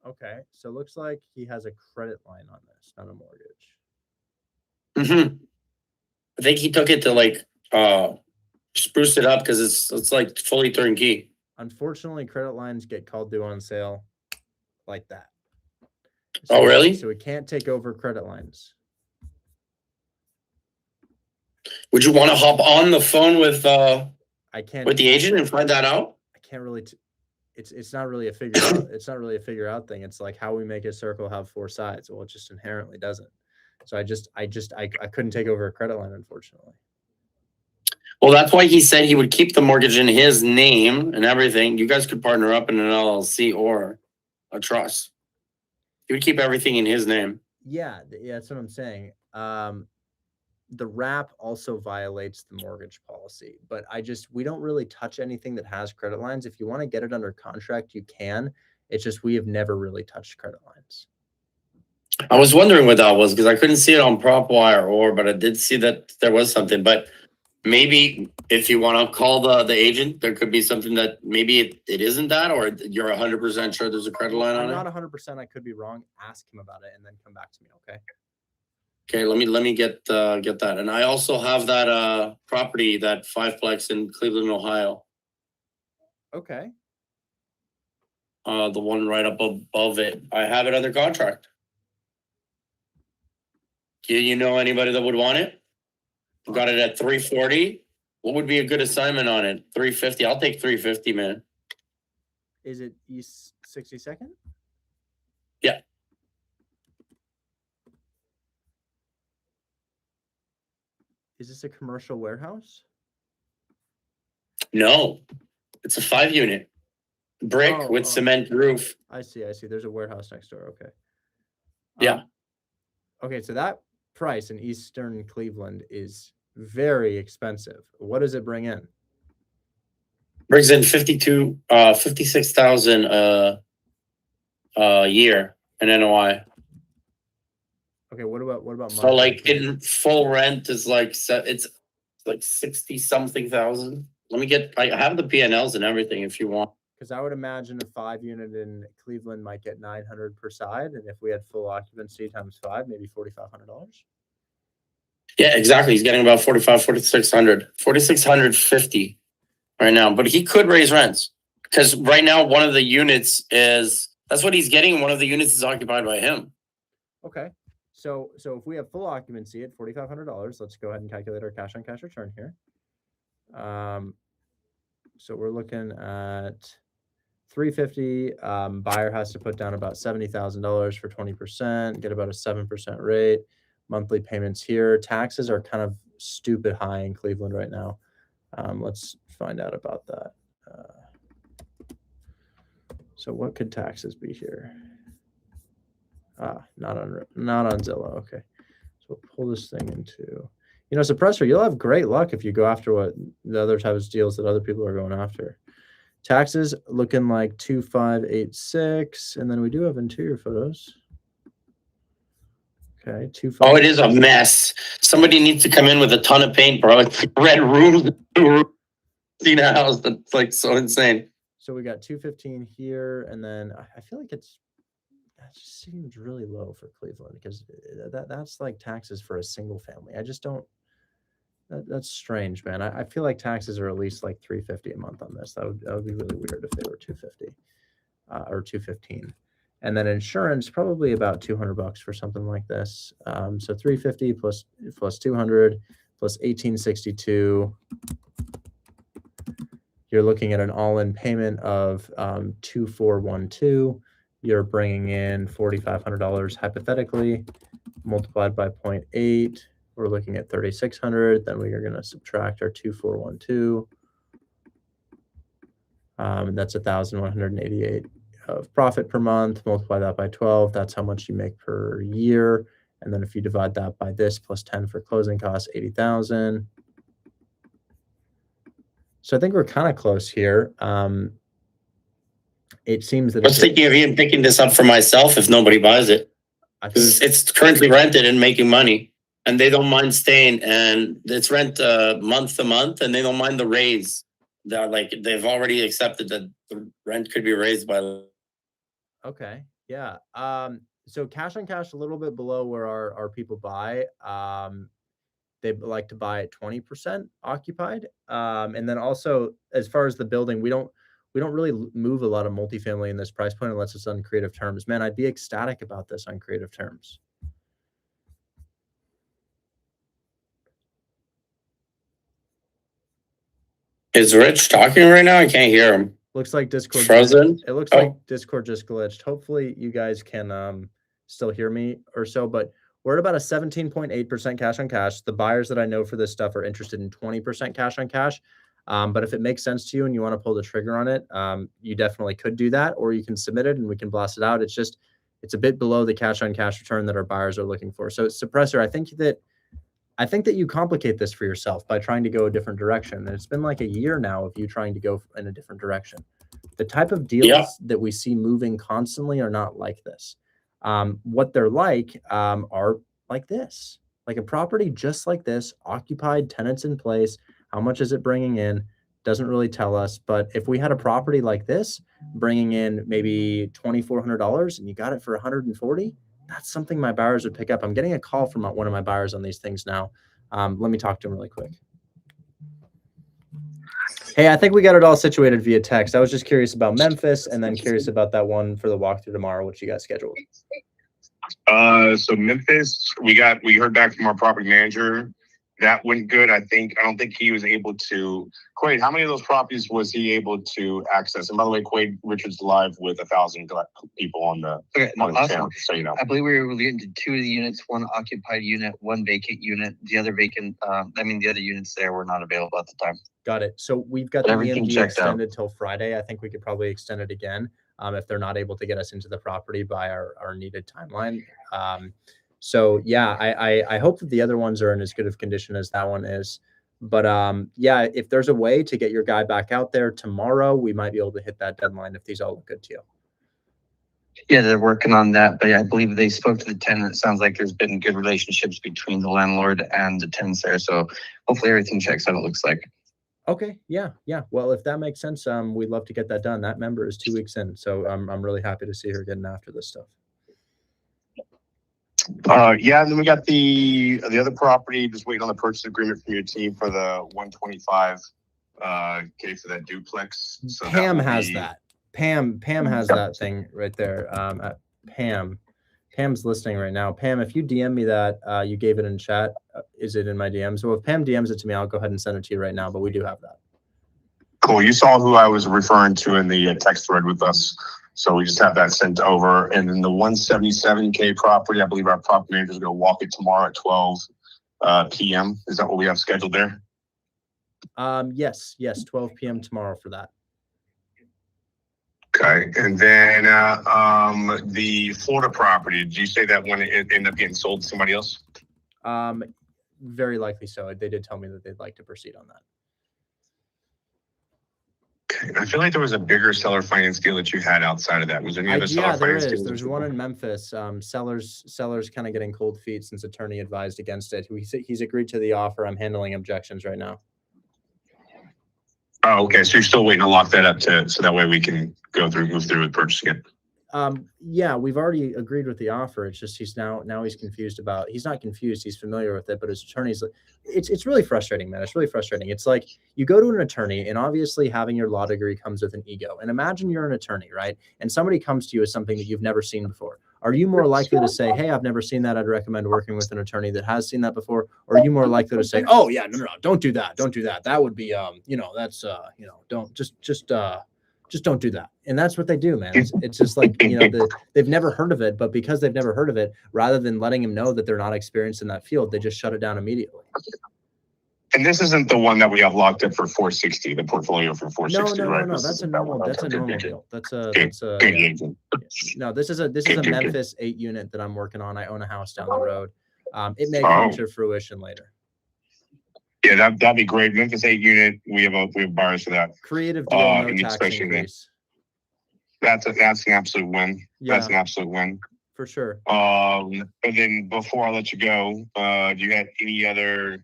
Speaker 1: Okay. So it looks like he has a credit line on this, not a mortgage.
Speaker 18: Mm-hmm. I think he took it to like spruce it up because it's like fully turnkey.
Speaker 1: Unfortunately, credit lines get called due on sale like that.
Speaker 18: Oh, really?
Speaker 1: So we can't take over credit lines.
Speaker 18: Would you want to hop on the phone with
Speaker 1: I can't
Speaker 18: with the agent and find that out?
Speaker 1: I can't really. It's not really a figure out. It's not really a figure out thing. It's like how we make a circle have 4 sides. Well, it just inherently doesn't. So I couldn't take over a credit line, unfortunately.
Speaker 18: Well, that's why he said he would keep the mortgage in his name and everything. You guys could partner up in an LLC or a trust. He would keep everything in his name.
Speaker 1: Yeah, that's what I'm saying. The wrap also violates the mortgage policy, but we don't really touch anything that has credit lines. If you want to get it under contract, you can. It's just we have never really touched credit lines.
Speaker 18: I was wondering what that was because I couldn't see it on PropWire but I did see that there was something. But maybe if you want to call the agent, there could be something that maybe it isn't that, or you're 100% sure there's a credit line on it.
Speaker 1: I'm not 100%. I could be wrong. Ask him about it and then come back to me. Okay.
Speaker 18: Okay, let me get that. And I also have that property, that 5-plex in Cleveland, Ohio.
Speaker 1: Okay.
Speaker 18: The one right up above it. I have it under contract. Do you know anybody that would want it? Got it at 340. What would be a good assignment on it? 350. I'll take 350, man.
Speaker 1: Is it East 62nd?
Speaker 18: Yeah.
Speaker 1: Is this a commercial warehouse?
Speaker 18: No, it's a 5-unit brick with cement roof.
Speaker 1: I see. There's a warehouse next door. Okay.
Speaker 18: Yeah.
Speaker 1: Okay, so that price in Eastern Cleveland is very expensive. What does it bring in?
Speaker 18: Brings in 56,000 a year in NOI.
Speaker 1: Okay, what about
Speaker 18: so like in full rent is like it's like 60 something thousand. I have the P&Ls and everything if you want.
Speaker 1: Because I would imagine a 5-unit in Cleveland might get $900 per side, and if we had full occupancy times 5, maybe $4,500.
Speaker 18: Yeah, exactly. He's getting about 4,650 right now, but he could raise rents because right now one of the units that's what he's getting. One of the units is occupied by him.
Speaker 1: Okay. So if we have full occupancy at $4,500, let's go ahead and calculate our cash on cash return here. So we're looking at 350. Buyer has to put down about $70,000 for 20%, get about a 7% rate. Monthly payments here. Taxes are kind of stupid high in Cleveland right now. Let's find out about that. So what could taxes be here? Not on Zillow. Okay. So we'll pull this thing into, Suppressor, you'll have great luck if you go after what the other types of deals that other people are going after. Taxes looking like 2586. And then we do have interior photos. Okay.
Speaker 18: Oh, it is a mess. Somebody needs to come in with a ton of paint, bro. It's like red rooms. Seen a house that's like so insane.
Speaker 1: So we got 215 here. And then I feel like that just seems really low for Cleveland because that's like taxes for a single family. I just don't. That's strange, man. I feel like taxes are at least like $350 a month on this. That would be really weird if they were $250 or $215. And then insurance probably about $200 for something like this. So $350 plus $200 plus $1862 You're looking at an all-in payment of 2,412. You're bringing in $4,500 hypothetically, multiplied by 0.8. We're looking at 3,600. Then we are going to subtract our 2,412. And that's 1,188 of profit per month. Multiply that by 12. That's how much you make per year. And then if you divide that by this plus 10 for closing costs, 80,000. So I think we're kind of close here. It seems that
Speaker 18: I was thinking of even picking this up for myself if nobody buys it. Because it's currently rented and making money. And they don't mind staying, and it's rent month to month, and they don't mind the raise. They're like, they've already accepted that the rent could be raised by.
Speaker 1: Okay. Yeah. So cash on cash, a little bit below where our people buy. They like to buy at 20% occupied. And then also, as far as the building, we don't really move a lot of multifamily in this price point unless it's on creative terms. Man, I'd be ecstatic about this on creative terms.
Speaker 18: Is Rich talking right now? I can't hear him.
Speaker 1: Looks like Discord
Speaker 18: frozen.
Speaker 1: It looks like Discord just glitched. Hopefully you guys can still hear me or so, but we're at about a 17.8% cash on cash. The buyers that I know for this stuff are interested in 20% cash on cash. But if it makes sense to you and you want to pull the trigger on it, you definitely could do that, or you can submit it and we can blast it out. It's a bit below the cash on cash return that our buyers are looking for. So suppressor, I think that you complicate this for yourself by trying to go a different direction. And it's been like a year now of you trying to go in a different direction. The type of deals that we see moving constantly are not like this. What they're like are like this, like a property just like this, occupied, tenants in place. How much is it bringing in? Doesn't really tell us. But if we had a property like this, bringing in maybe $2,400 and you got it for $140, that's something my buyers would pick up. I'm getting a call from one of my buyers on these things now. Let me talk to him really quick. Hey, I think we got it all situated via text. I was just curious about Memphis and then curious about that one for the walkthrough tomorrow, which you guys scheduled.
Speaker 19: So Memphis, we heard back from our property manager. That went good. I don't think he was able to. Quaid, how many of those properties was he able to access? And by the way, Quaid Richards live with 1,000 people on the channel, so you know.
Speaker 20: I believe we were able to get into 2 of the units, 1 occupied unit, 1 vacant unit. The other vacant, the other units there were not available at the time.
Speaker 1: Got it. So we've got the
Speaker 20: Everything
Speaker 1: EMD
Speaker 20: checked out.
Speaker 1: extended till Friday. I think we could probably extend it again if they're not able to get us into the property by our needed timeline. So yeah, I hope that the other ones are in as good of condition as that one is. But yeah, if there's a way to get your guy back out there tomorrow, we might be able to hit that deadline if these all look good to you.
Speaker 20: Yeah, they're working on that, but I believe they spoke to the tenant. It sounds like there's been good relationships between the landlord and the tenants there. So hopefully everything checks out, it looks like.
Speaker 1: Okay. Yeah. Well, if that makes sense, we'd love to get that done. That member is 2 weeks in, so I'm really happy to see her getting after this stuff.
Speaker 19: Yeah, and then we got the other property, just waiting on the purchase agreement from your team for the 125 K for that duplex. So
Speaker 1: Pam has that. Pam has that thing right there. At Pam's listening right now. Pam, if you DM me that, you gave it in chat. Is it in my DMs? So if Pam DMs it to me, I'll go ahead and send it to you right now. But we do have that.
Speaker 19: Cool. You saw who I was referring to in the text thread with us. So we just have that sent over. And then the 177K property, I believe our property manager is going to walk it tomorrow at 12 p.m. Is that what we have scheduled there?
Speaker 1: Yes, 12 p.m. tomorrow for that.
Speaker 19: Okay. And then the Florida property, did you say that when it ended up getting sold to somebody else?
Speaker 1: Very likely so. They did tell me that they'd like to proceed on that.
Speaker 19: Okay. I feel like there was a bigger seller finance deal that you had outside of that. Was there any other seller
Speaker 1: There
Speaker 19: finance
Speaker 1: is.
Speaker 19: deals?
Speaker 1: There's one in Memphis. Sellers kind of getting cold feet since attorney advised against it. He's agreed to the offer. I'm handling objections right now.
Speaker 19: Oh, okay. So you're still waiting to lock that up so that way we can move through with purchasing it.
Speaker 1: Yeah, we've already agreed with the offer. It's just he's confused about. He's not confused. He's familiar with it, but his attorney's. It's really frustrating, man. It's really frustrating. It's like you go to an attorney, and obviously having your law degree comes with an ego. And imagine you're an attorney, right? And somebody comes to you with something that you've never seen before. Are you more likely to say, hey, I've never seen that, I'd recommend working with an attorney that has seen that before? Or are you more likely to say, oh yeah, no, don't do that. Don't do that. That would be, that's, don't just don't do that. And that's what they do, man. It's just like, they've never heard of it, but because they've never heard of it, rather than letting them know that they're not experienced in that field, they just shut it down immediately.
Speaker 19: And this isn't the one that we have locked up for 460, the portfolio for 460, right?
Speaker 1: No. That's a normal deal. That's a no, this is a Memphis 8 unit that I'm working on. I own a house down the road. It may come to fruition later.
Speaker 19: Yeah, that'd be great. Memphis 8 unit. We have buyers for that.
Speaker 1: Creative deal, no tax increase.
Speaker 19: That's an absolute win.
Speaker 1: Yeah.
Speaker 19: That's an absolute win.
Speaker 1: For sure.
Speaker 19: And then before I let you go, do you have any other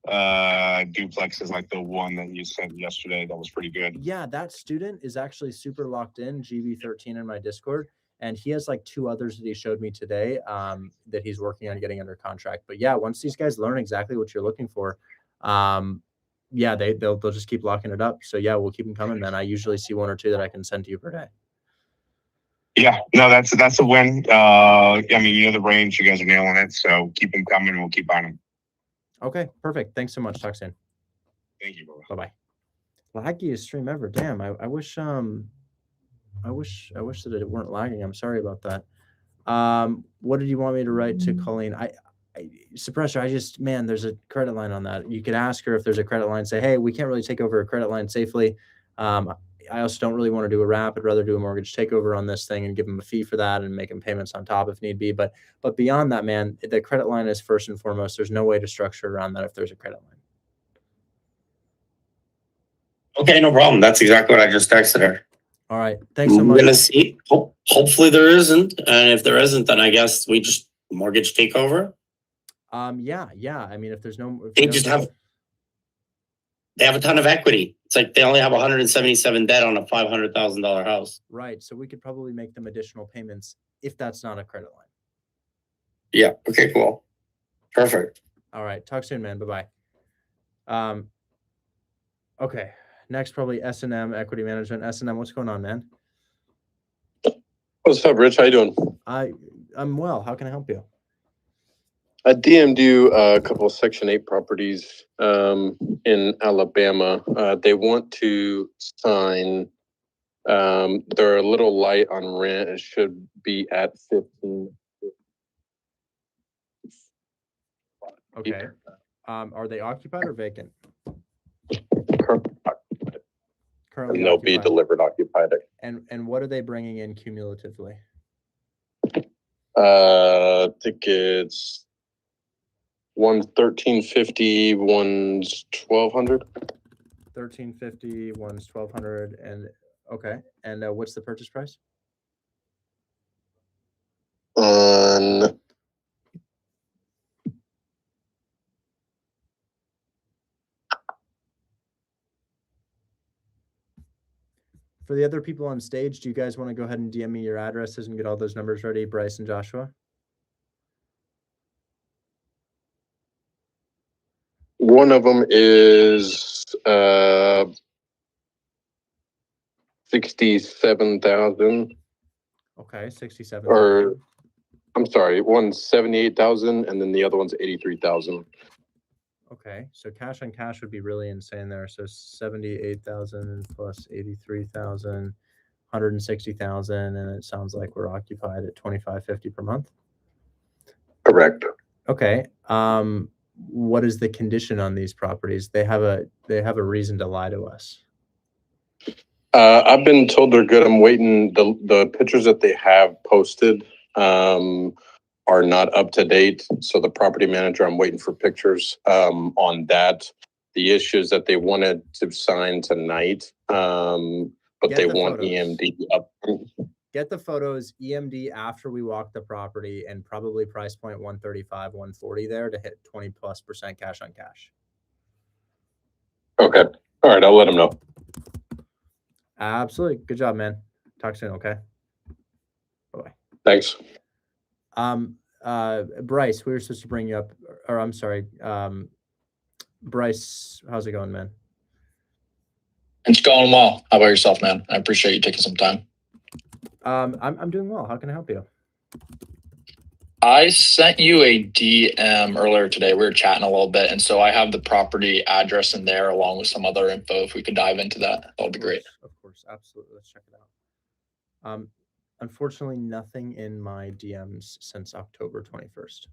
Speaker 19: duplexes like the one that you sent yesterday that was pretty good?
Speaker 1: Yeah, that student is actually super locked in, GB13 in my Discord, and he has like 2 others that he showed me today that he's working on getting under contract. But yeah, once these guys learn exactly what you're looking for, yeah, they'll just keep locking it up. So yeah, we'll keep them coming, man. I usually see 1 or 2 that I can send to you per day.
Speaker 19: Yeah, no, that's a win. I mean, the range, you guys are nailing it. So keep them coming, and we'll keep buying them.
Speaker 1: Okay, perfect. Thanks so much. Talk soon.
Speaker 19: Thank you, bro.
Speaker 1: Bye-bye. Laggiest stream ever. Damn, I wish that it weren't lagging. I'm sorry about that. What did you want me to write to Colleen? Suppressor, man, there's a credit line on that. You could ask her if there's a credit line, say, hey, we can't really take over a credit line safely. I also don't really want to do a wrap. I'd rather do a mortgage takeover on this thing and give them a fee for that and make them payments on top if need be. But beyond that, man, the credit line is first and foremost. There's no way to structure around that if there's a credit line.
Speaker 18: Okay, no problem. That's exactly what I just texted her.
Speaker 1: All right. Thanks so much.
Speaker 18: We're gonna see. Hopefully there isn't. And if there isn't, then I guess we just mortgage takeover.
Speaker 1: Yeah. I mean, if there's no,
Speaker 18: They have a ton of equity. It's like they only have 177 debt on a $500,000 house.
Speaker 1: Right. So we could probably make them additional payments if that's not a credit line.
Speaker 18: Yeah. Okay, cool. Perfect.
Speaker 1: All right. Talk soon, man. Bye-bye. Okay. Next, probably S&M Equity Management. S&M, what's going on, man?
Speaker 21: What's up, Rich? How you doing?
Speaker 1: I'm well. How can I help you?
Speaker 21: I DM'd you a couple of Section 8 properties in Alabama. They want to sign. They're a little light on rent. It should be at 15.
Speaker 1: Okay. Are they occupied or vacant? Currently
Speaker 21: and they'll
Speaker 1: occupied.
Speaker 21: be delivered occupied.
Speaker 1: And what are they bringing in cumulatively?
Speaker 21: I think it's one's 1350, one's 1200.
Speaker 1: 1350, one's 1200, and okay. And what's the purchase price? For the other people on stage, do you guys want to go ahead and DM me your addresses and get all those numbers ready, Bryce and Joshua?
Speaker 21: One of them is 67,000.
Speaker 1: Okay, 67,000.
Speaker 21: Or I'm sorry, one's 78,000, and then the other one's 83,000.
Speaker 1: Okay, so cash on cash would be really insane there. So 78,000 plus 83,000, 160,000, and it sounds like we're occupied at 2550 per month.
Speaker 21: Correct.
Speaker 1: Okay. What is the condition on these properties? They have a reason to lie to us.
Speaker 21: I've been told they're good. I'm waiting. The pictures that they have posted are not up to date. So the property manager, I'm waiting for pictures on that. The issue is that they wanted to sign tonight, but they want EMD up.
Speaker 1: Get the photos, EMD after we walk the property, and probably price point 135, 140 there to hit 20+% cash on cash.
Speaker 21: Okay. All right. I'll let them know.
Speaker 1: Absolutely. Good job, man. Talk soon. Okay. Bye-bye.
Speaker 21: Thanks.
Speaker 1: Bryce, we were supposed to bring you up, or I'm sorry. Bryce, how's it going, man?
Speaker 22: It's going well. How about yourself, man? I appreciate you taking some time.
Speaker 1: I'm doing well. How can I help you?
Speaker 22: I sent you a DM earlier today. We were chatting a little bit, and so I have the property address in there along with some other info. If we could dive into that, that would be great.
Speaker 1: Of course, absolutely. Let's check it out. Unfortunately, nothing in my DMs since October 21st.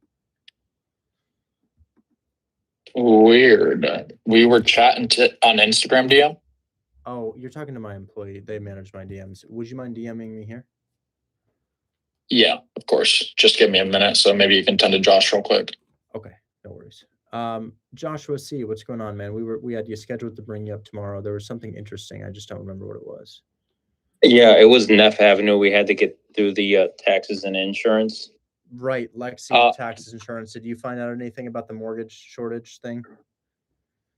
Speaker 22: Weird. We were chatting on Instagram DM.
Speaker 1: Oh, you're talking to my employee. They manage my DMs. Would you mind DMing me here?
Speaker 22: Yeah, of course. Just give me a minute, so maybe you can tend to Josh real quick.
Speaker 1: Okay, no worries. Joshua C, what's going on, man? We had you scheduled to bring you up tomorrow. There was something interesting. I just don't remember what it was.
Speaker 2: Yeah, it was Neff Avenue. We had to get through the taxes and insurance.
Speaker 1: Right, Lexi, taxes, insurance. Did you find out anything about the mortgage shortage thing?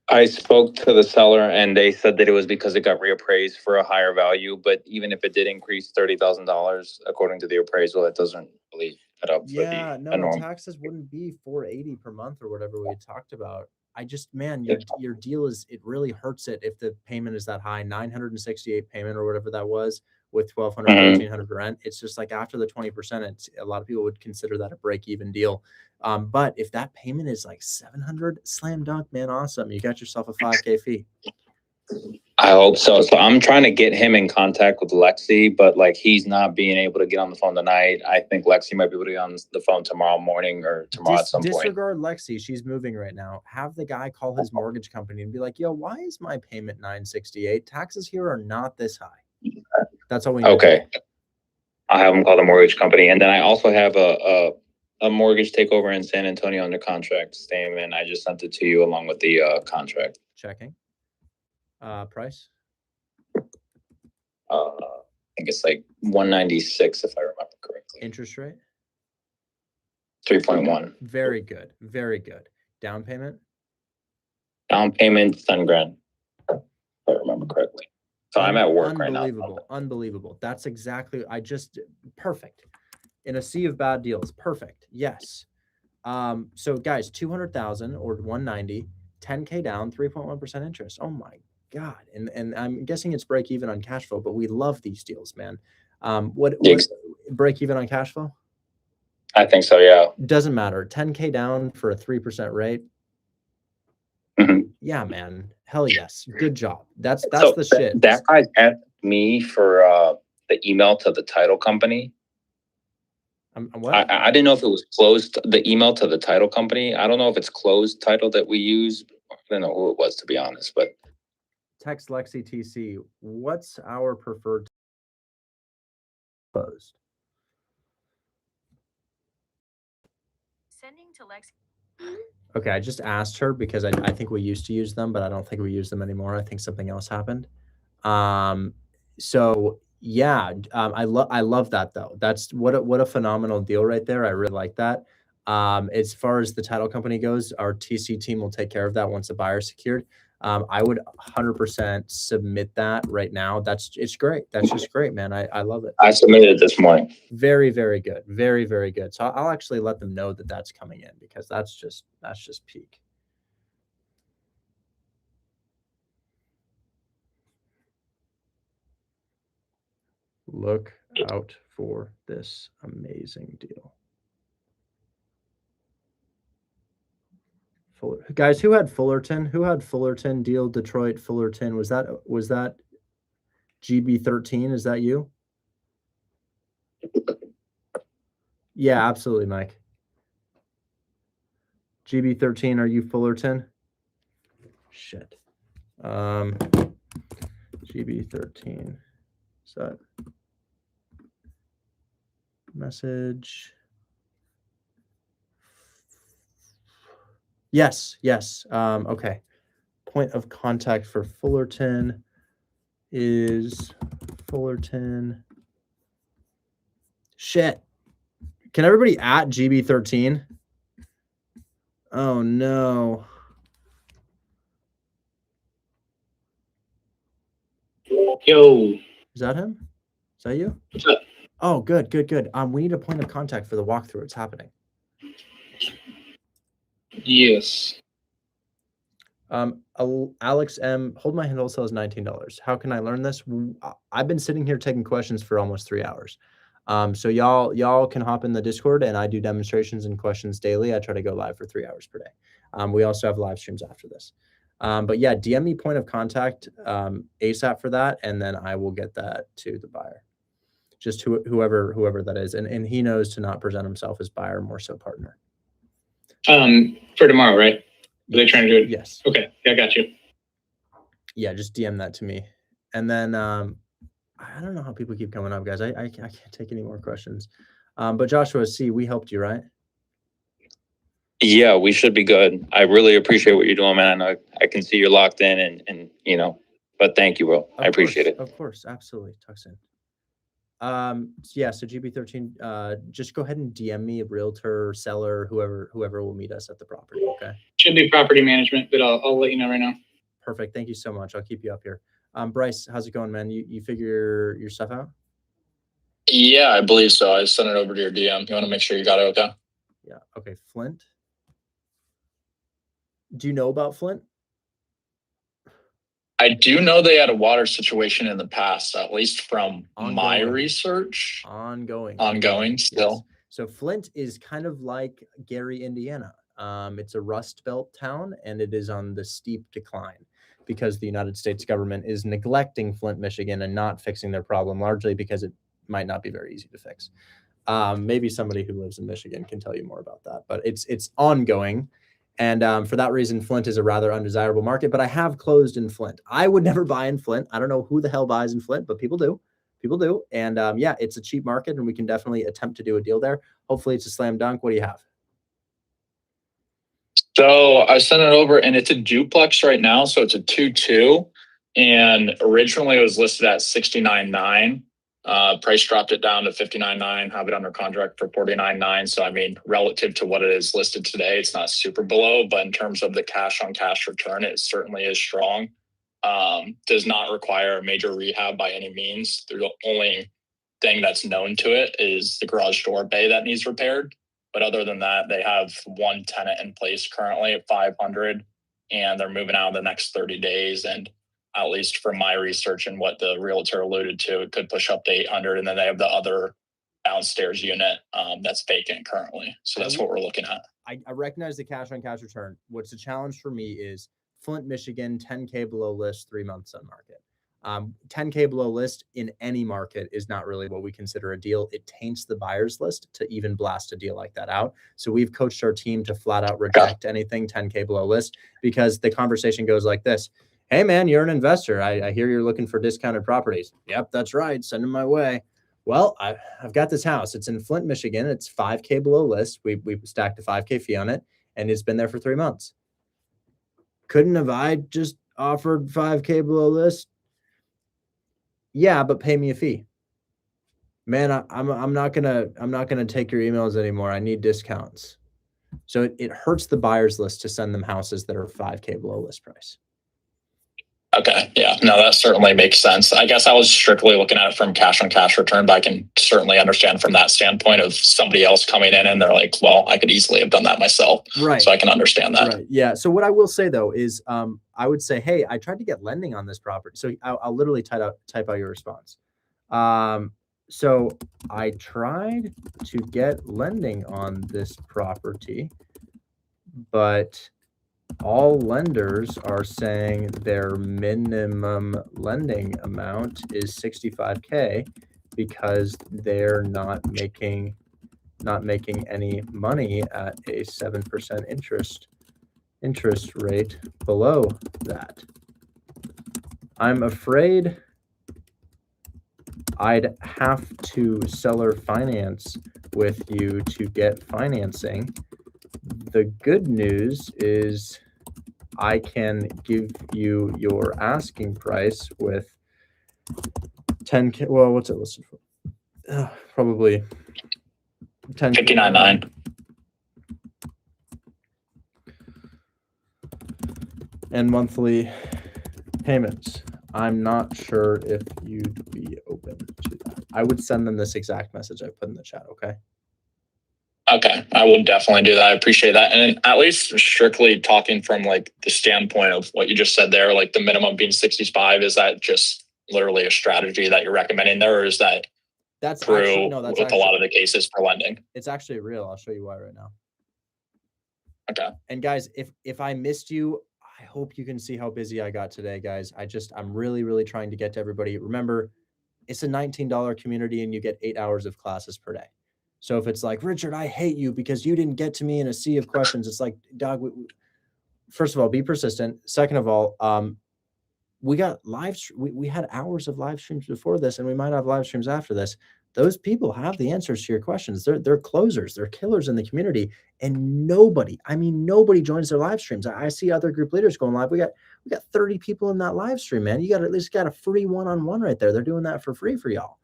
Speaker 2: I spoke to the seller and they said that it was because it got reappraised for a higher value. But even if it did increase $30,000 according to the appraisal, it doesn't really cut up for the norm.
Speaker 1: Taxes wouldn't be $480 per month or whatever we had talked about. I just, man, your deal is, it really hurts it if the payment is that high, 968 payment or whatever that was with 1,200, 1,300 rent. It's just like after the 20%, it's a lot of people would consider that a break-even deal. But if that payment is like 700, slam dunk, man, awesome. You got yourself a 5K fee.
Speaker 2: I hope so. So I'm trying to get him in contact with Lexi, but like he's not being able to get on the phone tonight. I think Lexi might be able to get on the phone tomorrow morning or tomorrow at some point.
Speaker 1: Disregard Lexi. She's moving right now. Have the guy call his mortgage company and be like, yo, why is my payment 968? Taxes here are not this high. That's all we need.
Speaker 2: Okay. I'll have him call the mortgage company. And then I also have a mortgage takeover in San Antonio under contract statement. I just sent it to you along with the contract.
Speaker 1: Checking. Price?
Speaker 2: I think it's like 196 if I remember correctly.
Speaker 1: Interest rate?
Speaker 2: 3.1.
Speaker 1: Very good. Very good. Down payment?
Speaker 2: Down payment, 10 grand. If I remember correctly. So I'm at work right now.
Speaker 1: Unbelievable. That's exactly, perfect. In a sea of bad deals. Perfect. Yes. So guys, 200,000 or 190, 10K down, 3.1% interest. Oh my God. And I'm guessing it's break even on cash flow, but we love these deals, man. What break even on cash flow?
Speaker 2: I think so, yeah.
Speaker 1: Doesn't matter. 10K down for a 3% rate. Yeah, man. Hell yes. Good job. That's
Speaker 2: so
Speaker 1: the shit.
Speaker 2: That guy asked me for the email to the title company.
Speaker 1: What?
Speaker 2: I didn't know if it was closed, the email to the title company. I don't know if it's closed title that we use. I don't know who it was, to be honest, but.
Speaker 1: Text Lexi TC. What's our preferred closed?
Speaker 3: Sending to Lexi.
Speaker 1: Okay, I just asked her because I think we used to use them, but I don't think we use them anymore. I think something else happened. So yeah, I love that though. That's what a phenomenal deal right there. I really like that. As far as the title company goes, our TC team will take care of that once the buyer is secured. I would 100% submit that right now. It's great. That's just great, man. I love it.
Speaker 2: I submitted it this morning.
Speaker 1: Very, very good. Very, very good. So I'll actually let them know that that's coming in because that's just peak. Look out for this amazing deal. Guys, who had Fullerton? Who had Fullerton deal? Detroit, Fullerton. Was that GB13? Is that you? Yeah, absolutely, Mike. GB13, are you Fullerton? Shit. GB13. Is that message? Yes. Okay. Point of contact for Fullerton is Fullerton. Shit. Can everybody at GB13? Oh no.
Speaker 15: Yo.
Speaker 1: Is that him? Is that you?
Speaker 15: What's up?
Speaker 1: Oh, good. We need a point of contact for the walkthrough. It's happening.
Speaker 15: Yes.
Speaker 1: Alex M, hold my hand wholesale is $19. How can I learn this? I've been sitting here taking questions for almost 3 hours. So y'all can hop in the Discord, and I do demonstrations and questions daily. I try to go live for 3 hours per day. We also have live streams after this. But yeah, DM me point of contact ASAP for that, and then I will get that to the buyer. Just whoever that is, and he knows to not present himself as buyer, more so partner.
Speaker 15: For tomorrow, right? Are they trying to do it?
Speaker 1: Yes.
Speaker 15: Okay, yeah, I got you.
Speaker 1: Yeah, just DM that to me, and then I don't know how people keep coming up, guys. I can't take any more questions. But Joshua, we helped you, right?
Speaker 2: Yeah, we should be good. I really appreciate what you're doing, man. I can see you're locked in and but thank you, bro. I appreciate it.
Speaker 1: Of course, absolutely. Talk soon. So GB13, just go ahead and DM me a realtor, seller, whoever will meet us at the property. Okay.
Speaker 15: Should be property management, but I'll let you know right now.
Speaker 1: Perfect. Thank you so much. I'll keep you up here. Bryce, how's it going, man? You figure your stuff out?
Speaker 22: Yeah, I believe so. I sent it over to your DM. You want to make sure you got it okay?
Speaker 1: Yeah. Okay. Flint. Do you know about Flint?
Speaker 22: I do know they had a water situation in the past, at least from my research. Ongoing still.
Speaker 1: Yes. So Flint is kind of like Gary, Indiana. It's a Rust Belt town, and it is on the steep decline because the United States government is neglecting Flint, Michigan, and not fixing their problem, largely because it might not be very easy to fix. Maybe somebody who lives in Michigan can tell you more about that, but it's ongoing. And for that reason, Flint is a rather undesirable market, but I have closed in Flint. I would never buy in Flint. I don't know who the hell buys in Flint, but people do. People do. And yeah, it's a cheap market, and we can definitely attempt to do a deal there. Hopefully it's a slam dunk. What do you have?
Speaker 22: So I sent it over, and it's a duplex right now. So it's a 2-2. And originally it was listed at 69.9. Price dropped it down to 59.9, have it under contract for 49.9. So I mean, relative to what it is listed today, it's not super below, but in terms of the cash on cash return, it certainly is strong. Does not require a major rehab by any means. The only thing that's known to it is the garage door bay that needs repaired. But other than that, they have one tenant in place currently at 500, and they're moving out in the next 30 days. And at least from my research and what the realtor alluded to, it could push up to 800. And then they have the other downstairs unit that's vacant currently. So that's what we're looking at.
Speaker 1: I recognize the cash on cash return. What's a challenge for me is Flint, Michigan, 10K below list, 3 months on market. 10K below list in any market is not really what we consider a deal. It taints the buyer's list to even blast a deal like that out. So we've coached our team to flat out reject anything 10K below list, because the conversation goes like this. Hey man, you're an investor. I hear you're looking for discounted properties. Yep, that's right. Send them my way. Well, I've got this house. It's in Flint, Michigan. It's 5K below list. We stacked a 5K fee on it, and it's been there for 3 months. Couldn't have I just offered 5K below list? Yeah, but pay me a fee. Man, I'm not gonna take your emails anymore. I need discounts. So it hurts the buyer's list to send them houses that are 5K below list price.
Speaker 22: Okay. Yeah. No, that certainly makes sense. I guess I was strictly looking at it from cash on cash return, but I can certainly understand from that standpoint of somebody else coming in and they're like, well, I could easily have done that myself.
Speaker 1: Right.
Speaker 22: So I can understand that.
Speaker 1: Right. Yeah. So what I will say though is I would say, hey, I tried to get lending on this property. So I'll literally type out your response. So I tried to get lending on this property, but all lenders are saying their minimum lending amount is 65K because they're not making any money at a 7% interest rate below that. I'm afraid I'd have to seller finance with you to get financing. The good news is I can give you your asking price with 10K. Well, what's it listed for? Probably 10.
Speaker 22: 59.9.
Speaker 1: And monthly payments. I'm not sure if you'd be open to that. I would send them this exact message I put in the chat. Okay.
Speaker 22: Okay, I will definitely do that. I appreciate that. And at least strictly talking from like the standpoint of what you just said there, like the minimum being 65, is that just literally a strategy that you're recommending there, or is that
Speaker 1: That's
Speaker 22: through
Speaker 1: actually, no, that's
Speaker 22: with
Speaker 1: actually,
Speaker 22: a lot of the cases for lending.
Speaker 1: it's actually real. I'll show you why right now.
Speaker 22: Okay.
Speaker 1: And guys, if I missed you, I hope you can see how busy I got today, guys. I'm really, really trying to get to everybody. Remember, it's a $19 community and you get 8 hours of classes per day. So if it's like, Richard, I hate you because you didn't get to me in a sea of questions. It's like, dog, first of all, be persistent. Second of all, we got we had hours of live streams before this, and we might have live streams after this. Those people have the answers to your questions. They're closers, they're killers in the community, and nobody joins their live streams. I see other group leaders going live. We got 30 people in that live stream, man. You got at least got a free one-on-one right there. They're doing that for free for y'all.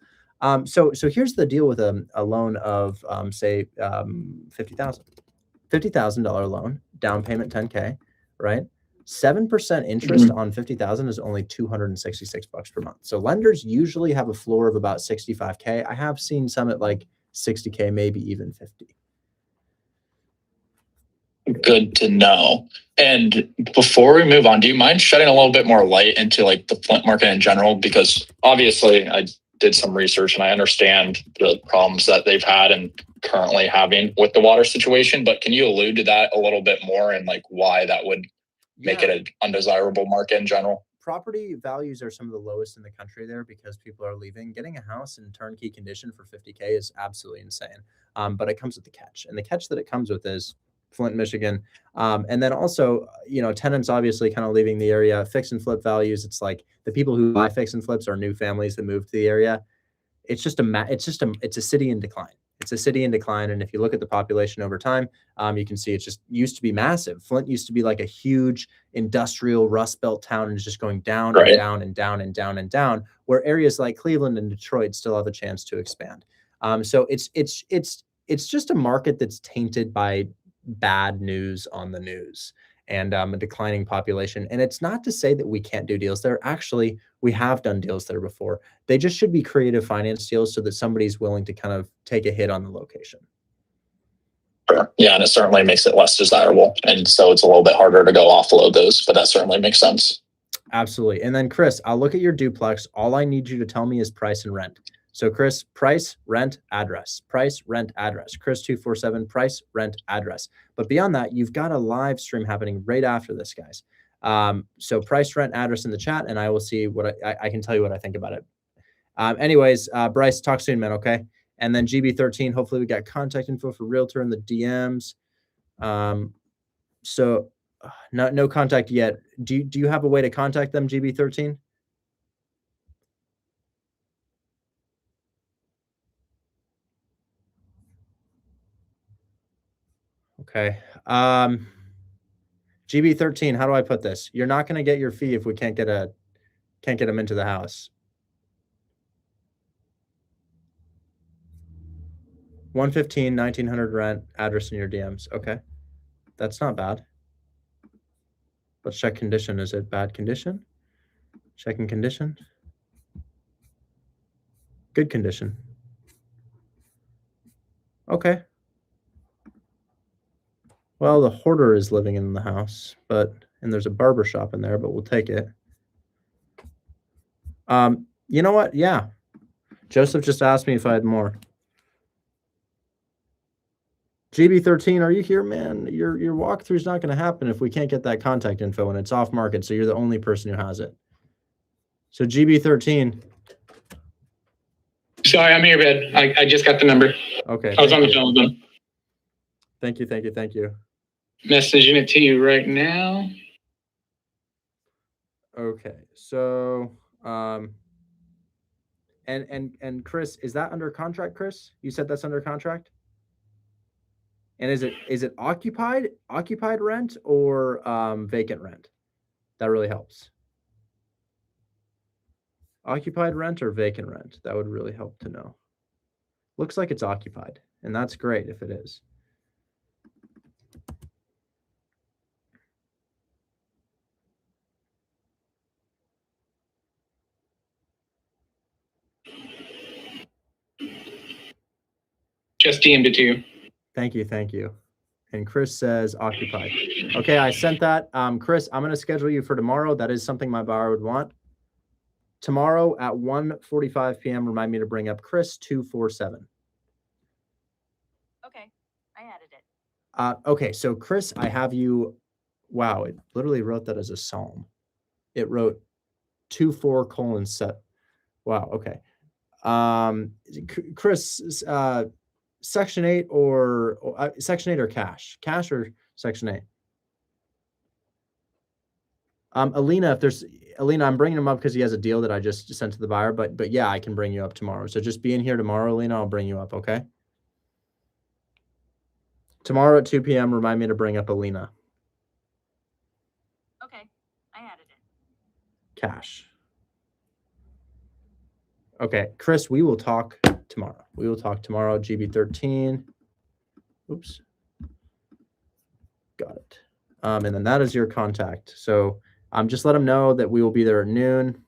Speaker 1: So here's the deal with a loan of say $50,000 loan, down payment $10K, right? 7% interest on 50,000 is only $266 per month. So lenders usually have a floor of about 65K. I have seen some at like 60K, maybe even 50.
Speaker 22: Good to know. And before we move on, do you mind shedding a little bit more light into like the Flint market in general? Because obviously I did some research and I understand the problems that they've had and currently having with the water situation, but can you allude to that a little bit more and like why that would make it an undesirable market in general?
Speaker 1: Property values are some of the lowest in the country there because people are leaving. Getting a house in turnkey condition for 50K is absolutely insane. But it comes with the catch. And the catch that it comes with is Flint, Michigan. And then also, tenants obviously kind of leaving the area. Fix and flip values. It's like the people who buy fix and flips are new families that move to the area. It's a city in decline. It's a city in decline. And if you look at the population over time, you can see it just used to be massive. Flint used to be like a huge industrial Rust Belt town and it's just going down and down and down and down and down, where areas like Cleveland and Detroit still have a chance to expand. So it's just a market that's tainted by bad news on the news and a declining population. And it's not to say that we can't do deals there. Actually, we have done deals there before. They just should be creative finance deals so that somebody's willing to kind of take a hit on the location.
Speaker 22: Sure. Yeah, and it certainly makes it less desirable. And so it's a little bit harder to go offload those, but that certainly makes sense.
Speaker 1: Absolutely. And then Chris, I'll look at your duplex. All I need you to tell me is price and rent. So Chris, price, rent, address, price, rent, address, Chris 247, price, rent, address. But beyond that, you've got a live stream happening right after this, guys. So price, rent, address in the chat, and I will see what I can tell you what I think about it. Anyways, Bryce, talk soon, man. Okay. And then GB13, hopefully we got contact info for realtor in the DMs. So no contact yet. Do you have a way to contact them, GB13? Okay. GB13, how do I put this? You're not going to get your fee if we can't get them into the house. 115, 1900 rent, address in your DMs. Okay. That's not bad. Let's check condition. Is it bad condition? Checking condition. Good condition. Okay. Well, the hoarder is living in the house, and there's a barber shop in there, but we'll take it. You know what? Yeah. Joseph just asked me if I had more. GB13, are you here, man? Your walkthrough is not going to happen if we can't get that contact info and it's off market, so you're the only person who has it. So GB13.
Speaker 15: Sorry, I'm here, Ben. I just got the number.
Speaker 1: Okay.
Speaker 15: I was on the phone with them.
Speaker 1: Thank you.
Speaker 15: Messaging it to you right now.
Speaker 1: Okay. So, and Chris, is that under contract, Chris? You said that's under contract? And is it occupied rent or vacant rent? That really helps. Occupied rent or vacant rent? That would really help to know. Looks like it's occupied, and that's great if it is.
Speaker 15: Just DM'd it to you.
Speaker 1: Thank you. And Chris says occupied. Okay, I sent that. Chris, I'm going to schedule you for tomorrow. That is something my buyer would want. tomorrow at 1:45 p.m. Remind me to bring up Chris 247.
Speaker 7: Okay, I added it.
Speaker 1: Okay, so Chris, I have you. Wow, it literally wrote that as a psalm. It wrote 24:7. Wow. Okay. Chris, Section 8 or Section 8 or cash or Section 8. Alina, I'm bringing him up because he has a deal that I just sent to the buyer, but yeah, I can bring you up tomorrow. So just be in here tomorrow, Alina. I'll bring you up. Okay. Tomorrow at 2 p.m. Remind me to bring up Alina.
Speaker 7: Okay, I added it.
Speaker 1: Cash. Okay, Chris, we will talk tomorrow. We will talk tomorrow. GB13. Oops. Got it. And then that is your contact. So just let them know that we will be there at noon.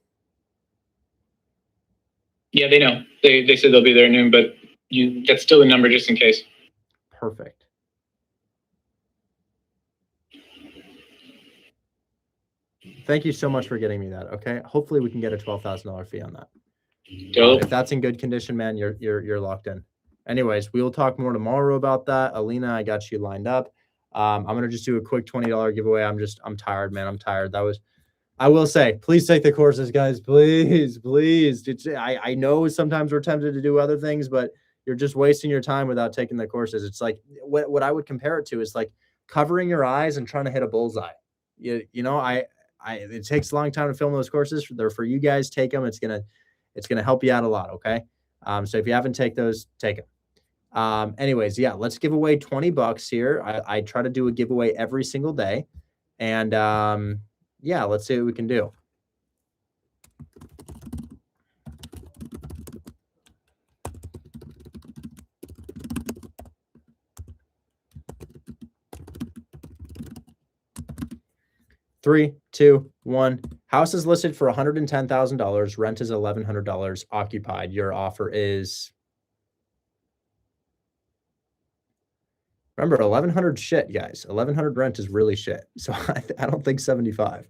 Speaker 15: Yeah, they know. They said they'll be there at noon, but that's still the number just in case.
Speaker 1: Perfect. Thank you so much for getting me that. Okay. Hopefully we can get a $12,000 fee on that. If that's in good condition, man, you're locked in. Anyways, we will talk more tomorrow about that. Alina, I got you lined up. I'm gonna just do a quick $20 giveaway. I'm tired, man. I'm tired. I will say, please take the courses, guys. Please. I know sometimes we're tempted to do other things, but you're just wasting your time without taking the courses. It's like what I would compare it to is like covering your eyes and trying to hit a bullseye. You know, it takes a long time to film those courses. They're for you guys. Take them. It's gonna help you out a lot. Okay. So if you haven't taken those, take them. Anyways, yeah, let's give away $20 here. I try to do a giveaway every single day. And yeah, let's see what we can do. Three, two, one. House is listed for $110,000. Rent is $1,100. Occupied. Your offer is. Remember, 1,100 shit, guys. 1,100 rent is really shit. So I don't think 75.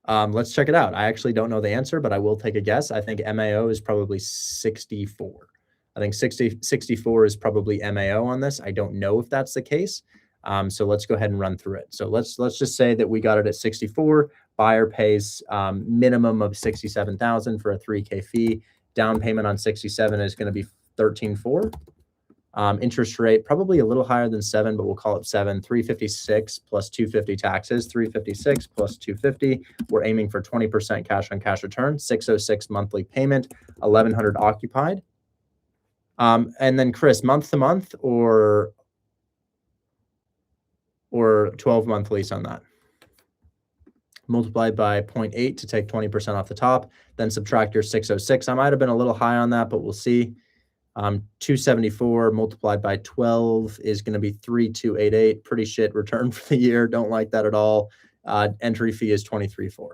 Speaker 1: Let's check it out. I actually don't know the answer, but I will take a guess. I think MAO is probably 64. I think 64 is probably MAO on this. I don't know if that's the case. So let's go ahead and run through it. So let's just say that we got it at 64. Buyer pays minimum of 67,000 for a 3K fee. Down payment on 67 is going to be 13.4. Interest rate probably a little higher than 7, but we'll call it 7. 356 plus 250 taxes. 356 plus 250. We're aiming for 20% cash on cash return. 606 monthly payment. 1,100 occupied. And then Chris, month to month or 12-month lease on that. Multiplied by 0.8 to take 20% off the top. Then subtract your 606. I might have been a little high on that, but we'll see. 274 multiplied by 12 is going to be 3,288. Pretty shit return for the year. Don't like that at all. Entry fee is 23.4.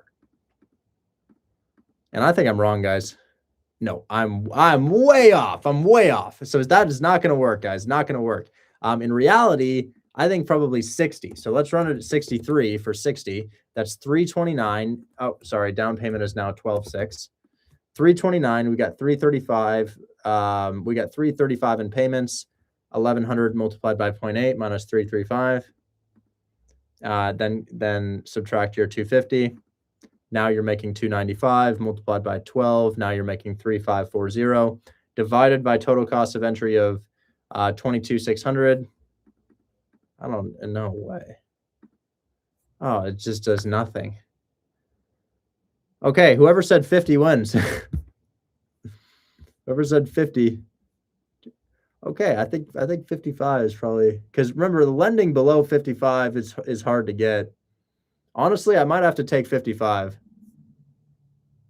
Speaker 1: And I think I'm wrong, guys. No, I'm way off. I'm way off. So that is not going to work, guys. Not going to work. In reality, I think probably 60. So let's run it at 63 for 60. That's 329. Oh, sorry. Down payment is now 12.6. 329. We got 335. We got 335 in payments. 1,100 multiplied by 0.8 minus 335. Then subtract your 250. Now you're making 295 multiplied by 12. Now you're making 3,540 divided by total cost of entry of 22,600. I don't know way. Oh, it just does nothing. Okay, whoever said 50 wins. Whoever said 50. Okay, I think 55 is probably, because remember the lending below 55 is hard to get. Honestly, I might have to take 55.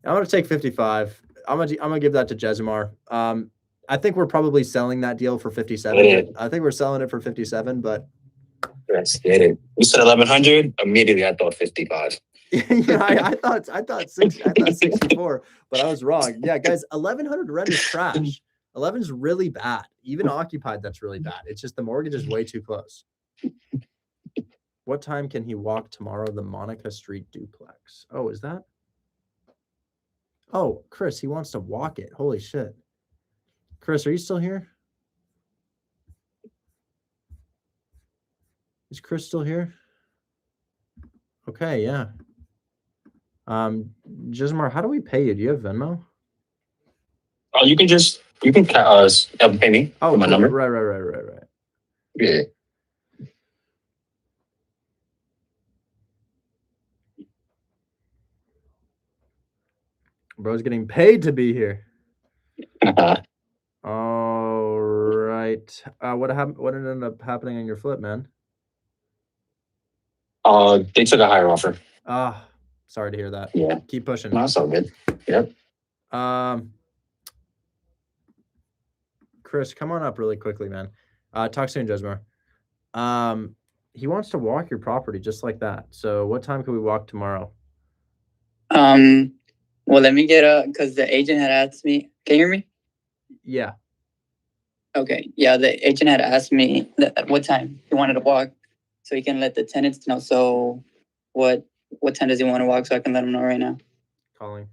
Speaker 1: I'm gonna take 55. I'm gonna give that to Jesimar. I think we're probably selling that deal for 57. I think we're selling it for 57, but
Speaker 12: Let's get it. You said 1,100. Immediately, I thought 55.
Speaker 1: yeah, I thought 64, but I was wrong. Yeah, guys, 1,100 rent is trash. 11's really bad. Even occupied, that's really bad. It's just the mortgage is way too close. What time can he walk tomorrow? The Monica Street duplex. Oh, is that? Oh, Chris, he wants to walk it. Holy shit. Chris, are you still here? Is Chris still here? Okay, yeah. Gismar, how do we pay you? Do you have Venmo?
Speaker 22: Oh, you can pay me
Speaker 1: Oh,
Speaker 22: with my
Speaker 1: cool.
Speaker 22: number.
Speaker 1: Right.
Speaker 22: Yeah.
Speaker 1: Bro's getting paid to be here. All right. What happened? What ended up happening on your flip, man?
Speaker 22: They took a higher offer.
Speaker 1: Sorry to hear that.
Speaker 22: Yeah.
Speaker 1: Keep pushing.
Speaker 22: No, that's all good. Yep.
Speaker 1: Chris, come on up really quickly, man. Talk soon, Jesmar. He wants to walk your property just like that. So what time can we walk tomorrow?
Speaker 3: Well, let me get because the agent had asked me. Can you hear me?
Speaker 1: Yeah.
Speaker 3: Okay. Yeah, the agent had asked me at what time he wanted to walk, so he can let the tenants know. So, what time does he want to walk, so I can let him know right now?
Speaker 1: Calling.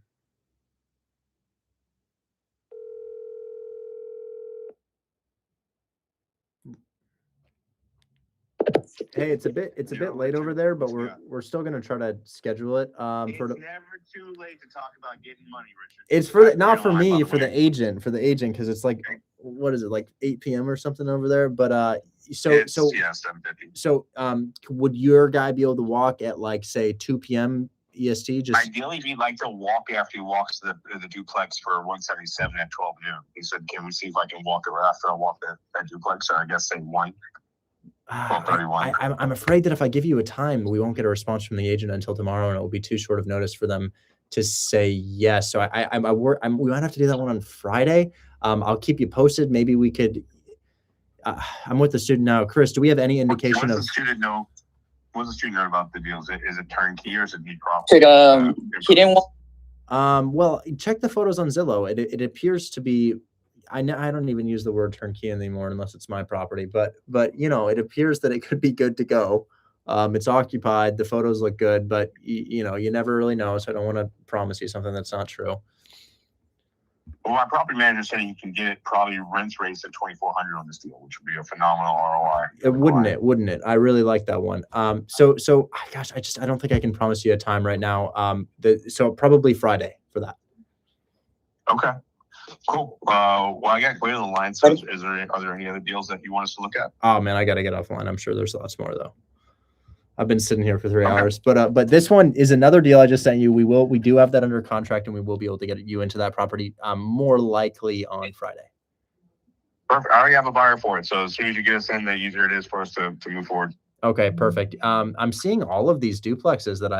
Speaker 1: Hey, it's a bit late over there, but we're still gonna try to schedule it.
Speaker 19: It's never too late to talk about getting money, Richard.
Speaker 1: It's for not for me, for the agent, because it's like, what is it, like 8 p.m. or something over there? But
Speaker 19: Yeah, 7:50.
Speaker 1: So would your guy be able to walk at like say 2 p.m. EST? Just
Speaker 19: Ideally, we'd like to walk after he walks the duplex for 177 at 12 noon. He said, "Can we see if I can walk it after I walk that duplex?" Or I guess say 12:31.
Speaker 1: I'm afraid that if I give you a time, we won't get a response from the agent until tomorrow, and it will be too short of notice for them to say yes. So we might have to do that one on Friday. I'll keep you posted. Maybe we could. I'm with the student now. Chris, do we have any indication
Speaker 19: What's
Speaker 1: of?
Speaker 19: the student know? What's the student know about the deal? Is it turnkey or is it need property?
Speaker 3: He didn't want.
Speaker 1: Well, check the photos on Zillow. It appears to be. I don't even use the word turnkey anymore unless it's my property, but it appears that it could be good to go. It's occupied. The photos look good, but you never really know. So I don't want to promise you something that's not true.
Speaker 19: Well, my property manager said you can get it probably rents raised at $2,400 on this deal, which would be a phenomenal ROI.
Speaker 1: Wouldn't it? I really like that one. So gosh, I don't think I can promise you a time right now. So probably Friday for that.
Speaker 19: Okay. Cool. Well, I got Quay on the line. So are there any other deals that you want us to look at?
Speaker 1: Oh man, I got to get offline. I'm sure there's lots more though. I've been sitting here for 3 hours, but this one is another deal I just sent you. We do have that under contract, and we will be able to get you into that property more likely on Friday.
Speaker 19: Perfect. I already have a buyer for it, so as soon as you get us in, the easier it is for us to move forward.
Speaker 1: Okay, perfect. I'm seeing all of these duplexes that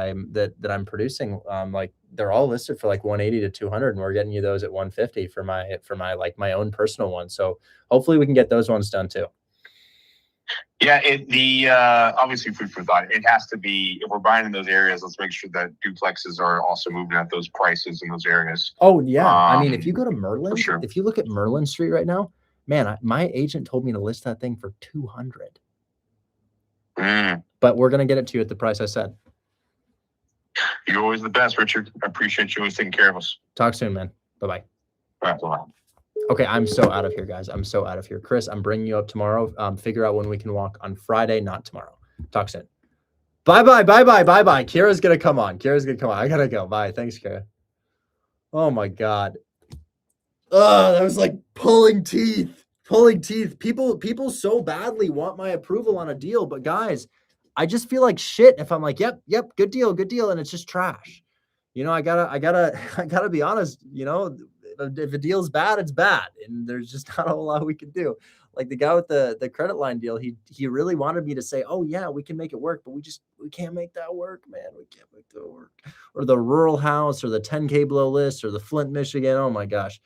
Speaker 1: I'm producing. Like they're all listed for like 180 to 200, and we're getting you those at 150 for my like my own personal one. So hopefully we can get those ones done too.
Speaker 19: Yeah, obviously food for thought. It has to be, if we're buying in those areas, let's make sure that duplexes are also moving at those prices in those areas.
Speaker 1: Oh yeah, I mean if you go to Merlin,
Speaker 19: sure.
Speaker 1: if you look at Merlin Street right now, man, my agent told me to list that thing for 200. But we're gonna get it to you at the price I said.
Speaker 19: You're always the best, Richard. I appreciate you always taking care of us.
Speaker 1: Talk soon, man. Bye-bye.
Speaker 19: All right, bye-bye.
Speaker 1: Okay, I'm so out of here, guys. I'm so out of here. Chris, I'm bringing you up tomorrow. Figure out when we can walk on Friday, not tomorrow. Talk soon. Bye-bye. Kira's gonna come on. I gotta go. Bye. Thanks, Kira. Oh my God. Oh, that was like pulling teeth. People so badly want my approval on a deal, but guys, I just feel like shit if I'm like, yep, good deal, and it's just trash. I gotta be honest. If a deal's bad, it's bad, and there's just not a whole lot we can do. Like the guy with the credit line deal, he really wanted me to say, oh yeah, we can make it work, but we can't make that work, man. We can't make that work. Or the rural house, or the 10K below list, or the Flint, Michigan. Oh my gosh.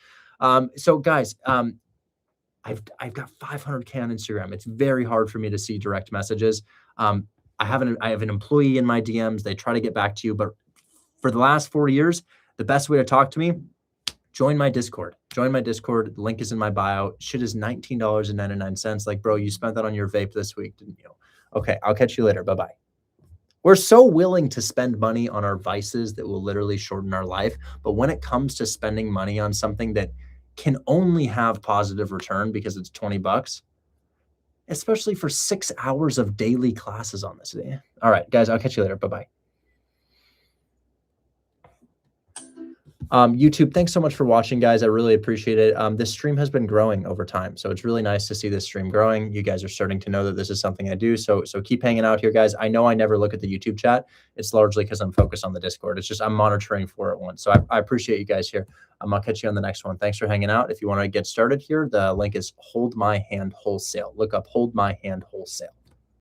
Speaker 1: So guys, I've got 500K on Instagram. It's very hard for me to see direct messages. I have an employee in my DMs. They try to get back to you, but for the last 4 years, the best way to talk to me, join my Discord. The link is in my bio. Shit is $19.99. Like, bro, you spent that on your vape this week, didn't you? Okay, I'll catch you later. Bye-bye. We're so willing to spend money on our vices that will literally shorten our life. But when it comes to spending money on something that can only have positive return because it's $20, especially for 6 hours of daily classes on this day. All right, guys, I'll catch you later. Bye-bye. YouTube, thanks so much for watching, guys. I really appreciate it. This stream has been growing over time, so it's really nice to see this stream growing. You guys are starting to know that this is something I do, so keep hanging out here, guys. I know I never look at the YouTube chat. It's largely because I'm focused on the Discord. It's just I'm monitoring for it once, so I appreciate you guys here. I'll catch you on the next one. Thanks for hanging out. If you want to get started here, the link is Hold My Hand Wholesale. Look up Hold My Hand Wholesale.